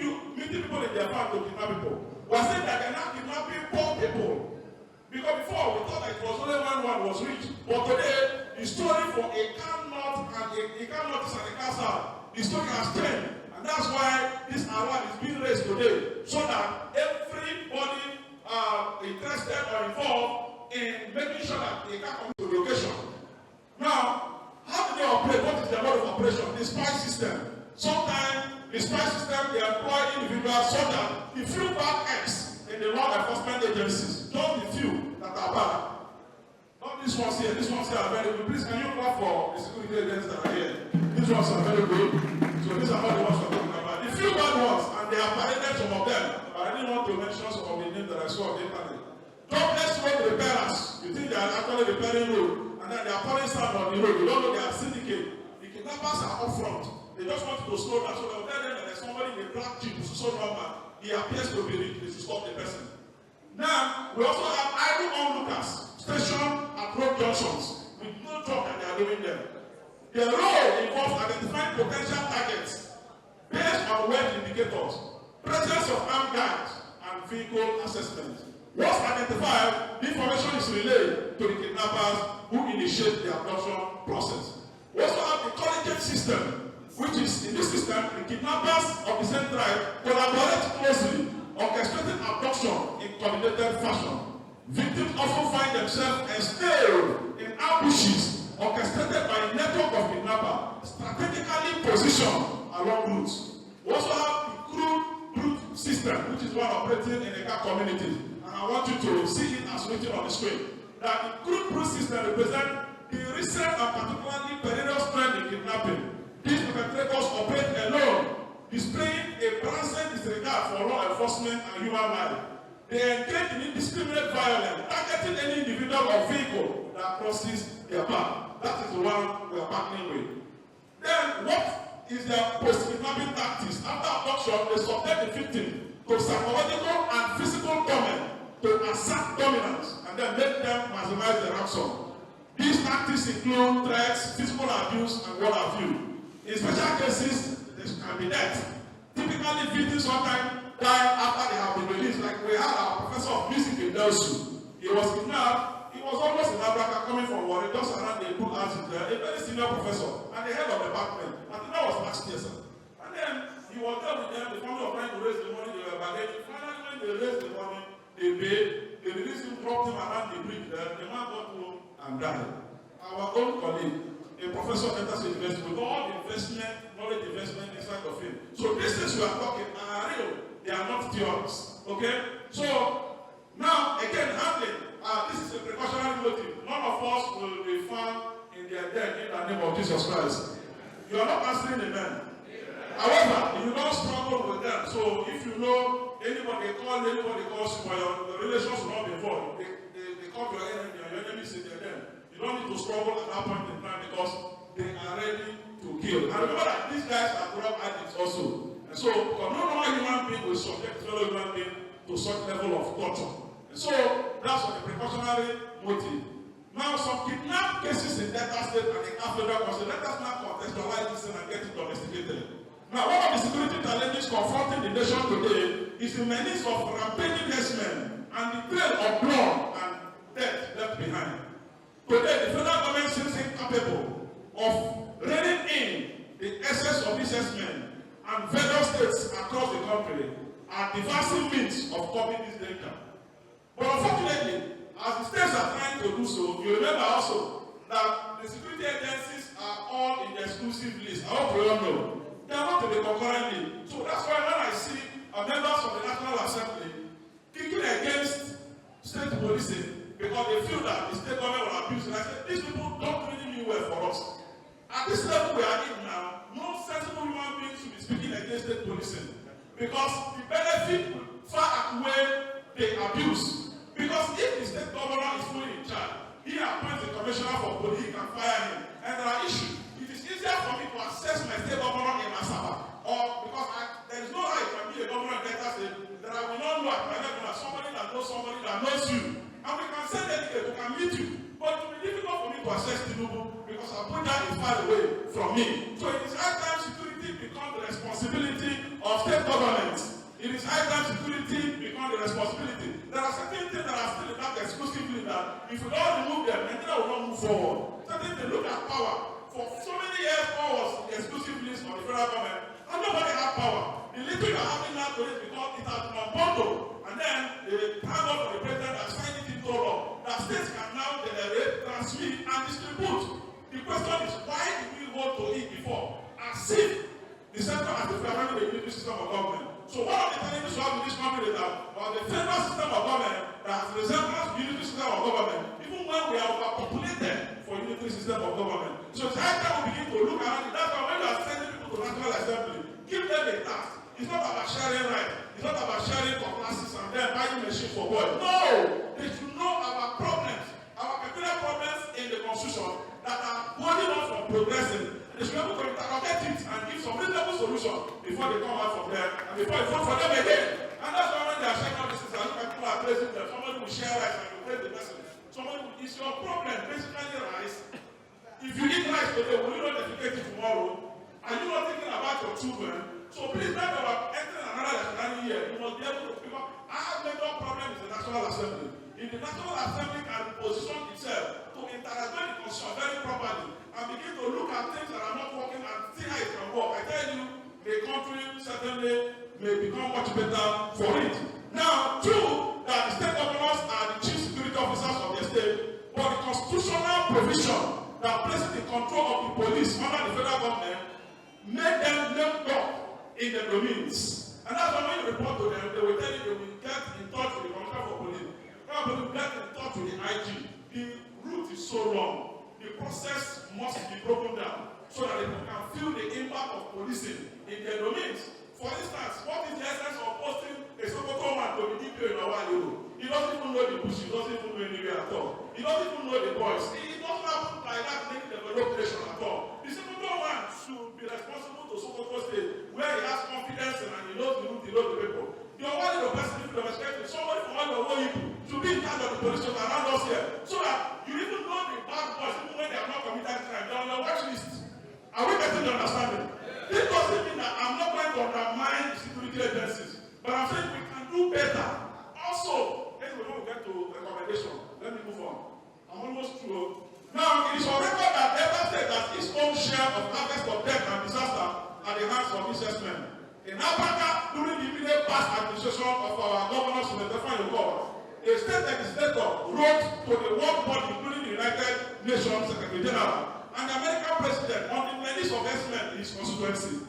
people in their farm to kidnap people. We are saying that they are not kidnapping poor people. Because before we thought that it was only when one was rich. But today, the story for a can north and a can north and a can south, the story has changed. And that's why this award is being raised today. So that everybody interested or involved in making sure that they can come to the location. Now, how do they operate? What is their mode of operation? The spy system. Sometimes the spy system they employ individuals so that the few bad eggs in the law enforcement agencies, just the few that are bad. Not these ones here. These ones here are very good. Please, can you clap for the security agents that are here? These ones are very good. So these are not the ones we're talking about. The few bad ones, and they have paraded some of them. But I didn't want to mention some of the names that I saw on the internet. Jobless road repairers. You think they are actually repairing road, and then they are pouring sand on the road. You don't know they are syndicate. The kidnappers are up front. They just want to slow down, so they'll tell them that there's somebody in a black jeep who's so number. He appears to be rich, to stop the person. Now, we also have idle onlookers stationed at road junctions with no job that they are doing them. Their role involves identifying potential targets based on wealth indicators, presence of armed guards, and vehicle assessment. Once identified, the information is relayed to the kidnappers who initiate the abduction process. We also have the collegiate system, which is, in this system, the kidnappers of the same tribe collaborate closely, orchestrating abduction in coordinated fashion. Victims often find themselves ensnared in ambushes orchestrated by a network of kidnappers, strategically positioned along routes. We also have the crude brute system, which is one operating in the Ika community. And I want you to see it as written on the screen. That the crude brute system represents the recent and particularly perilous trend in kidnapping. These perpetrators operate alone, displaying a brazen disregard for law enforcement and human life. They engage in indiscriminate violence, targeting any individual or vehicle that crosses their path. That is the one we are partnering with. Then, what is their post-kidnapping tactics? After abduction, they subject the victim to psychological and physical torment to assert dominance and then make them maximize the ransom. These tactics include threats, physical abuse, and what have you. In special cases, there can be death. Typically, victims sometimes die after they have been released. Like we had our professor of music in Delsu. He was kidnapped. He was almost in Africa coming from Warri, just around the pool houses there. A very senior professor and the head of the department. I think that was last year, sir. And then he was there with them. The family was trying to raise the money. They were bargaining. Finally, when they raised the money, they paid. They released him, dropped him around the bridge there. The man got home and died. Our own colleague, a professor at Texas University, with all the investment, knowledge investment inside of him. So these things we are talking are real. They are not theories. Okay? So now again, handling. This is a precautionary motive. None of us will be found in their death in the name of Jesus Christ. You are not answering the men. However, you don't struggle with them. So if you know anybody calls you, but your relations will not be involved. They call your enemy and your enemy is them. You don't need to struggle at that point in time because they are ready to kill. And remember that these guys are drug addicts also. And so, no normal human being will subject fellow human being to such level of torture. And so, that's what the precautionary motive. Now, some kidnap cases in Delta State and in Federal Council, let us now contextualize this and get it domesticated. Now, one of the security challenges confronting the nation today is the menace of rampaging herdsmen and the trail of blood and death left behind. Today, the federal government seems incapable of reining in the excess of these herdsmen, and federal states across the country are devising means of curbing this danger. But unfortunately, as the states are trying to do so, you remember also that the security agencies are all in the exclusive list. I hope you all know. They are not in the concurrent list. So that's why when I see members of the National Assembly kicking against state policing because they feel that the state government will abuse it, I say, these people don't really mean well for us. At this level we are in now, no sensible human being should be speaking against state policing because the benefit will far outweigh the abuse. Because if the state governor is fully in charge, he appoints a commissioner for police, he can fire him. And there are issues. It is easier for me to assess my state governor in Asaba. Or because there is no how you can be a governor in Delta State that I will not know at my level as somebody that knows you. And we can send delegate who can meet you. But it will be difficult for me to assess Tinubu because Abuja is far away from me. So it is high time security becomes the responsibility of state government. It is high time security becomes the responsibility. There are certain things that are still in that exclusively that if we don't remove them, Nigeria will not move forward. Certain things look at power. For so many years, power was the exclusive list of the federal government, and nobody had power. The little you are having now today because it has been unbundled, and then the thank God for the president has signed it into law that states can now generate, transmit, and distribute. The question is, why did we hold to it before? As if the central has the primary military system of government. So one of the challenges we have in this country is that the federal system of government that has resemblance to the unitary system of government, even when we are overpopulated for unitary system of government. So it's high time we begin to look around it. That's why when you are sending people to National Assembly, give them a task. It's not about sharing rights. It's not about sharing for classes and then buying machines for boys. No! They should know our problems, our peculiar problems in the constitution that are holding us from progressing. They should be able to interrogate it and give some reasonable solution before they come out from there and before you vote for them again. And that's why when they are sharing all these things, I look at people are praising them. Somebody will share rice and you praise the person. Somebody will, it's your problem, basically rice. If you eat rice today, will you not defecate it tomorrow? Are you not thinking about your children? So please, not about entering another national year. You must be able to pick up. I have major problems in the National Assembly. If the National Assembly can position itself to interrogate the constitution very properly and begin to look at things that are not working and see how it can work, I tell you, the country certainly may become much better for it. Now, two, that the state governors are the chief security officers of the state, but the constitutional provision that places the control of the police under the federal government make them left up in the domains. And that's why when you report to them, they will tell you they will get in touch with the commissioner for police. They will get in touch with the IG. The route is so long. The process must be broken down so that people can feel the impact of policing in their domains. For instance, what is the essence of posting a Sokoto man to the DPO in Hawaii? doesn't even know the bush, he doesn't even know anywhere at all. He doesn't even know the boys. It doesn't happen like that in the developed nation at all. The Sokoto one should be responsible to Sokoto State, where he has confidence in and he knows the route, he knows the people. The only person if you respect is somebody from all your own people should be in charge of the police station around us here, so that you even know the bad boys, even when they have not committed crime, they are on your watch list. Are we getting the understanding? This doesn't mean that I'm not going to undermine the security agencies, but I'm saying we can do better. Also, anyway, when we get to recommendation, let me move on. I'm almost through. Now, it is on record that Delta State has its own share of harvest of death and disaster at the hands of these herdsmen. In Africa, during the immediate past administration of our governors in the Defense Report, a state legislator wrote to the world body, including the United Nations Secretary General, and the American president on the menace of herdsmen in his constituency.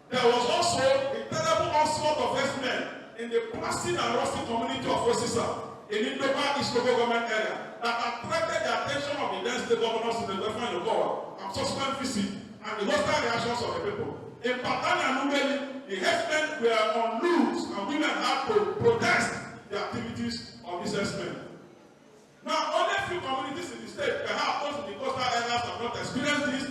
There was also a terrible onslaught of herdsmen in the Plastin and Rusty community of Osisa, in Indoba East Local Government area, that attracted the attention of the then state governors in the Defense Report and subsequent visit and the hostile reactions of the people. In Patani and Numeli, the herdsmen were on loose and women had to protest the activities of these herdsmen. Now, only a few communities in the state, perhaps those in the coastal areas, have not experienced this.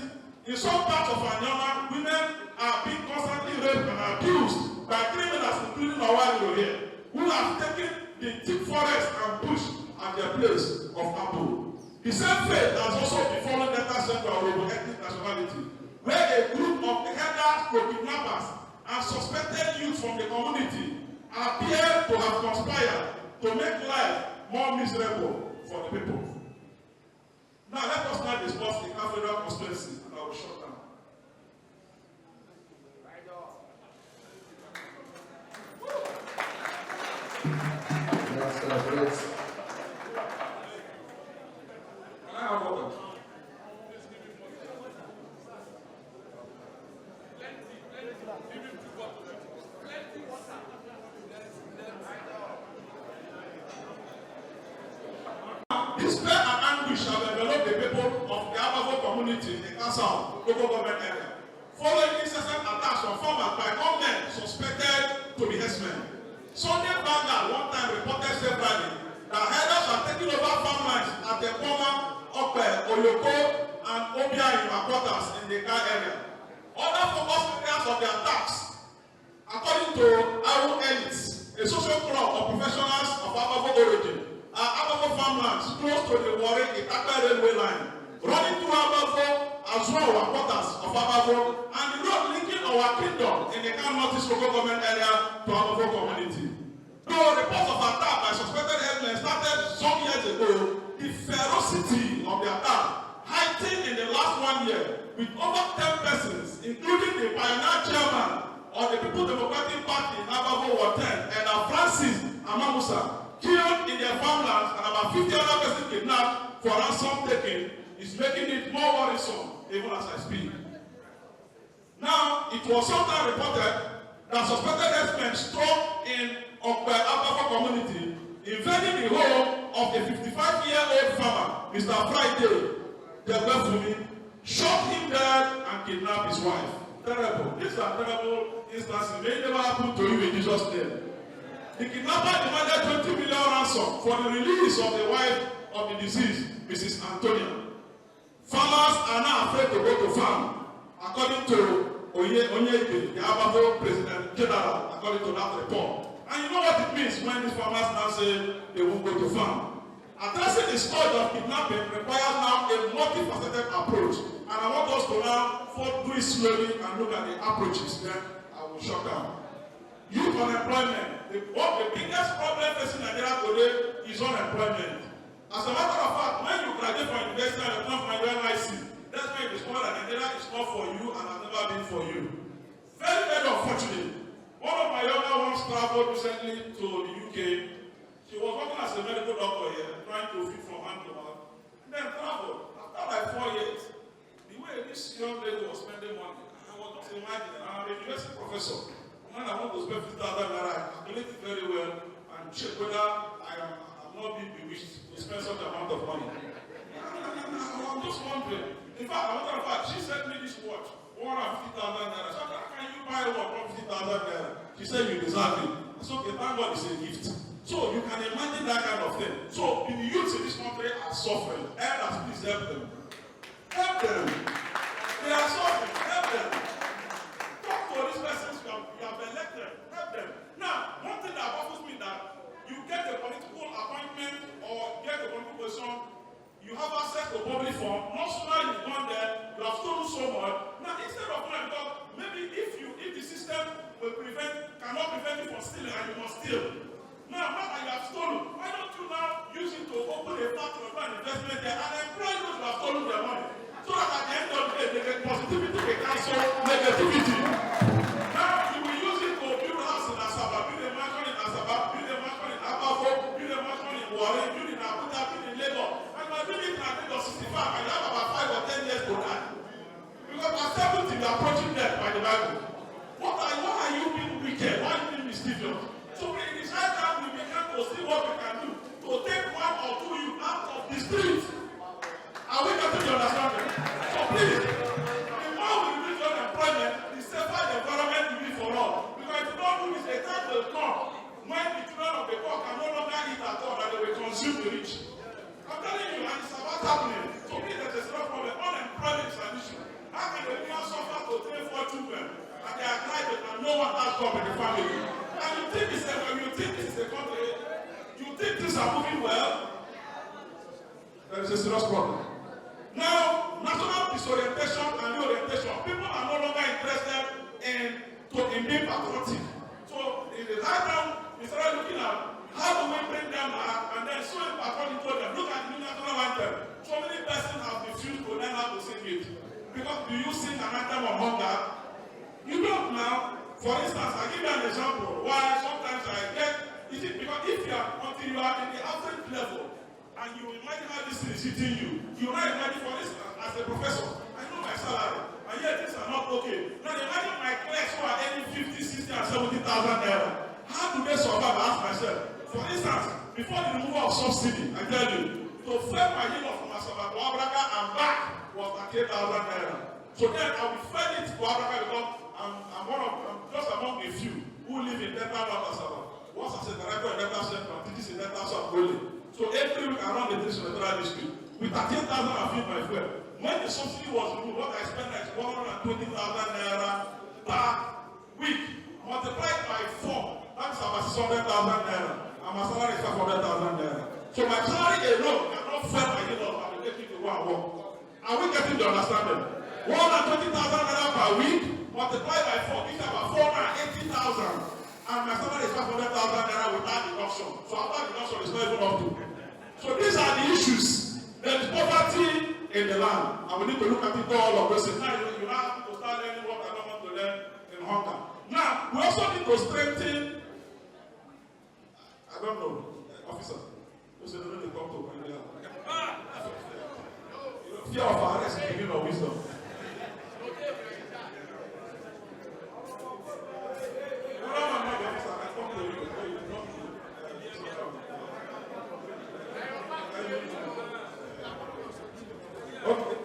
In some parts of Anyama, women are being constantly raped and abused by criminals, including Awari here, who have taken the thick forest and bush as their place of abode. The same fate has also befallen Delta Central Orobo ethnic nationality, where a group of herders, kidnappers, and suspected youth from the community appear to have conspired to make life more miserable for the people. Now let us now discuss the federal constituency, and I will shut down. That's great. Can I have water? Despair and anguish have enveloped the people of the Abavo community in the Council local government area, following incessant attacks from farmers by gunmen suspected to be herdsmen. Sunday Vanguard one time reported severally that herders are taking over farmlands at the former Ope, Oyoko, and Obia in quarters in the Car area. Other focus areas of the attacks, according to Aru Elites, a social club of professionals of Abavo origin, are Abavo farmlands close to the Warri Itaka railway line, running through Abavo as well as quarters of Abavo, and the road linking our kingdom in the Car Northeast local government area to Abavo community. Though reports of attack by suspected herdsmen started some years ago, the ferocity of the attack heightened in the last 1 year, with over 10 persons, including the pioneer chairman of the People's Democratic Party in Abavo Ward 10, and Francis Amamusa, killed in their farmlands, and about 50 other persons kidnapped for ransom taking, is making it more worrisome even as I speak. Now, it was sometimes reported that suspected herdsmen struck in Abavo community, invading the home of a 55-year-old farmer, Mr. Friday Debefumi, shot him dead and kidnapped his wife. Terrible. These are terrible instances. May never happen to you in Jesus' name. The kidnapper demanded 20 million ransom for the release of the wife of the deceased, Mrs. Antonia. Farmers are now afraid to go to farm, according to Onyeibe, the Abavo President General, according to that report. And you know what it means when these farmers now say they won't go to farm. Addressing the scourge of kidnapping requires now a multifaceted approach. And I want us to now do it slowly and look at the approaches. Then I will shut down. Youth unemployment. The biggest problem facing Nigeria today is unemployment. As a matter of fact, when you graduate from university and you come from UNIC, that's when you discover that Nigeria is not for you and has never been for you. Very, very unfortunate. One of my younger ones traveled recently to the UK. She was working as a medical doctor here, trying to feed from hand to mouth. And then traveled. After like 4 years, the way this young lady was spending money, I was just imagining. I'm a university professor. When I want to spend 50,000 naira, I calculate it very well and check whether I'm not being bewitched to spend such amount of money. I'm just wondering. In fact, as a matter of fact, she sent me this watch, 150,000 naira. So how can you buy one for 50,000 naira? She said you deserve it. I said, okay, thank God it's a gift. So you can imagine that kind of thing. So the youths in this country are suffering. Elders, please help them. Help them. They are suffering. Help them. Talk to these persons you have elected. Help them. Now, one thing that baffles me that you get a political appointment or get a political position, you have access to public fund. Not sooner you've gone there, you have stolen so much. Now, instead of going, because maybe if the system cannot prevent you from stealing and you must steal. Now that you have stolen, why don't you now use it to open a factory or an investment there and employ those who have stolen their money? So that at the end of the day, they get positivity, they cancel negativity. Now you will use it to build a house in Asaba, build a mansion in Asaba, build a mansion in Abafo, build a mansion in Warren, build in Abuja, build in Lagos. And by building it at the age of 65, and you have about 5 or 10 years to die. Because at 70, you are approaching death by the Bible. Why are you being wicked? Why are you being mischievous? So it is high time we begin to see what we can do to take 1 or 2 youth out of the streets. Are we getting the understanding? So please, the more we reduce unemployment, the safer the environment will be for all. Because if you don't do this, a time will come when the children of the poor can no longer eat at all and they will consume the rich. I'm telling you, and it's about happening. So please, there's a serious problem. Unemployment is an issue. How can the people suffer to 3-4 children and they are private and no one has job in the family? And you think this is a country, you think things are moving well, there is a serious problem. Now, national disorientation and reorientation, people are no longer interested in being patriotic. So, in the high time, we started looking at how do we bring them back and then so patriotic to them. Look at the new national anthem. So many persons have refused to learn how to sing it. Because do you sing an anthem of hunger? You don't now. For instance, I give you an example why sometimes I get, is it because until you are in the average level and you imagine how this thing is hitting you, you might imagine, for instance, as a professor, I know my salary, and yet things are not okay. Now imagine my class who are earning 50, 60, and 70,000 naira. How do they survive? I ask myself. For instance, before the removal of subsidy, I tell you, to fare my yield from Asaba to Abraka and back was 38,000 naira. So then I will fare it to Abraka because I'm just among a few who live in Delta North Asaba. Once as a director in Delta Central, teaches in Delta South Goli. So every week around the Central District, with 13,000 I feed my fuel. When the subsidy was removed, what I spent is 120,000 naira per week. Multiplied by 4, that's about 600,000 naira. And my salary is 500,000 naira. So my salary alone cannot fare my yield and will take me to go and work. Are we getting the understanding? 120,000 naira per week. Multiplied by 4, this is about 480,000. And my salary is 500,000 naira without deduction. So after deduction, it's not even up to. So these are the issues. There is poverty in the land. And we need to look at it all of those things. Now you have to start learning what I don't want to learn in hunger. Now, we also need to strengthen, I don't know, officer. You say they come to India. Fear of arrest is the beginning of wisdom.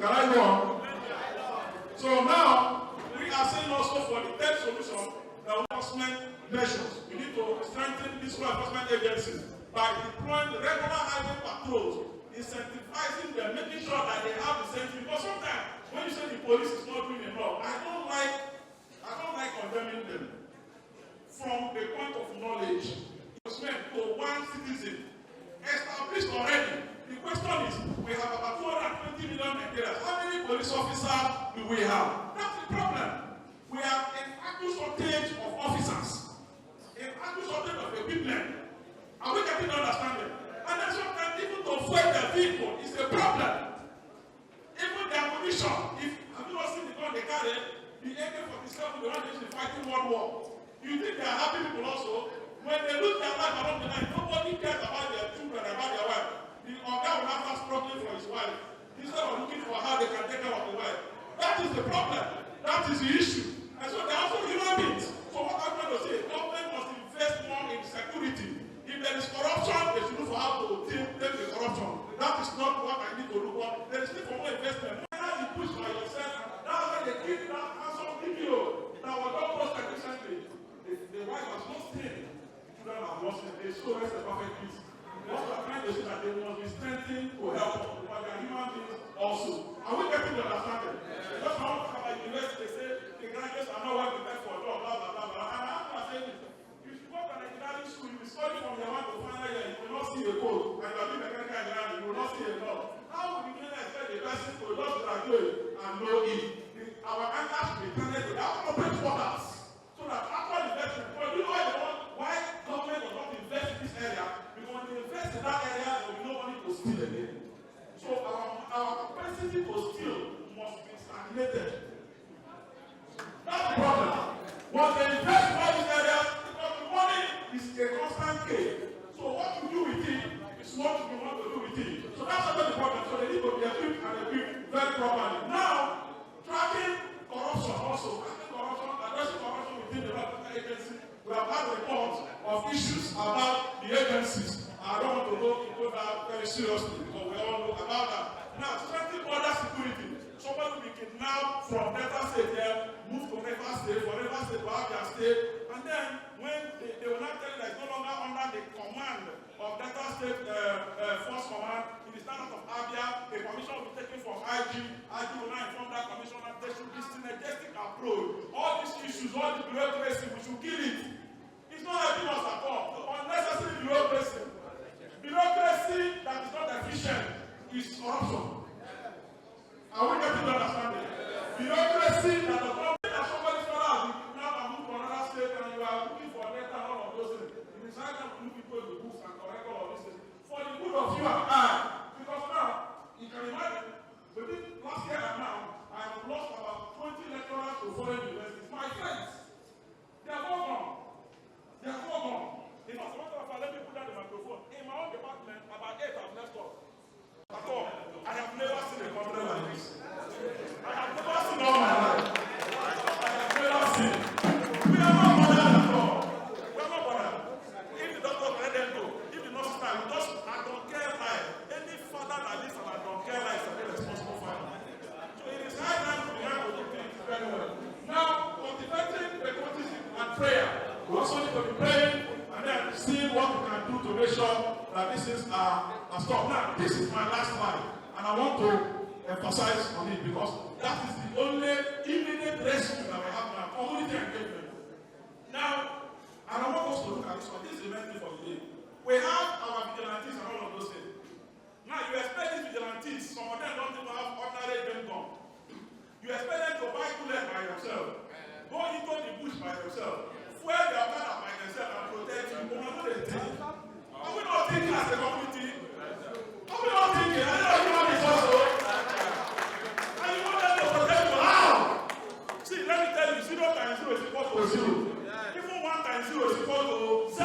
Can I go on? So now, we are saying also for the third solution, the enforcement measures. We need to strengthen these law enforcement agencies by deploying regular highway patrols, incentivizing them, making sure that they have the safety. Because sometimes, when you say the police is not doing enough, I don't like condemning them. From the point of knowledge, to one citizen, established already. The question is, we have about 220 million Nigerians. How many police officers do we have? That's the problem. We have an active shortage of officers, an active shortage of equipment. Are we getting to understand it? And then sometimes even to fuel their vehicle is a problem. Even their ammunition. Have you not seen the gun they carry? The AK-47, the one that is fighting World War. You think they are happy people also? When they lose their life along the line, nobody cares about their children, about their wife. The guy will have to struggling for his wife instead of looking for how they can take care of the wife. That is the problem. That is the issue. And so they are also human beings. So what I'm trying to say, government must invest more in security. If there is corruption, they should look for how to take the corruption. That is not what I need to look for. There is need for more investment. How you push by yourself, that's why they give that handsome video that was not posted recently. The wife has not seen. Children have lost it. They so rest the perfect also addressing corruption within the local agency. We have had reports of issues about the agencies. I don't want to go into that very seriously because we all know about that. Now, strengthening border security. Somebody will be kidnapped from Delta State there, moved to Rivers State, from Rivers State to Abia State, and then when they will not tell you that it's no longer under the command of Delta State Force Command, it is now out of Abia, a commission will be taken from IG will now inform that commissioner there should be synergistic approach. All these issues, all the bureaucracy, we should kill it. It's not helping us at all. The unnecessary bureaucracy. Bureaucracy that is not efficient is corruption. Are we getting to understand it? Bureaucracy that does not mean that somebody's father has been kidnapped and moved to another state and you are looking for data and all of those things. It is high time to look into the books and correct all of these things. For the good of you and I. Because now, you can imagine, within last year and now, I have lost about 20 lecturers to foreign universities. My friends, they are all gone. They are all gone. In fact, let me put down the microphone. In my own department, about 8 have left us. At all. I have never seen a company like this. I have never seen all my life. I have never seen. We are not bothered at all. We are not bothered. If the doctor let them go, if the nurse time, just I don't care life. Any father that lives and I don't care life is a very responsible father. So it is high time to be able to do things very well. Now, cultivating patriotism and prayer. We also need to be praying and then see what we can do to make sure that this is a stop. Now, this is my last slide, and I want to emphasize on it because that is the only immediate rescue that we have now, community engagement. Now, and I want us to look at this one. This is the main thing for today. We have our vigilantes and all of those things. Now, you expect these vigilantes, some of them don't even have ordinary game gun. You expect them to buy bullets by themselves, go into the bush by themselves, fuel their car by themselves and protect you. But what they think? Are we not thinking as a community? Are we not thinking? I know you want this also. And you want them to protect you. How? See, let me tell you, 0 times 0 is equal to 0. Even 1 times 0 is equal to 0.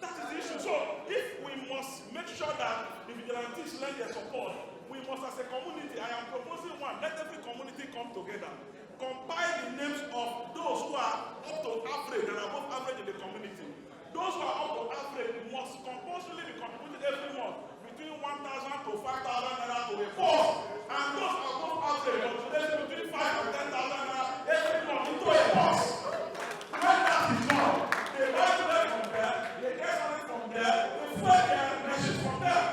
That is the issue. So, if we must make sure that the vigilantes lend their support, we must as a community, I am proposing one, let every community come together. Compile the names of those who are up to average and above average in the community. Those who are up to average must compulsorily be contributed every month between 1,000 to 5,000 naira to a force. And those who are above average must be between 5,000 and 10,000 naira every month into a force. When that is done, they buy them from there, they get something from there, they fuel their machines from there.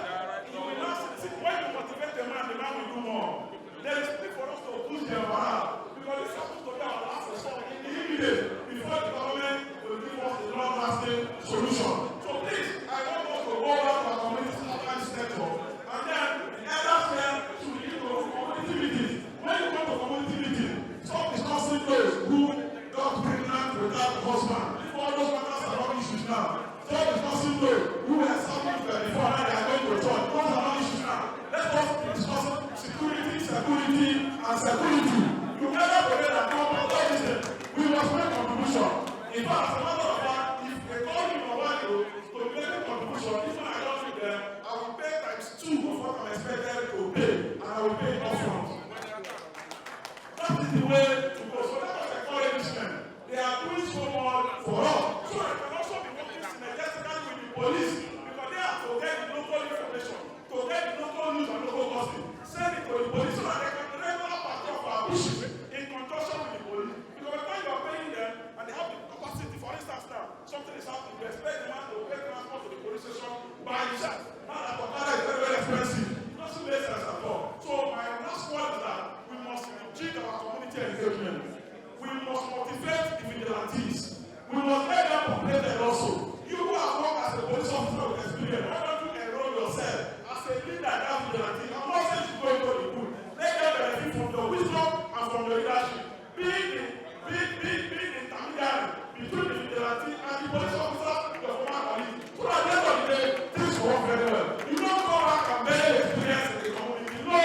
You will not see when you motivate the man will do more. There is need for us to push their morale. Because this is supposed to be our last resort in the immediate before the government will give us a long-lasting solution. So please, I want us to go back to our community organized network. And then the elders here should lead to community meetings. When you come to community meeting, stop discussing those who got pregnant without a husband. If all those matters are not issues now. Stop discussing those who were serving before and they are going to church. Those are not issues now. Let us discuss security, and security. You never forget that we must make contribution. In fact, as a matter of fact, if they call me for one to make a contribution, even I don't do them, I will pay times 2 of what I'm expected to pay, and I will pay upfront. That is the way to go. So let us encourage these men. They are doing so much for us. So I can also be working synergistically with the police because they have to get the local information, to get the local news and local gossip. Send it to the police so that they can regular patrol of our bushes in conjunction with the police. Because by the time you are paying them and they have the capacity, for instance now, something is happening, you expect the man to pay transport to the police station by himself. Now that Okada is very, very expensive. It doesn't make sense at all. So my last word is that we must cheat our community engagement. We must motivate the vigilantes. We must make them populated also. You who have worked as a police officer with experience, why don't you enroll yourself as a leader that vigilante? I'm not saying you go into the good. Let them benefit from your wisdom and from your leadership. Be the intermediary between the vigilante and the police officer, your former colleague. So at the end of the day, things will work very well. You don't go back and bury experience in the community. No!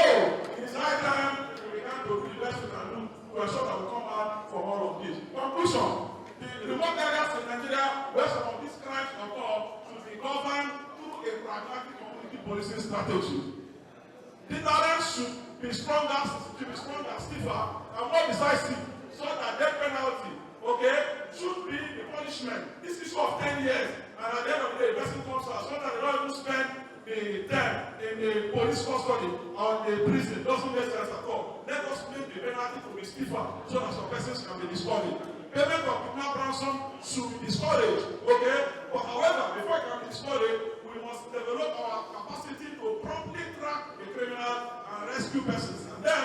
It is high time we can do the best we can do to ensure that we come out from all of this. Conclusion. The remote areas in Nigeria where some of these crimes occur should be governed through a pragmatic community policing strategy. Deterrence should be stronger, stiffer, and more decisive be stiffer so that some persons can be discouraged. Payment of kidnap ransom should be discouraged, okay? But however, before it can be discouraged, we must develop our capacity to promptly track the criminal and rescue persons. And then,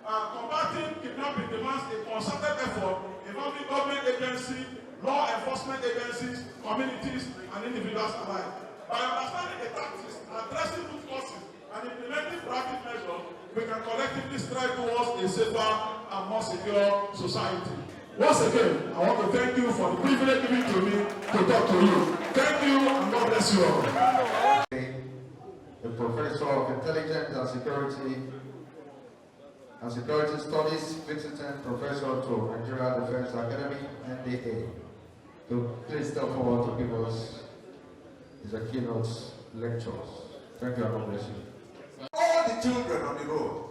combating kidnapping demands a concerted effort involving government agencies, law enforcement agencies, communities, and individuals alike. By understanding the tactics, addressing root causes, and implementing proactive measures, we can collectively strive towards a safer and more secure society. Once again, I want to thank you for the privilege given to me to talk to you. Thank you, and God bless you all. The Professor of Intelligence and Security Studies, visiting Professor to Nigeria Defense Academy, NDA. So please step forward to give us his keynote lectures. Thank you, and God bless you. All the children on the road,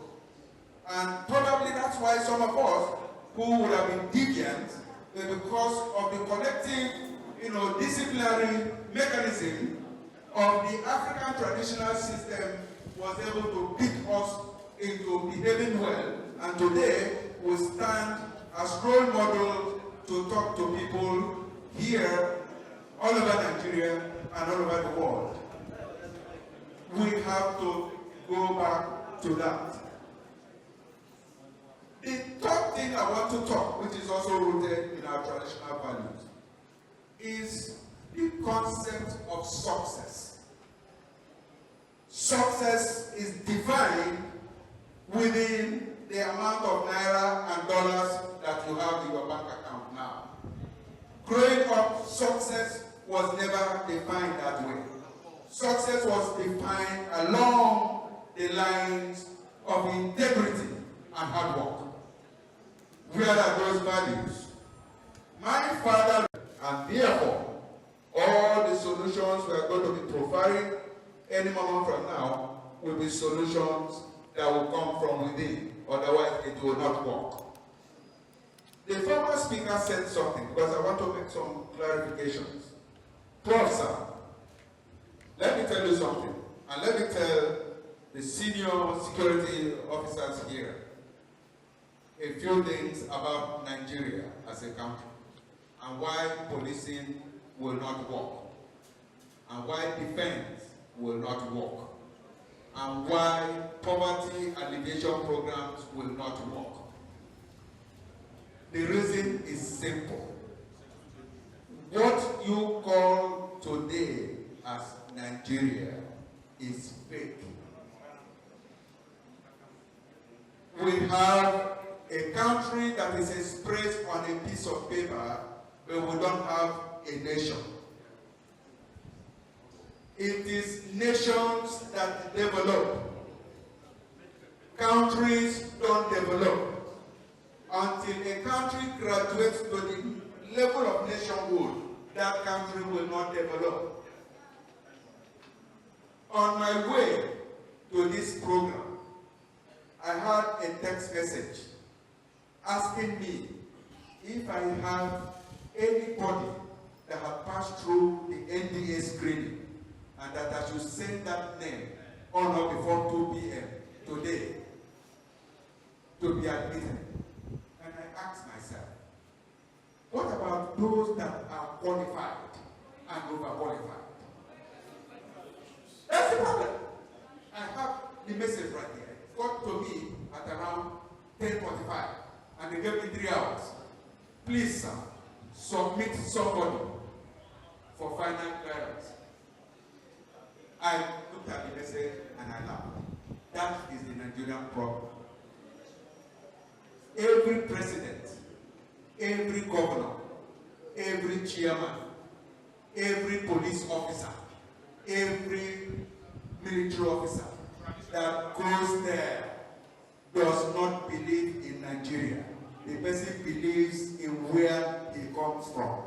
and probably that's why some of us who would have been deviant, because of the collective, disciplinary mechanism of the African traditional system, was able to beat us into behaving well, and today we stand as role models to talk to people here, all over Nigeria and all over the world. We have to go back to that. The third thing I want to talk, which is also rooted in our traditional values, is the concept of success. Success is defined within the amount of naira and dollars that you have in your bank account now. Growing up, success was never defined that way. Success was defined along the lines of integrity and hard work. Where are those values? My father, and therefore, all the solutions we are going to be providing any moment from now will be solutions that will come from within, otherwise it will not work. The former speaker said something, because I want to make some clarifications. Prof, sir, let me tell you something, and let me tell the senior security officers here a few things about Nigeria as a country, and why policing will not work, and why defense will not work, and why poverty alleviation programs will not work. The reason is simple. What you call today as Nigeria is fake. We have a country that is expressed on a piece of paper, but we don't have a nation. It is nations that develop. Countries don't develop. Until a country graduates to the level of nationhood, that country will not develop. On my way to this program, I had a text message asking me if I have anybody that had passed through the NDA screening and that I should send that name on or before 2 p.m. today to be admitted. And I asked myself, what about those that are qualified and overqualified? That's the problem. I have the message right here. It got to me at around 10:45, and they gave me 3 hours. Please, sir, submit somebody for final clearance. I looked at the message and I laughed. That is the Nigerian problem. Every president, every governor, every chairman, every police officer, every military officer that goes there does not believe in Nigeria. The person believes in where he comes from.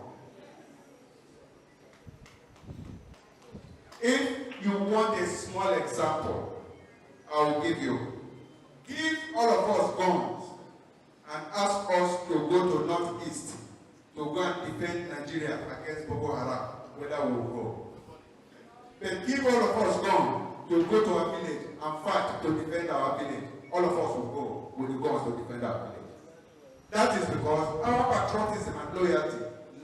If you want a small example, I will give you. Give all of us guns and ask us to go to Northeast to go and defend Nigeria against Boko Haram, whether we will go. But give all of us guns to go to our village and fight to defend our village. All of us will go with the guns to defend our village. That is because our patriotism and loyalty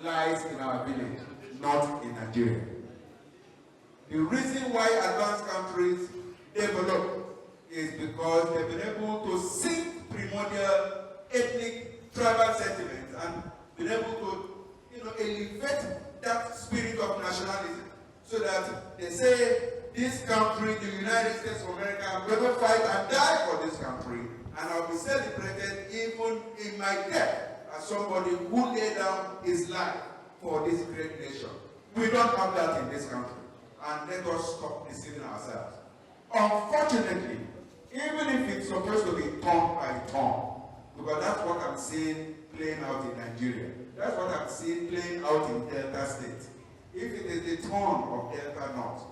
lies in our village, not in Nigeria. The reason why advanced countries develop is because they've been able to sink primordial ethnic tribal sentiments and been able to elevate that spirit of nationalism so that they say this country, the United States of America, I'm going to fight and die for this country, and I'll be celebrated even in my death as somebody who laid down his life for this great nation. We don't have that in this country, and let us stop deceiving ourselves. Unfortunately, even if it's supposed to be turn by turn, because that's what I'm seeing playing out in Nigeria. That's what I'm seeing playing out in Delta State. If it is the turn of Delta North,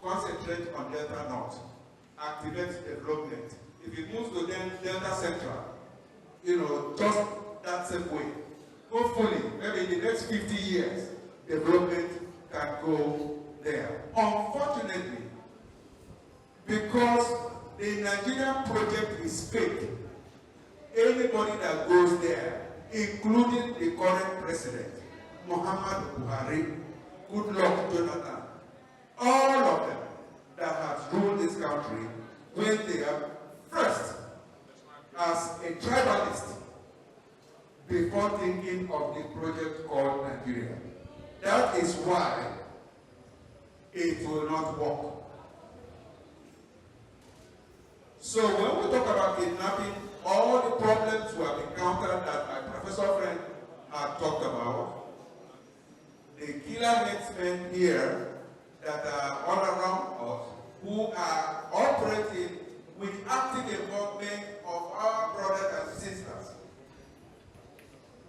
concentrate on Delta North, activate development. If it moves to Delta Central, just that same way. Hopefully, maybe in the next 50 years, development can go there. Unfortunately, because the Nigerian project is fake, anybody that goes there, including the current president, Muhammad Buhari, Goodluck Jonathan, all of them that have ruled this country went there first as a tribalist before thinking of the project called Nigeria. That is why it will not work. So when we talk about kidnapping, all the problems we have encountered that my professor friend had talked about, the killer herdsmen here that are all around us, who are operating with active involvement of our brothers and sisters,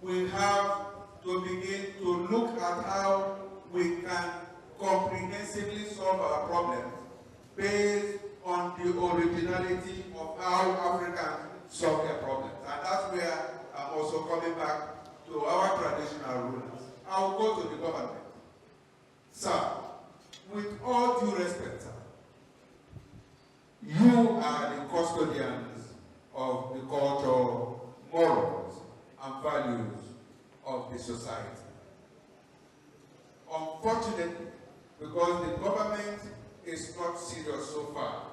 we have to begin to look at how we can comprehensively solve our problems based on the originality of how Africans solve their problems. And that's where I'm also coming back to our traditional rulers. I'll go to the government. Sir, with all due respect, sir, you are the custodians of the culture, morals, and values of the society. Unfortunately, because the government is not serious so far,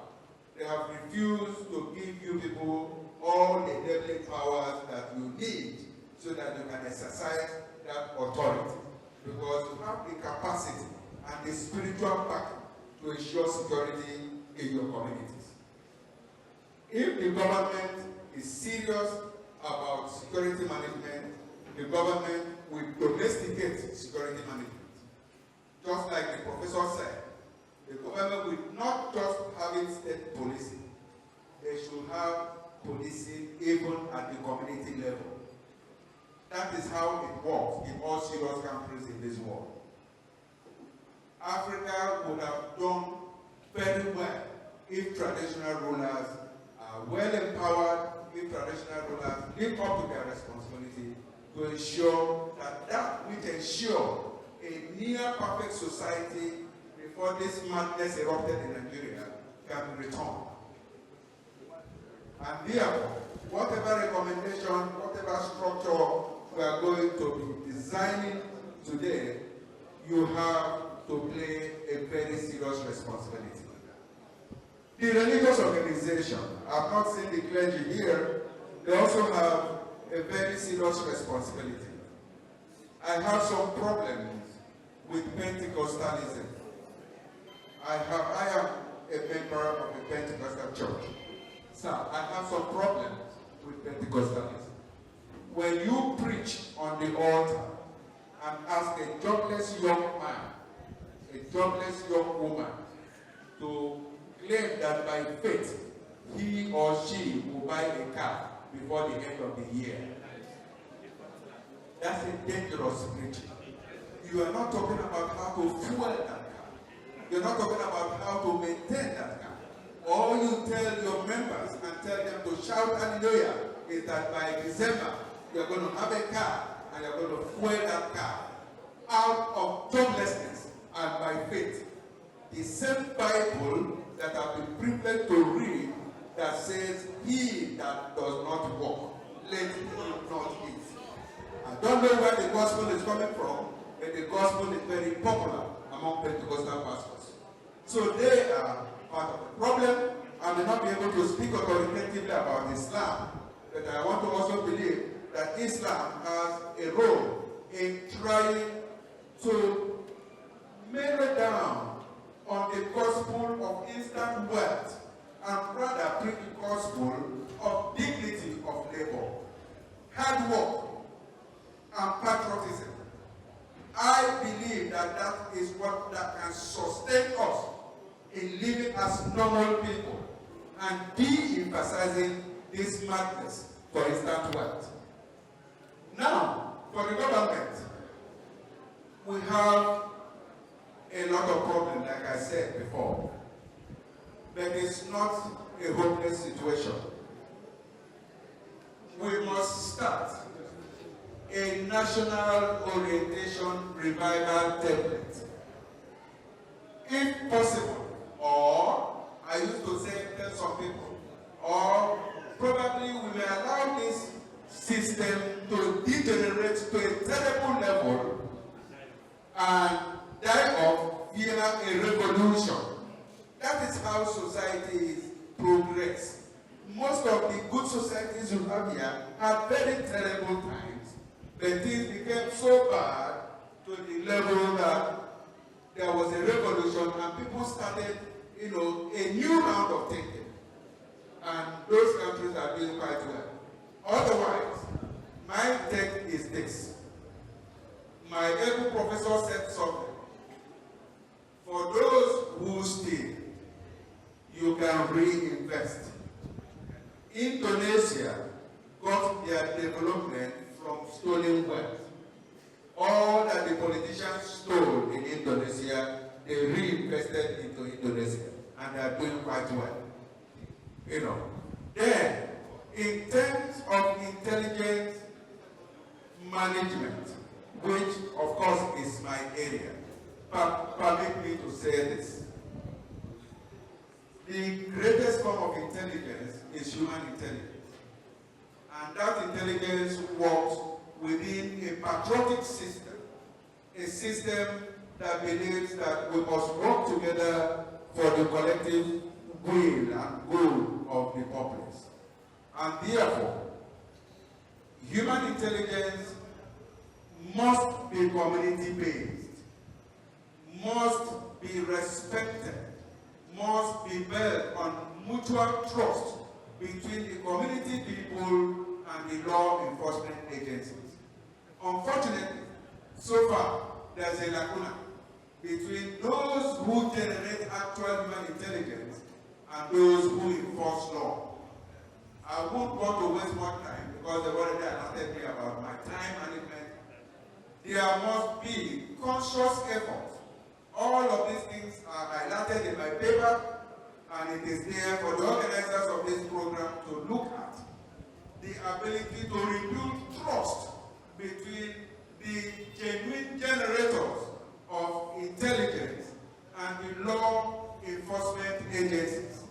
they have refused to give you people all the enabling powers that you need so that you can exercise that authority. Because you have the capacity and the spiritual backing to ensure security in your communities. If the government is serious about security management, the government will domesticate security management. Just like the professor said, the government will not just have its state policing, they should have policing even at the community level. That is how it works in all serious countries in this world. Africa would have done very well if traditional rulers are well empowered, if traditional rulers live up to their responsibility to ensure that that which ensure a near perfect society before this madness erupted in Nigeria can be returned. And therefore, whatever recommendation, whatever structure we are going to be designing today, you have to play a very serious responsibility. The religious organization, I've not seen the clergy here, they also have a very serious responsibility. I have some problems with Pentecostalism. I am a member of a Pentecostal church. Sir, I have some problems with Pentecostalism. When you preach on the altar and ask a jobless young man, a jobless young woman to claim that by faith he or she will buy a car before the end of the year, that's a dangerous preaching. You are not talking about how to fuel that car. You're not talking about how to maintain that car. All you tell your members and tell them to shout hallelujah is that by December you're going to have a car and you're going to fuel that car out of joblessness and by faith. The same Bible that I've been privileged to read that says, he that does not work, lately, not it. I don't know where the gospel is coming from, but the gospel is very popular among Pentecostal pastors. So they are part of the problem. I may not be able to speak authoritatively about Islam, but I want to also believe that Islam has a role in trying to narrow down on the gospel of instant wealth and rather preach the gospel of dignity of labor, hard work, and patriotism. I believe that that is what that can sustain us in living as normal people and de-emphasizing this madness for instant wealth. Now, for the government, we have a lot of problems, like I said before, but it's not a hopeless situation. We must start a national orientation revival template. If possible, or I used to say, tell some people, or probably we may allow this system to degenerate to a terrible level and die off via a revolution. That is how societies progress. Most of the good societies you have here had very terrible times, but things became so bad to the level that there was a revolution and people started, a new round of thinking. And those countries are doing quite well. Otherwise, my take is this. My able professor said something. For those who steal, you can reinvest. Indonesia got their development from stolen wealth. All that the politicians stole in Indonesia, they reinvested into Indonesia, and they are doing quite well. Then, in terms of intelligence management, which of course is my area, permit me to say this. The greatest form of intelligence is human intelligence. And that intelligence works within a patriotic system, a system that believes that we must work together for the collective will and goal of the populace. And therefore, human intelligence must be community-based, must be respected, must be built on mutual trust between the community people and the law enforcement agencies. Unfortunately, so far, there's a lacuna between those who generate actual human intelligence and those who enforce law. I won't want to waste more time because they've already alerted me about my time management. There must be conscious effort. All of these things are highlighted in my paper, and it is there for the organizers of this program to look at. The ability to rebuild trust between the genuine generators of intelligence and the law enforcement agencies,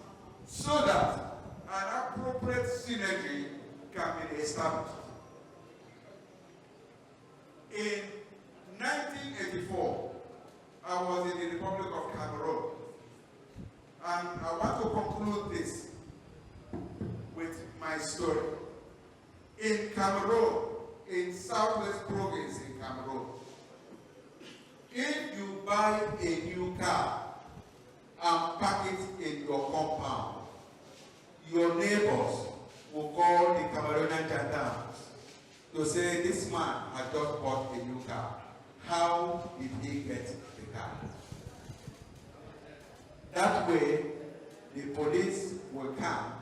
so that an appropriate synergy can be established. In 1984, I was in the Republic of Cameroon, and I want to conclude this with my story. In Cameroon, in Southwest Province in Cameroon, if you buy a new car and park it in your compound, your neighbors will call the Cameroonian gendarmes to say, this man had just bought a new car. How did he get the car? That way, the police will come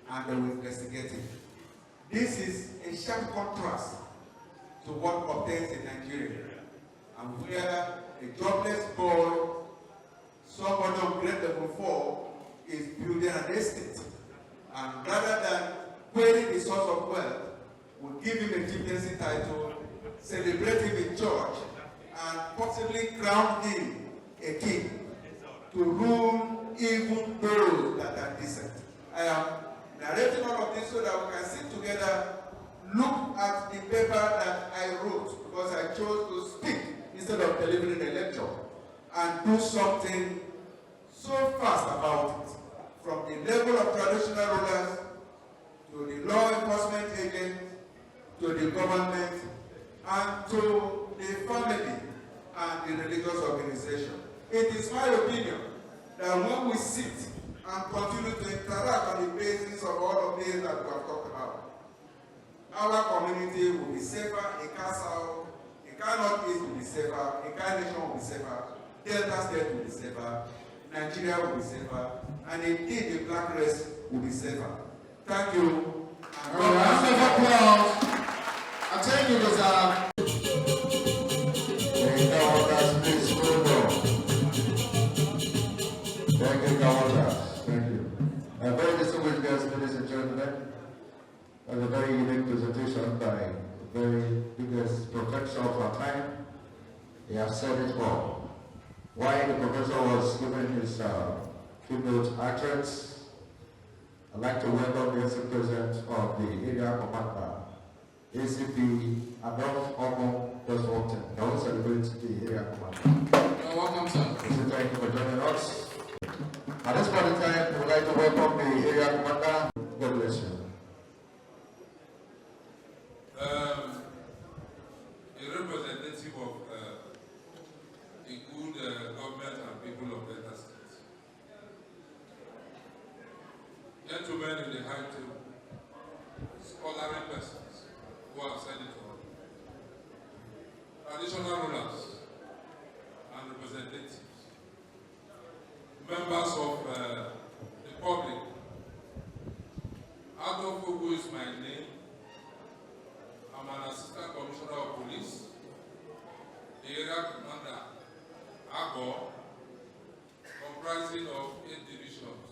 and they will investigate it. This is a sharp contrast to what obtains in Nigeria, and where a jobless boy, somebody of grade level 4, is building an estate, and rather than query the source of wealth, will give him a chieftaincy title, celebrate him in church, and possibly crown him a king to rule even those that are decent. I am narrating all of this so that we can sit together, look at the paper that I wrote, because I chose to speak instead of delivering a lecture, and do something so fast about it, from the level of traditional rulers to the law enforcement agents to the government and to the family and the religious organization. It is my opinion that when we sit and continue to interact on the basis of all of these that we have talked about, our community will be safer, Ika South, Ika Northeast will be safer, Ika Nation will be safer, Delta State will be safer, Nigeria will be safer, and indeed the black race will be safer. Thank you. Round of applause. I thank you, Mr. Please move on. Thank you, Governor. Thank you. Very distinguished guests, ladies and gentlemen. A very unique presentation by the very biggest professor of our time. He has said it all. While the professor was giving his keynote address, I'd like to welcome the Executive President of the Area Commander, ACP Adolf Omo Deswalton. I will celebrate the Area Commander. You're welcome, sir. Thank you for joining us. At this point in time, we would like to welcome the Area Commander. God bless you. A representative of a good government and people of Delta State. Gentlemen in the high table, scholarly persons who have said it all, traditional rulers and representatives, members of the public. Adolf Ogo is my name. I'm an assistant commissioner of police, the area commander, Agor, comprising of 8 divisions,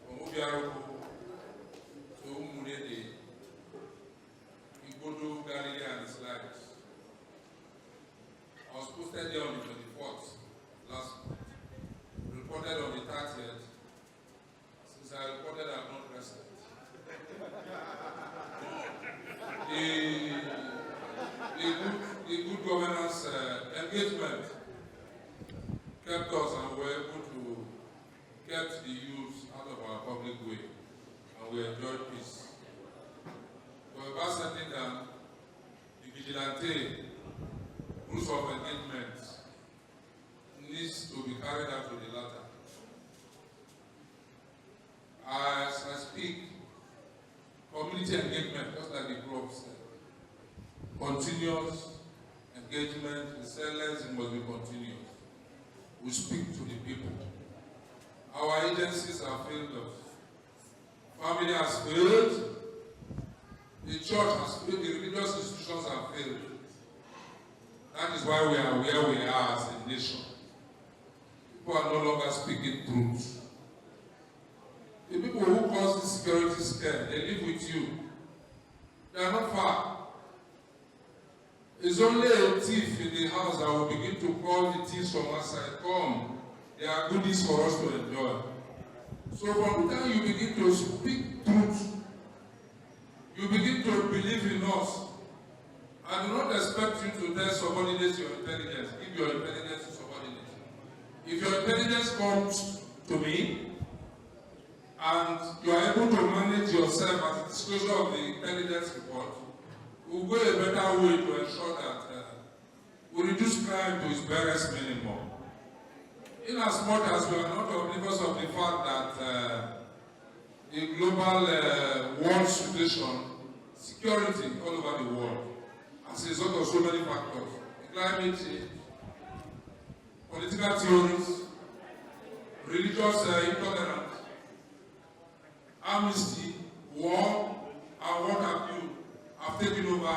from Obiaroko to Umurede, Igbodo, Galilee, and its likes. I was posted there on the 24th last month, reported on the 30th. Since I reported, I have not rested. The good governance engagement kept us, and we were able to keep the youth out of our public way, and we enjoyed peace. We were about setting down the vigilante rules of engagement needs to be carried out to the latter. As I speak, community engagement, just like the group said, continuous engagement, resilience must be continuous. We speak to the people. Our agencies have failed us. Family has failed. The church has failed. The religious institutions have failed. That is why we are where we are as a nation. People are no longer speaking truth. The people who cause the security scare, they live with you. They are not far. It's only a thief in the house that will begin to call the thieves from outside. Come, there are goodies for us to enjoy. So from the time you begin to speak truth, you begin to believe in us. I do not expect you to tell subordinates your intelligence. Give your intelligence to subordinates. If your intelligence comes to me, and you are able to manage yourself at the disclosure of the intelligence report, we'll go a better way to ensure that we reduce crime to its barest minimum. In as much as we are not oblivious of the fact that the global world situation, security all over the world, as a result of so many factors, climate change, political theories, religious intolerance, amnesty, war, and what have you, have taken over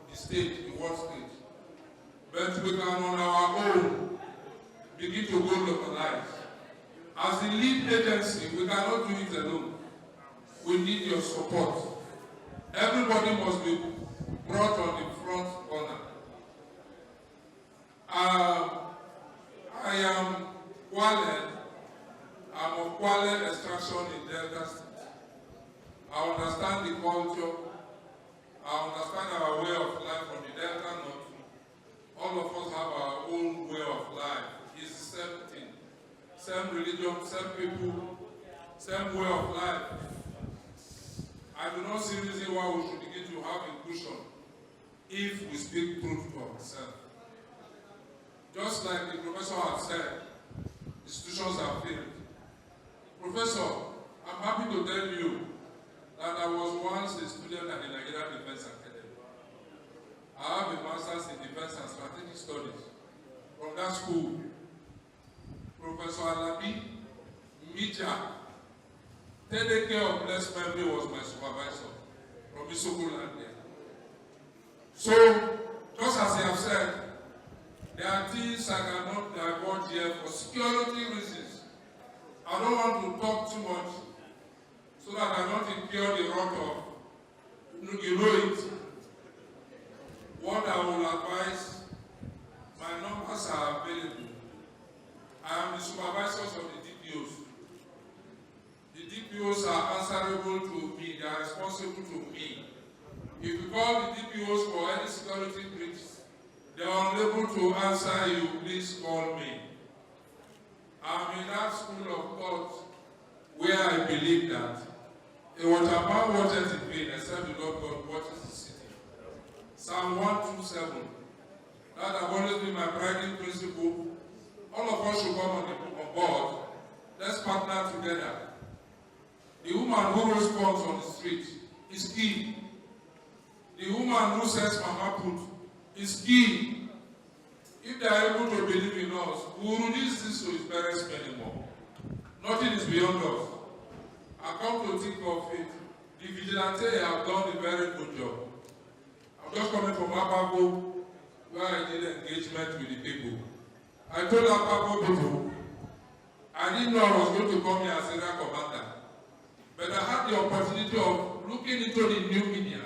the state, the world stage. But we can on our own begin to go localized. As the lead agency, we cannot do it alone. We need your support. Everybody must be brought on the front corner. I am Kwale. I'm of Kwale extraction in Delta State. I understand the culture. I religion, same people, same way of life. I do not see reason why we should begin to have inclusion if we speak truth to ourselves. Just like the professor had said, institutions have failed. Professor, I'm happy to tell you that I was once a student at the Nigerian Defense Academy. I have a master's in defense and strategic studies. From that school, Professor Alabi Mija, 10 care of blessed memory, was my supervisor from Ika Land. So, just as I have said, there are things I cannot divulge here for security reasons. I don't want to talk too much so that I don't incur the wrath of, you know it. What I will advise, my numbers are available. I am the supervisors of the DPOs. The DPOs are answerable to me, they are responsible to me. If you call the DPOs for any security breach, they are unable to answer you, please call me. I'm in that school of thought where I believe that a waterman watches in vain except the Lord God watches the city. Psalm 127. That has always been my guiding principle. All of us should come on board. Let's partner together. The woman who responds on the street is key. The woman who says Mama put is key. If they are able to believe in us, we will release this to his parents anymore. Nothing is beyond us. I come to think of it. The vigilante have done a very good job. I'm just coming from Apago, where I did engagement with the people. I told Apago people, I didn't know I was going to come here as area commander, but I had the opportunity of looking into the new media.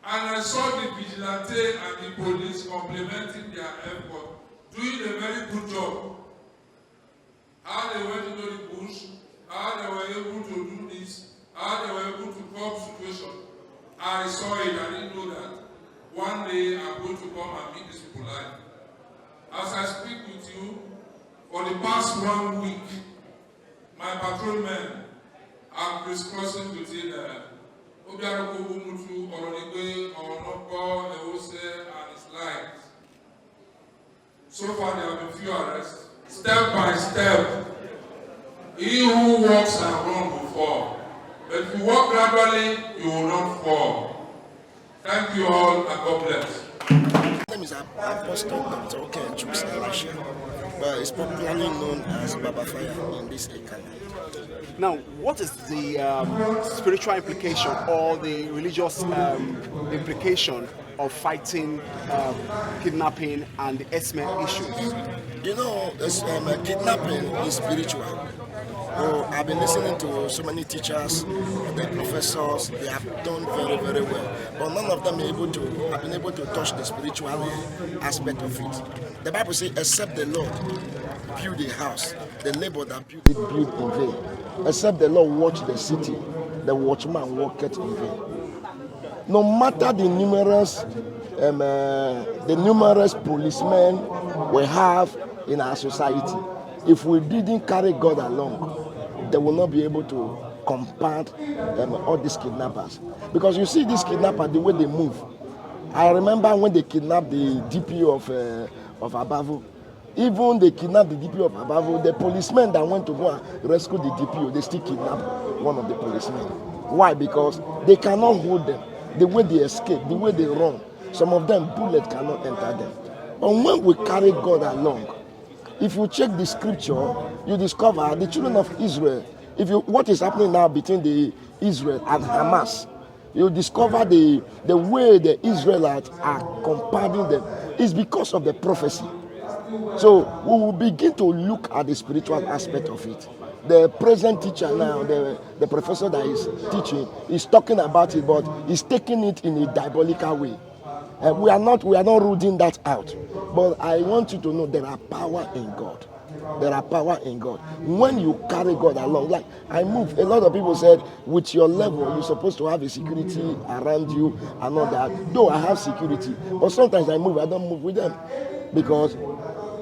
And I saw the vigilante and the police complementing their effort, doing a very good job. How they went into the bush, how they were able to do this, how they were able to curb situation. I saw it, I didn't know that. One day I'm going to come and meet these people live. As I speak with you, for the past 1 week, my patrolmen are crisscrossing between Obiaruku, Umutu, Oronigwe, Oronoko, Ewose, and its likes. So far, there have been few arrests. Step by step, he who walks and runs will fall. But if you walk gradually, you will not fall. Thank you all, and God bless. My name is Apostle Dr. Oke Chuk's Elisha, but it's popularly known as Baba Fire in this Ika Land. Now, what is the spiritual implication or the religious implication of fighting kidnapping and the herdsmen issues? You know, kidnapping is spiritual. So I've been listening to so many teachers, the professors, they have done very, very well. But none of them have been able to touch the spiritual aspect of it. The Bible says, except the Lord build a house, the labor that build it build in vain. Except the Lord watch the city, the watchman walketh in vain. No matter the numerous policemen we have in our society, if we didn't carry God along, they will not be able to combat all these kidnappers. Because you see these kidnappers, the way they move. I remember when they kidnapped the DPO of Abavo. Even they kidnapped the DPO of Abavo, the policemen that went to go and rescue the DPO, they still kidnapped one of the policemen. Why? Because they cannot hold them. The way they escape, the way they run, some of them, bullets cannot enter them. But when we carry God along, if you check the scripture, you discover the children of Israel. What is happening now between the Israel and Hamas, you discover the way the Israelites are compounding them is because of the prophecy. So we will begin to look at the spiritual aspect of it. The present teacher now, the professor that is teaching, is talking about it, but he's taking it in a diabolical way. We are not rooting that out. But I want you to know there are power in God. There are power in God. When you carry God along, like I move, a lot of people said, with your level, you're supposed to have a security around you and all that. Though I have security, but sometimes I don't move with them. Because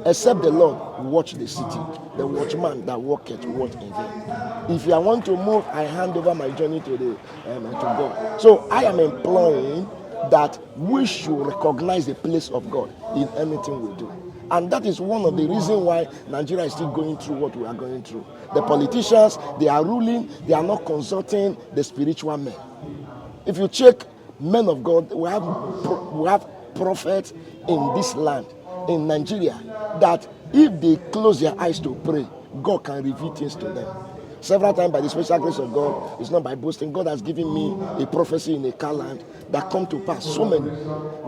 Except the Lord watch the city, the watchman that walketh watch in vain. If I want to move, I hand over my journey to God. So I am imploring that we should recognize the place of God in anything we do. And that is one of the reasons why Nigeria is still going through what we are going through. The politicians, they are ruling, they are not consulting the spiritual men. If you check men of God, we have prophets in this land, in Nigeria, that if they close their eyes to pray, God can reveal things to them. Several times by the special grace of God, it's not by boasting. God has given me a prophecy in Ika Land that come to pass, so many.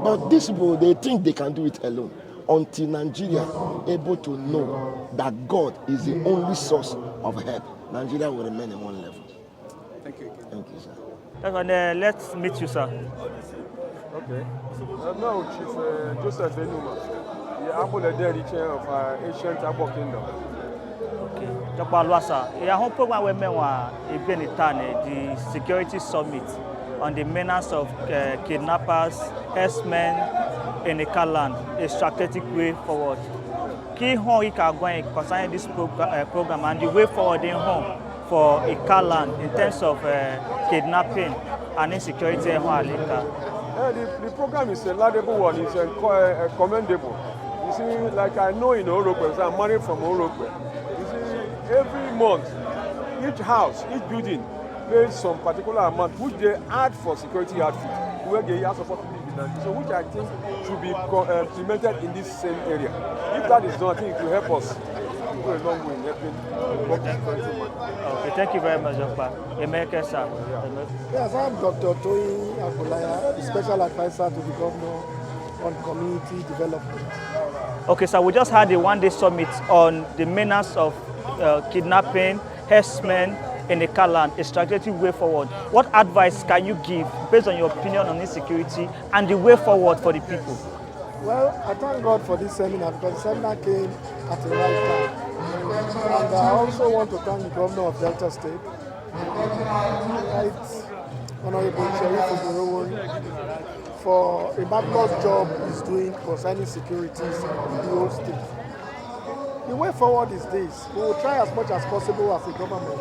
But these people, they think they can do it alone. Until Nigeria able to know that God is the only source of help, Nigeria will remain in one level. Thank you. Thank you, sir. Let's meet you, sir. Okay. Now, Chief Joseph Enuma, the Apple Dairy chair of ancient Apple Kingdom. Okay. Dr. Alwasa, I hope the Security Summit on the menace of kidnappers, herdsmen in Ika Land, a strategic way forward. Key home Ika going concerning this program and the way forward in home for Ika Land in terms of kidnapping and insecurity in the program is a laudable one, it's commendable. You see, like I know in Orope, I'm married from Orope. You see, every month, each house, each building pays some particular amount which they add for security outfit, where they are supposed to be with them. So which I think should be implemented in this same area. If that is done, I think it will help us go a long way in helping work security money. Okay, thank you very much, Dr. Emeka, sir. Yes, I'm Dr. Toyin Agbulaya, the special advisor to the governor on community development. Okay, so we just had a one-day summit on the menace of kidnapping, herdsmen in Ika Land, a strategic way forward. What advice can you give based on your opinion on insecurity and the way forward for the people? Well, I thank God for this seminar because the seminar came at the right time. And I also want to thank the governor of Delta State, Right Honorable Sheriff Oborowori, for a marvelous job he's doing concerning security in the whole state. The way forward is this: we will try as much as possible as a government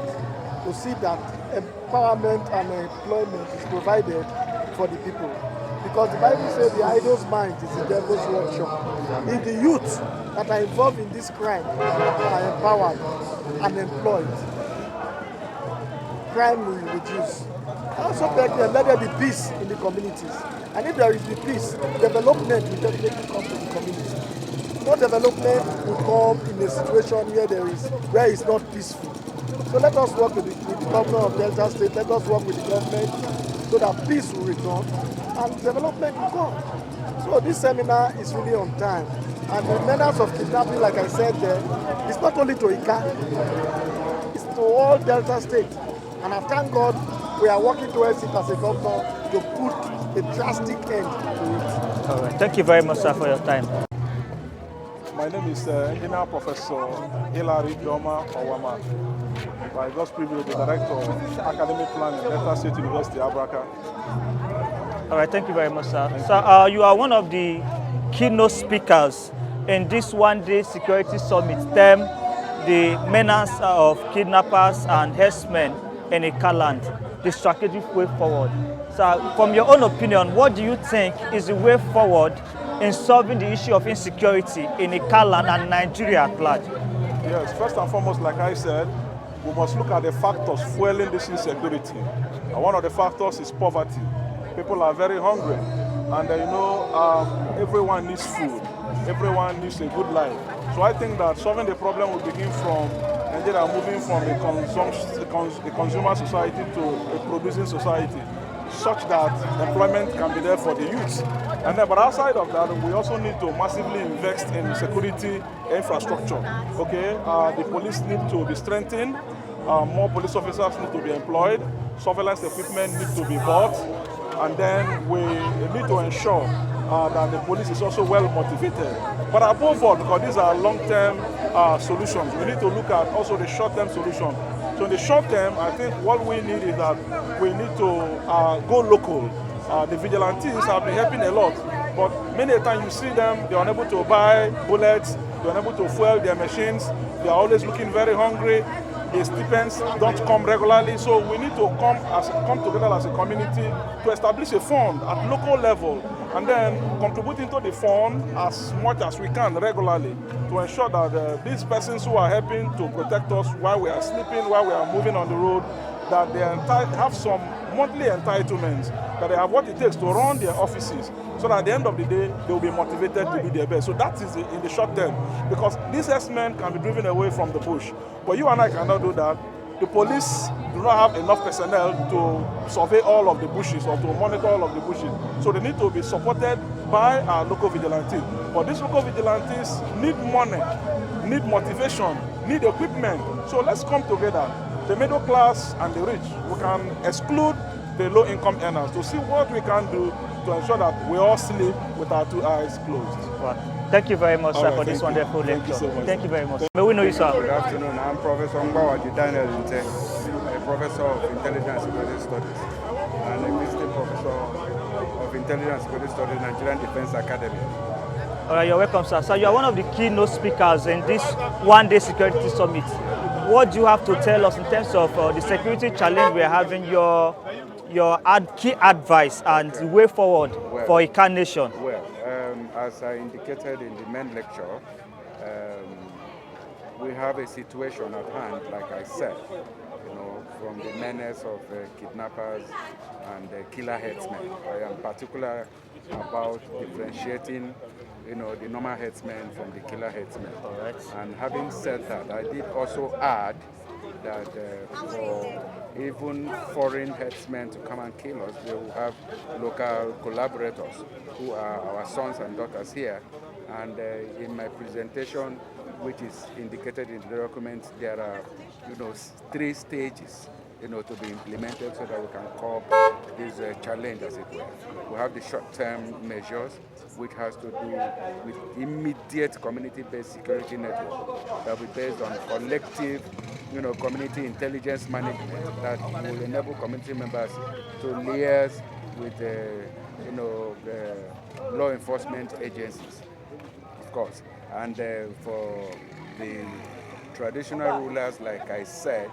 to see that empowerment and employment is provided for the people. Because the Bible says the idle's mind is the devil's workshop. If the youth that are involved in this crime are empowered and employed, crime will reduce. I also beg them, let there be peace in the communities. And if there is the peace, development will definitely come to the community. No development will come in a situation where it's not peaceful. So let us work with the governor of Delta State, let us work with the government so that peace will return and development will come. So this seminar is really on time. And the menace of kidnapping, like I said there, it's not only to Ika, it's to all Delta State. And I thank God we are working towards it as a governor to put a drastic end to it. All right. Thank you very much, sir, for your time. My name is Engineer Professor Hilary Joma Owama. By God's privilege, the Director of Academic Plan in Delta State University, Abraka. All right, thank you very much, sir. So you are one of the keynote speakers in this one-day security summit termed the menace of kidnappers and herdsmen in Ika Land, the strategic way forward. So from your own opinion, what do you think is the way forward in solving the issue of insecurity in Ika Land and Nigeria at large? Yes, first and foremost, like I said, we must look at the factors fueling this insecurity. And one of the factors is poverty. People are very hungry, and everyone needs food. Everyone needs a good life. So I think that solving the problem will begin from Nigeria moving from a consumer society to a producing society, such that employment can be there for the youth. And then, but outside of that, we also need to massively invest in security infrastructure. Okay, the police need to be strengthened. More police officers need to be employed. Surveillance equipment needs to be bought. And then we need to ensure that the police is also well motivated. But above all, because these are long-term solutions, we need to look at also the short-term solution. So in the short term, I think what we need is that we need to go local. The vigilantes have been helping a lot. But many a time you see them, they're unable to buy bullets, they're unable to fuel their machines, they are always looking very hungry, the stipends don't come regularly, so we need to come together as a community to establish a fund at local level and then contribute into the fund as much as we can regularly to ensure that these persons who are helping to protect us while we are sleeping, while we are moving on the road, that they have some monthly entitlements, that they have what it takes to run their offices, so that at the end of the day, they will be motivated to be their best. So that is in the short term, because these herdsmen can be driven away from the bush. But you and I cannot do that. The police do not have enough personnel to survey all of the bushes or to monitor all of the bushes. So they need to be supported by our local vigilantes. But these local vigilantes need money, need motivation, need equipment. So let's come together, the middle class and the rich. We can exclude the low-income earners to see what we can do to ensure that we all sleep with our 2 eyes closed. Right. Thank you very much, sir, for this wonderful lecture. Thank you so much. Thank you very much. May we know you, sir? Good afternoon. I'm Professor Mbawaji Daniel Inte, a professor of intelligence and security studies and a visiting professor of intelligence and security studies, Nigerian Defense Academy. All right, you're welcome, sir. So you are one of the keynote speakers in this one-day security summit. What do you have to tell us in terms of the security challenge we are having, your key advice and the way forward for Ika Nation? Well, as I indicated in the main lecture, we have a situation at hand, like I said, from the menace of kidnappers and killer herdsmen. I am particular about differentiating, the normal herdsmen from the killer herdsmen. And having said that, I did also add that for even foreign herdsmen to come and kill us, they will have local collaborators who are our sons and daughters here. And in my presentation, which is indicated in the document, there are, 3 stages, to be implemented so that we can cope this challenge, as it were. We have the short-term measures, which has to do with immediate community-based security network that will be based on collective, community intelligence management that will enable community members to liaise with, law enforcement agencies, of course. And for the traditional rulers, like I said,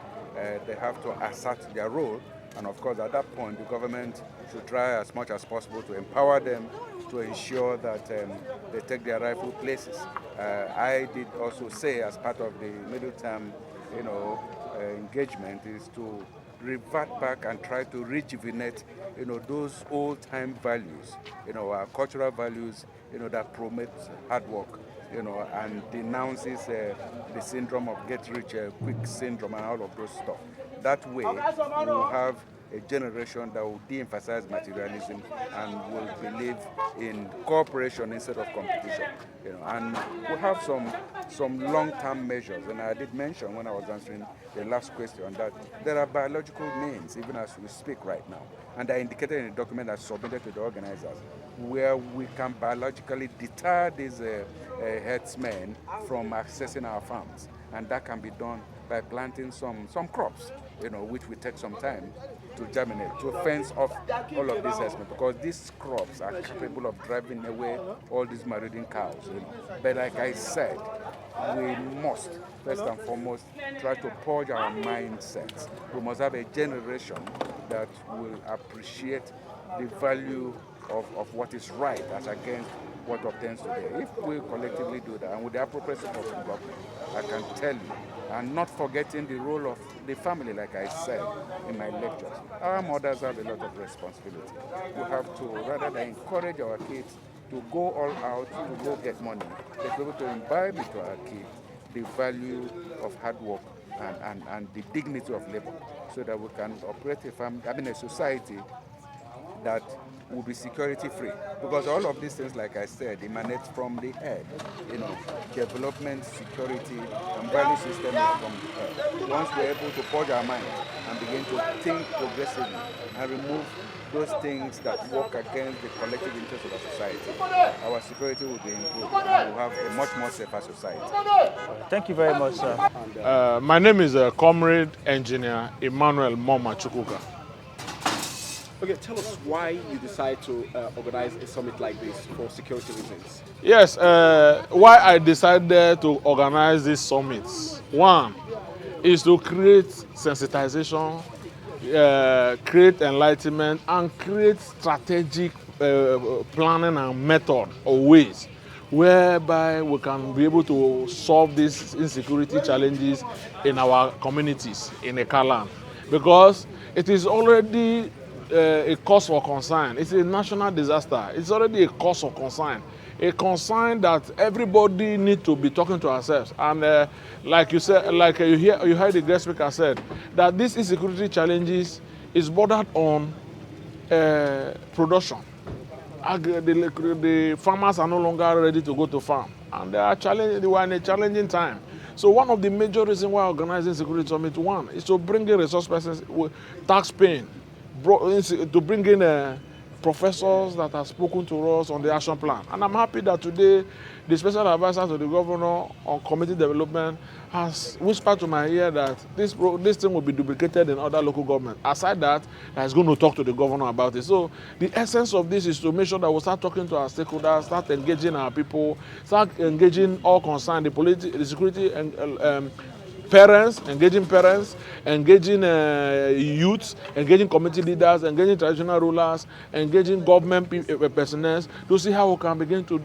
they have to assert their role. And of course, at that point, the government should try as much as possible to empower them to ensure that they take their rightful places. I did also say, as part of the middle term, engagement, is to revert back and try to rejuvenate, those old-time values, our cultural values, that promote hard work, and denounces the syndrome of get-rich-quick syndrome and all of those stuff. That way, we will have a generation that will de-emphasize materialism and will believe in cooperation instead of competition. And we have some long-term measures, and I did mention when I was answering the last question that there are biological means, even as we speak right now, and they're indicated in the document that's submitted to the organizers, where we can biologically deter these herdsmen from accessing our farms, and that can be done by planting some crops, which will take some time to germinate, to fence off all of these herdsmen, because these crops are capable of driving away all these marauding cows. But like I said, we must, first and foremost, try to purge our mindsets. We must have a generation that will appreciate the value of what is right as against what obtains today. If we collectively do that, and with the appropriate support from government, I can tell you, and not forgetting the role of the family, like I said in my lectures. Our mothers have a lot of responsibility. We have to, rather than encourage our kids to go all out, to go get money, to be able to imbibe into our kids the value of hard work and the dignity of labor, so that we can operate a society that will be security free, because all of these things, like I said, emanate from the head. Development, security, and value system is from the head. Once we're able to purge our minds and begin to think progressively and remove those things that work against the collective interest of our society, our security will be improved and we'll have a much more safer society. Thank you very much, sir. My name is Comrade Engineer Emmanuel Moma Chukwuka. Okay, tell us why you decide to organize a summit like this for security reasons. Yes, why I decided to organize these summits. One is to create sensitization, create enlightenment, and create strategic planning and method or ways whereby we can be able to solve these insecurity challenges in our communities in Ika Land. Because it is already a cause for concern. It's a national disaster. It's already a cause of concern. A concern that everybody need to be talking to ourselves. And like you said, like you heard the guest speaker said, that these insecurity challenges is bordered on production. The farmers are no longer ready to go to farm, and they are in a challenging time. So one of the major reasons why organizing Security Summit, one, is to bring in resource persons with tax paying, to bring in professors that have spoken to us on the action plan. And I'm happy that today the special advisor to the governor on community development has whispered to my ear that this thing will be duplicated in other local governments. Aside that, he's going to talk to the governor about it. So the essence of this is to make sure that we start talking to our stakeholders, start engaging our people, start engaging all concerned, the security and parents, engaging youths, engaging community leaders, engaging traditional rulers, engaging government personnel to see how we can begin to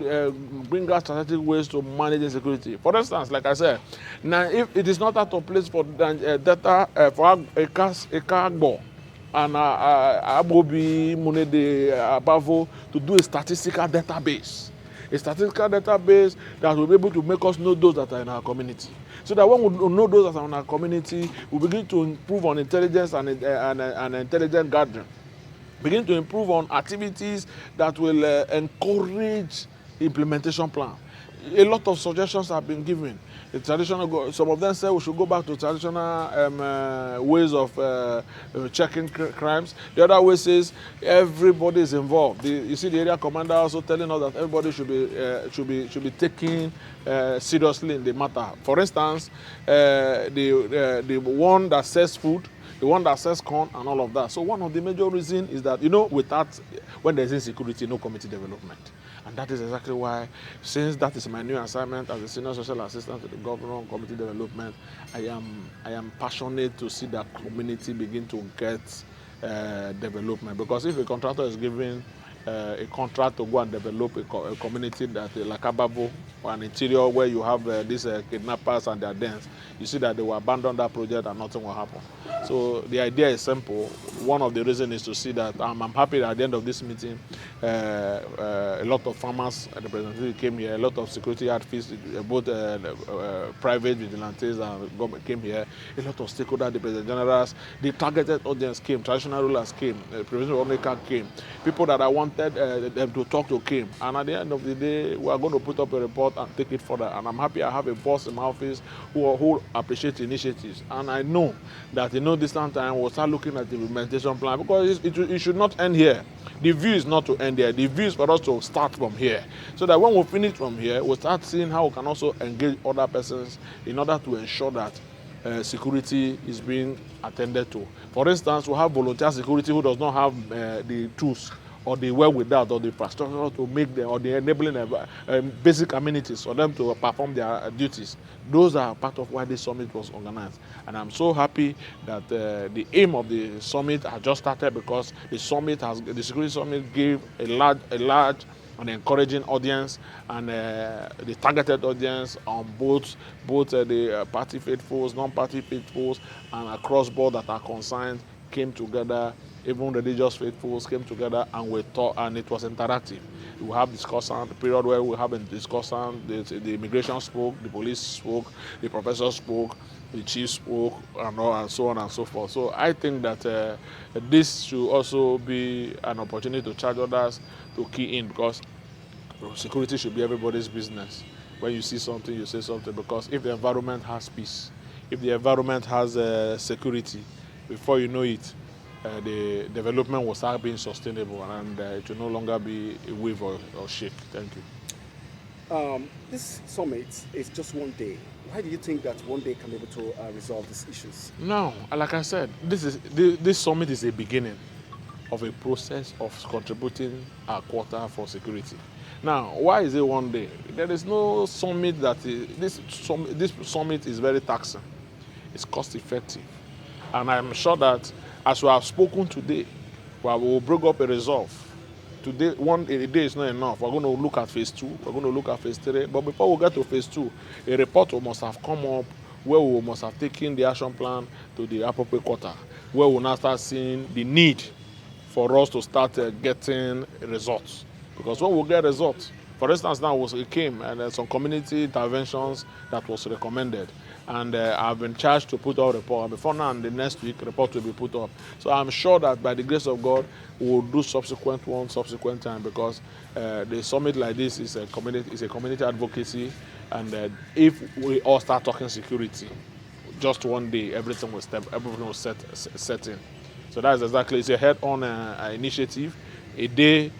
bring out strategic ways to manage insecurity. For instance, like I said, now if it is not out of place for data for a Agbo and Abobi Munede Abavo to do a statistical database. A statistical database that will be able to make us know those that are in our community. So that when we know those that are in our community, we begin to improve on intelligence and intelligent gathering. Begin to improve on activities that will encourage implementation plan. A lot of suggestions have been given. The traditional, some of them say we should go back to traditional ways of checking crimes. The other way says everybody is involved. You see the area commander also telling us that everybody should be taken seriously in the matter. For instance, the one that sells food, the one that sells corn and all of that. So one of the major reasons is that, when there's insecurity, no community development. And that is exactly why, since that is my new assignment as a senior social assistant to the governor on community development, I am passionate to see that community begin to get development. Because if a contractor is given a contract to go and develop a community that like Ababo or an interior where you have these kidnappers and their dens, you see that they will abandon that project and nothing will happen. So the idea is simple. One of the reasons is to see that I'm happy that at the end of this meeting, a lot of farmers representatives came here, a lot of security outfits, both private vigilantes and government came here, a lot of stakeholders, the president generals, the targeted audience came, traditional rulers came, President Omeka came, people that I wanted them to talk to came. And at the end of the day, we are going to put up a report and take it further. And I'm happy I have a boss in my office who appreciates initiatives. And I know that this time we'll start looking at the implementation plan, because it should not end here. The view is not to end here. The view is for us to start from here. So that when we finish from here, we'll start seeing how we can also engage other persons in order to ensure that security is being attended to. For instance, we have volunteer security who does not have the tools or the wherewithal or the infrastructure to make them, or the enabling basic amenities for them to perform their duties. Those are part of why this summit was organized. And I'm so happy that the aim of the summit has just started, because the security summit gave a large and encouraging audience, and the targeted audience on both the party faithfuls, non-party faithfuls, and across board that are concerned came together. Even religious faithfuls came together, and we talked, and it was interactive. We have discussion, the period where we have a discussion, the immigration spoke, the police spoke, the professor spoke, the chief spoke, and so on and so forth. So I think that this should also be an opportunity to charge others to key in, because security should be everybody's business. When you see something, you say something, because if the environment has peace, if the environment has security, before you know it, the development will start being sustainable, and it will no longer be a wave or shake. Thank you. This summit is just one day. Why do you think that one day can be able to resolve these issues? No, like I said, this summit is a beginning. of a process of contributing a quota for security. Now, why is it one day? There is no summit that this summit is very taxing. It's cost effective. And I'm sure that as we have spoken today, we will bring up a resolve. Today, a day is not enough. We're going to look at phase 2. We're going to look at phase 3. But before we get to phase 2, a report must have come up where we must have taken the action plan to the appropriate quarter, where we'll now start seeing the need for us to start getting results. Because when we get results, for instance, now it came and there's some community interventions that was recommended. And I've been charged to put out a report. Before now and the next week, report will be put up. So I'm sure that by the grace of God, we'll do subsequent time, because the summit like this is a community advocacy. And if we all start talking security, just one day, everything will set in. So that's exactly, it's a head-on initiative. A day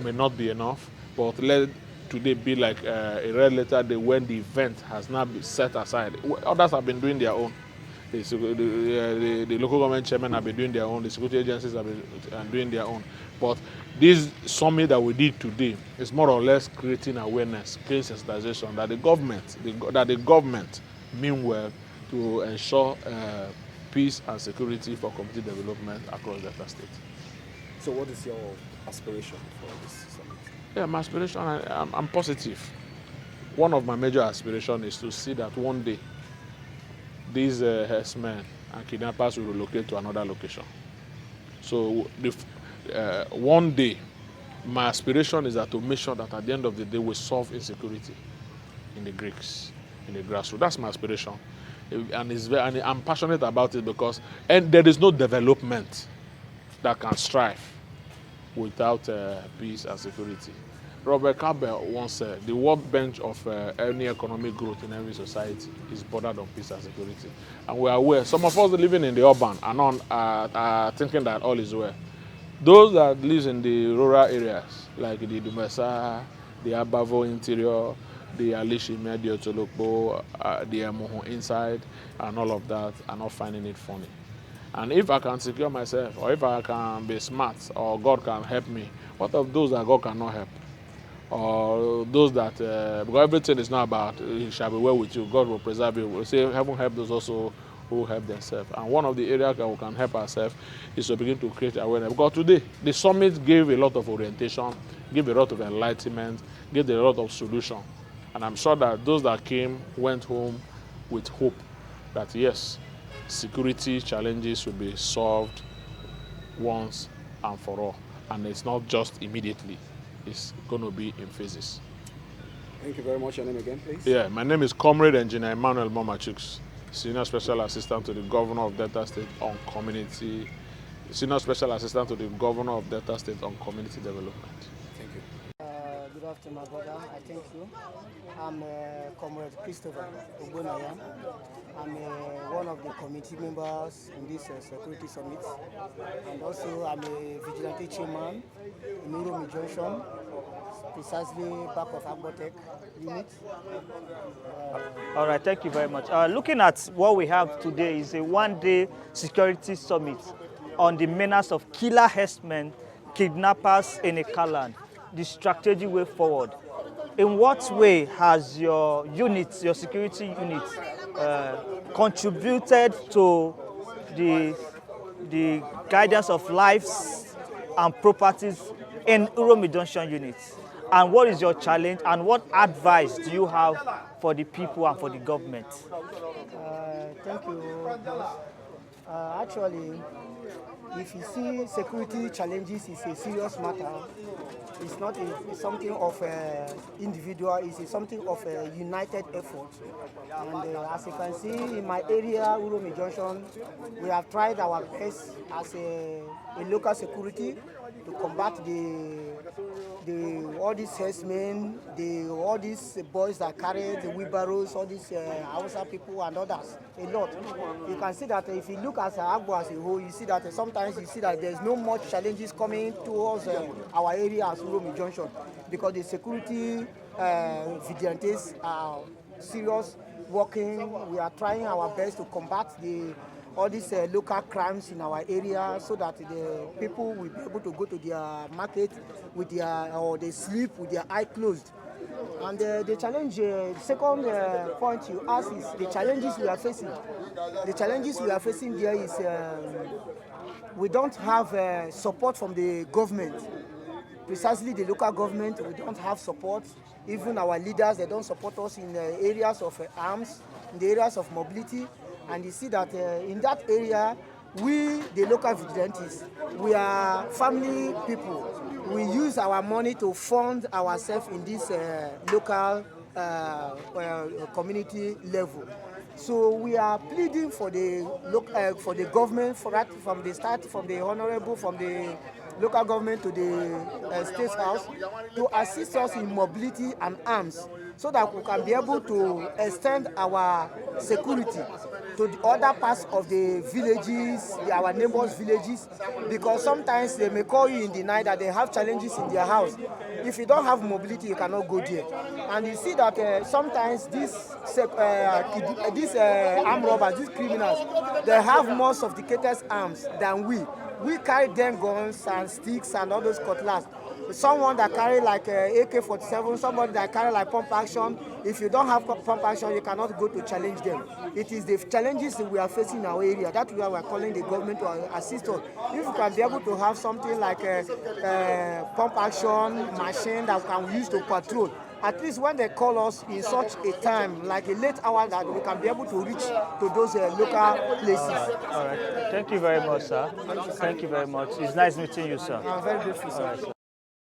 may not be enough, but let today be like a red letter day when the event has now been set aside. Others have been doing their own. The local government chairmen have been doing their own. The security agencies have been doing their own. But this summit that we did today is more or less creating awareness, creating sensitization that the government mean well to ensure peace and security for community development across Delta State. So what is your aspiration for this summit? Yeah, my aspiration, I'm positive. One of my major aspirations is to see that one day these herdsmen and kidnappers will relocate to another location. So one day, my aspiration is that to make sure that at the end of the day we solve insecurity in the Greeks, in the grassroots. That's my aspiration. And I'm passionate about it because there is no development that can strive without peace and security. Robert Campbell once said, the workbench of any economic growth in every society is bordered on peace and security. And we are aware, some of us living in the urban are thinking that all is well. Those that live in the rural areas, like the Dumesa, the Abavo interior, the Alishime, the Otolokbo, the Emoho inside, and all of that, are not finding it funny. And if I can secure myself, or if I can be smart, or God can help me, what of those that God cannot help? Or those that, because everything is not about, it shall be well with you, God will preserve you. We'll say, heaven help those also who help themselves. And one of the areas that we can help ourselves is to begin to create awareness. Because today, the summit gave a lot of orientation, gave a lot of enlightenment, gave a lot of solution. And I'm sure that those that came went home with hope that yes, security challenges will be solved once and for all. And it's not just immediately. It's going to be in phases. Thank you very much. Your name again, please? Yeah, my name is Comrade Engineer Emmanuel Momachuks, Senior Special Assistant to the Governor of Delta State on Community, Senior Special Assistant to the Governor of Delta State on Community Development. Thank you. Good afternoon, my brother. I thank you. I'm Comrade Christopher Ogbonaya. I'm one of the committee members in this security summit, and also I'm a vigilante chairman in Uromi Junction, precisely back of Agbotech unit. All right, thank you very much. Looking at what we have today is a one-day security summit on the menace of killer herdsmen, kidnappers in Ika Land, the strategic way forward. In what way has your unit, your security unit, contributed to the guidance of lives and properties in Uromi Junction units? And what is your challenge and what advice do you have for the people and for the government? Thank you. Actually, if you see security challenges is a serious matter, it's not something of individual, it's something of a united effort. And as you can see in my area, Uromi Junction, we have tried our best as a local security to combat all these herdsmen, all these boys that carry the wheelbarrows, all these Hausa people and others, a lot. You can see that if you look at Agbo as a whole, you see that sometimes you see that there's no much challenges coming towards our area as Uromi Junction, because the security vigilantes are serious working. We are trying our best to combat all these local crimes in our area, so that the people will be able to go to their market with their, or they sleep with their eyes closed. And the challenge, second point you asked is the challenges we are facing. The challenges we are facing there is we don't have support from the government. Precisely the local government, we don't have support. Even our leaders, they don't support us in areas of arms, in the areas of mobility. And you see that in that area, we, the local vigilantes, we are family people. We use our money to fund ourselves in this local community level. So we are pleading for the government, from the start, from the honorable, from the local government to the state house, to assist us in mobility and arms, so that we can be able to extend our security to the other parts of the villages, our neighbors' villages, because sometimes they may call you in the night that they have challenges in their house. If you don't have mobility, you cannot go there. And you see that sometimes these armed robbers, these criminals, they have more sophisticated arms than we. We carry them guns and sticks and all those cutlass. Someone that carry like AK-47, somebody that carry like pump action, if you don't have pump action, you cannot go to challenge them. It is the challenges that we are facing in our area. That's why we are calling the government to assist us. If we can be able to have something like a pump action machine that we can use to patrol, at least when they call us in such a time, like a late hour, that we can be able to reach to those local places. All right. Thank you very much, sir. Thank you very much. It's nice meeting you, sir. I'm very grateful, sir. All right, sir.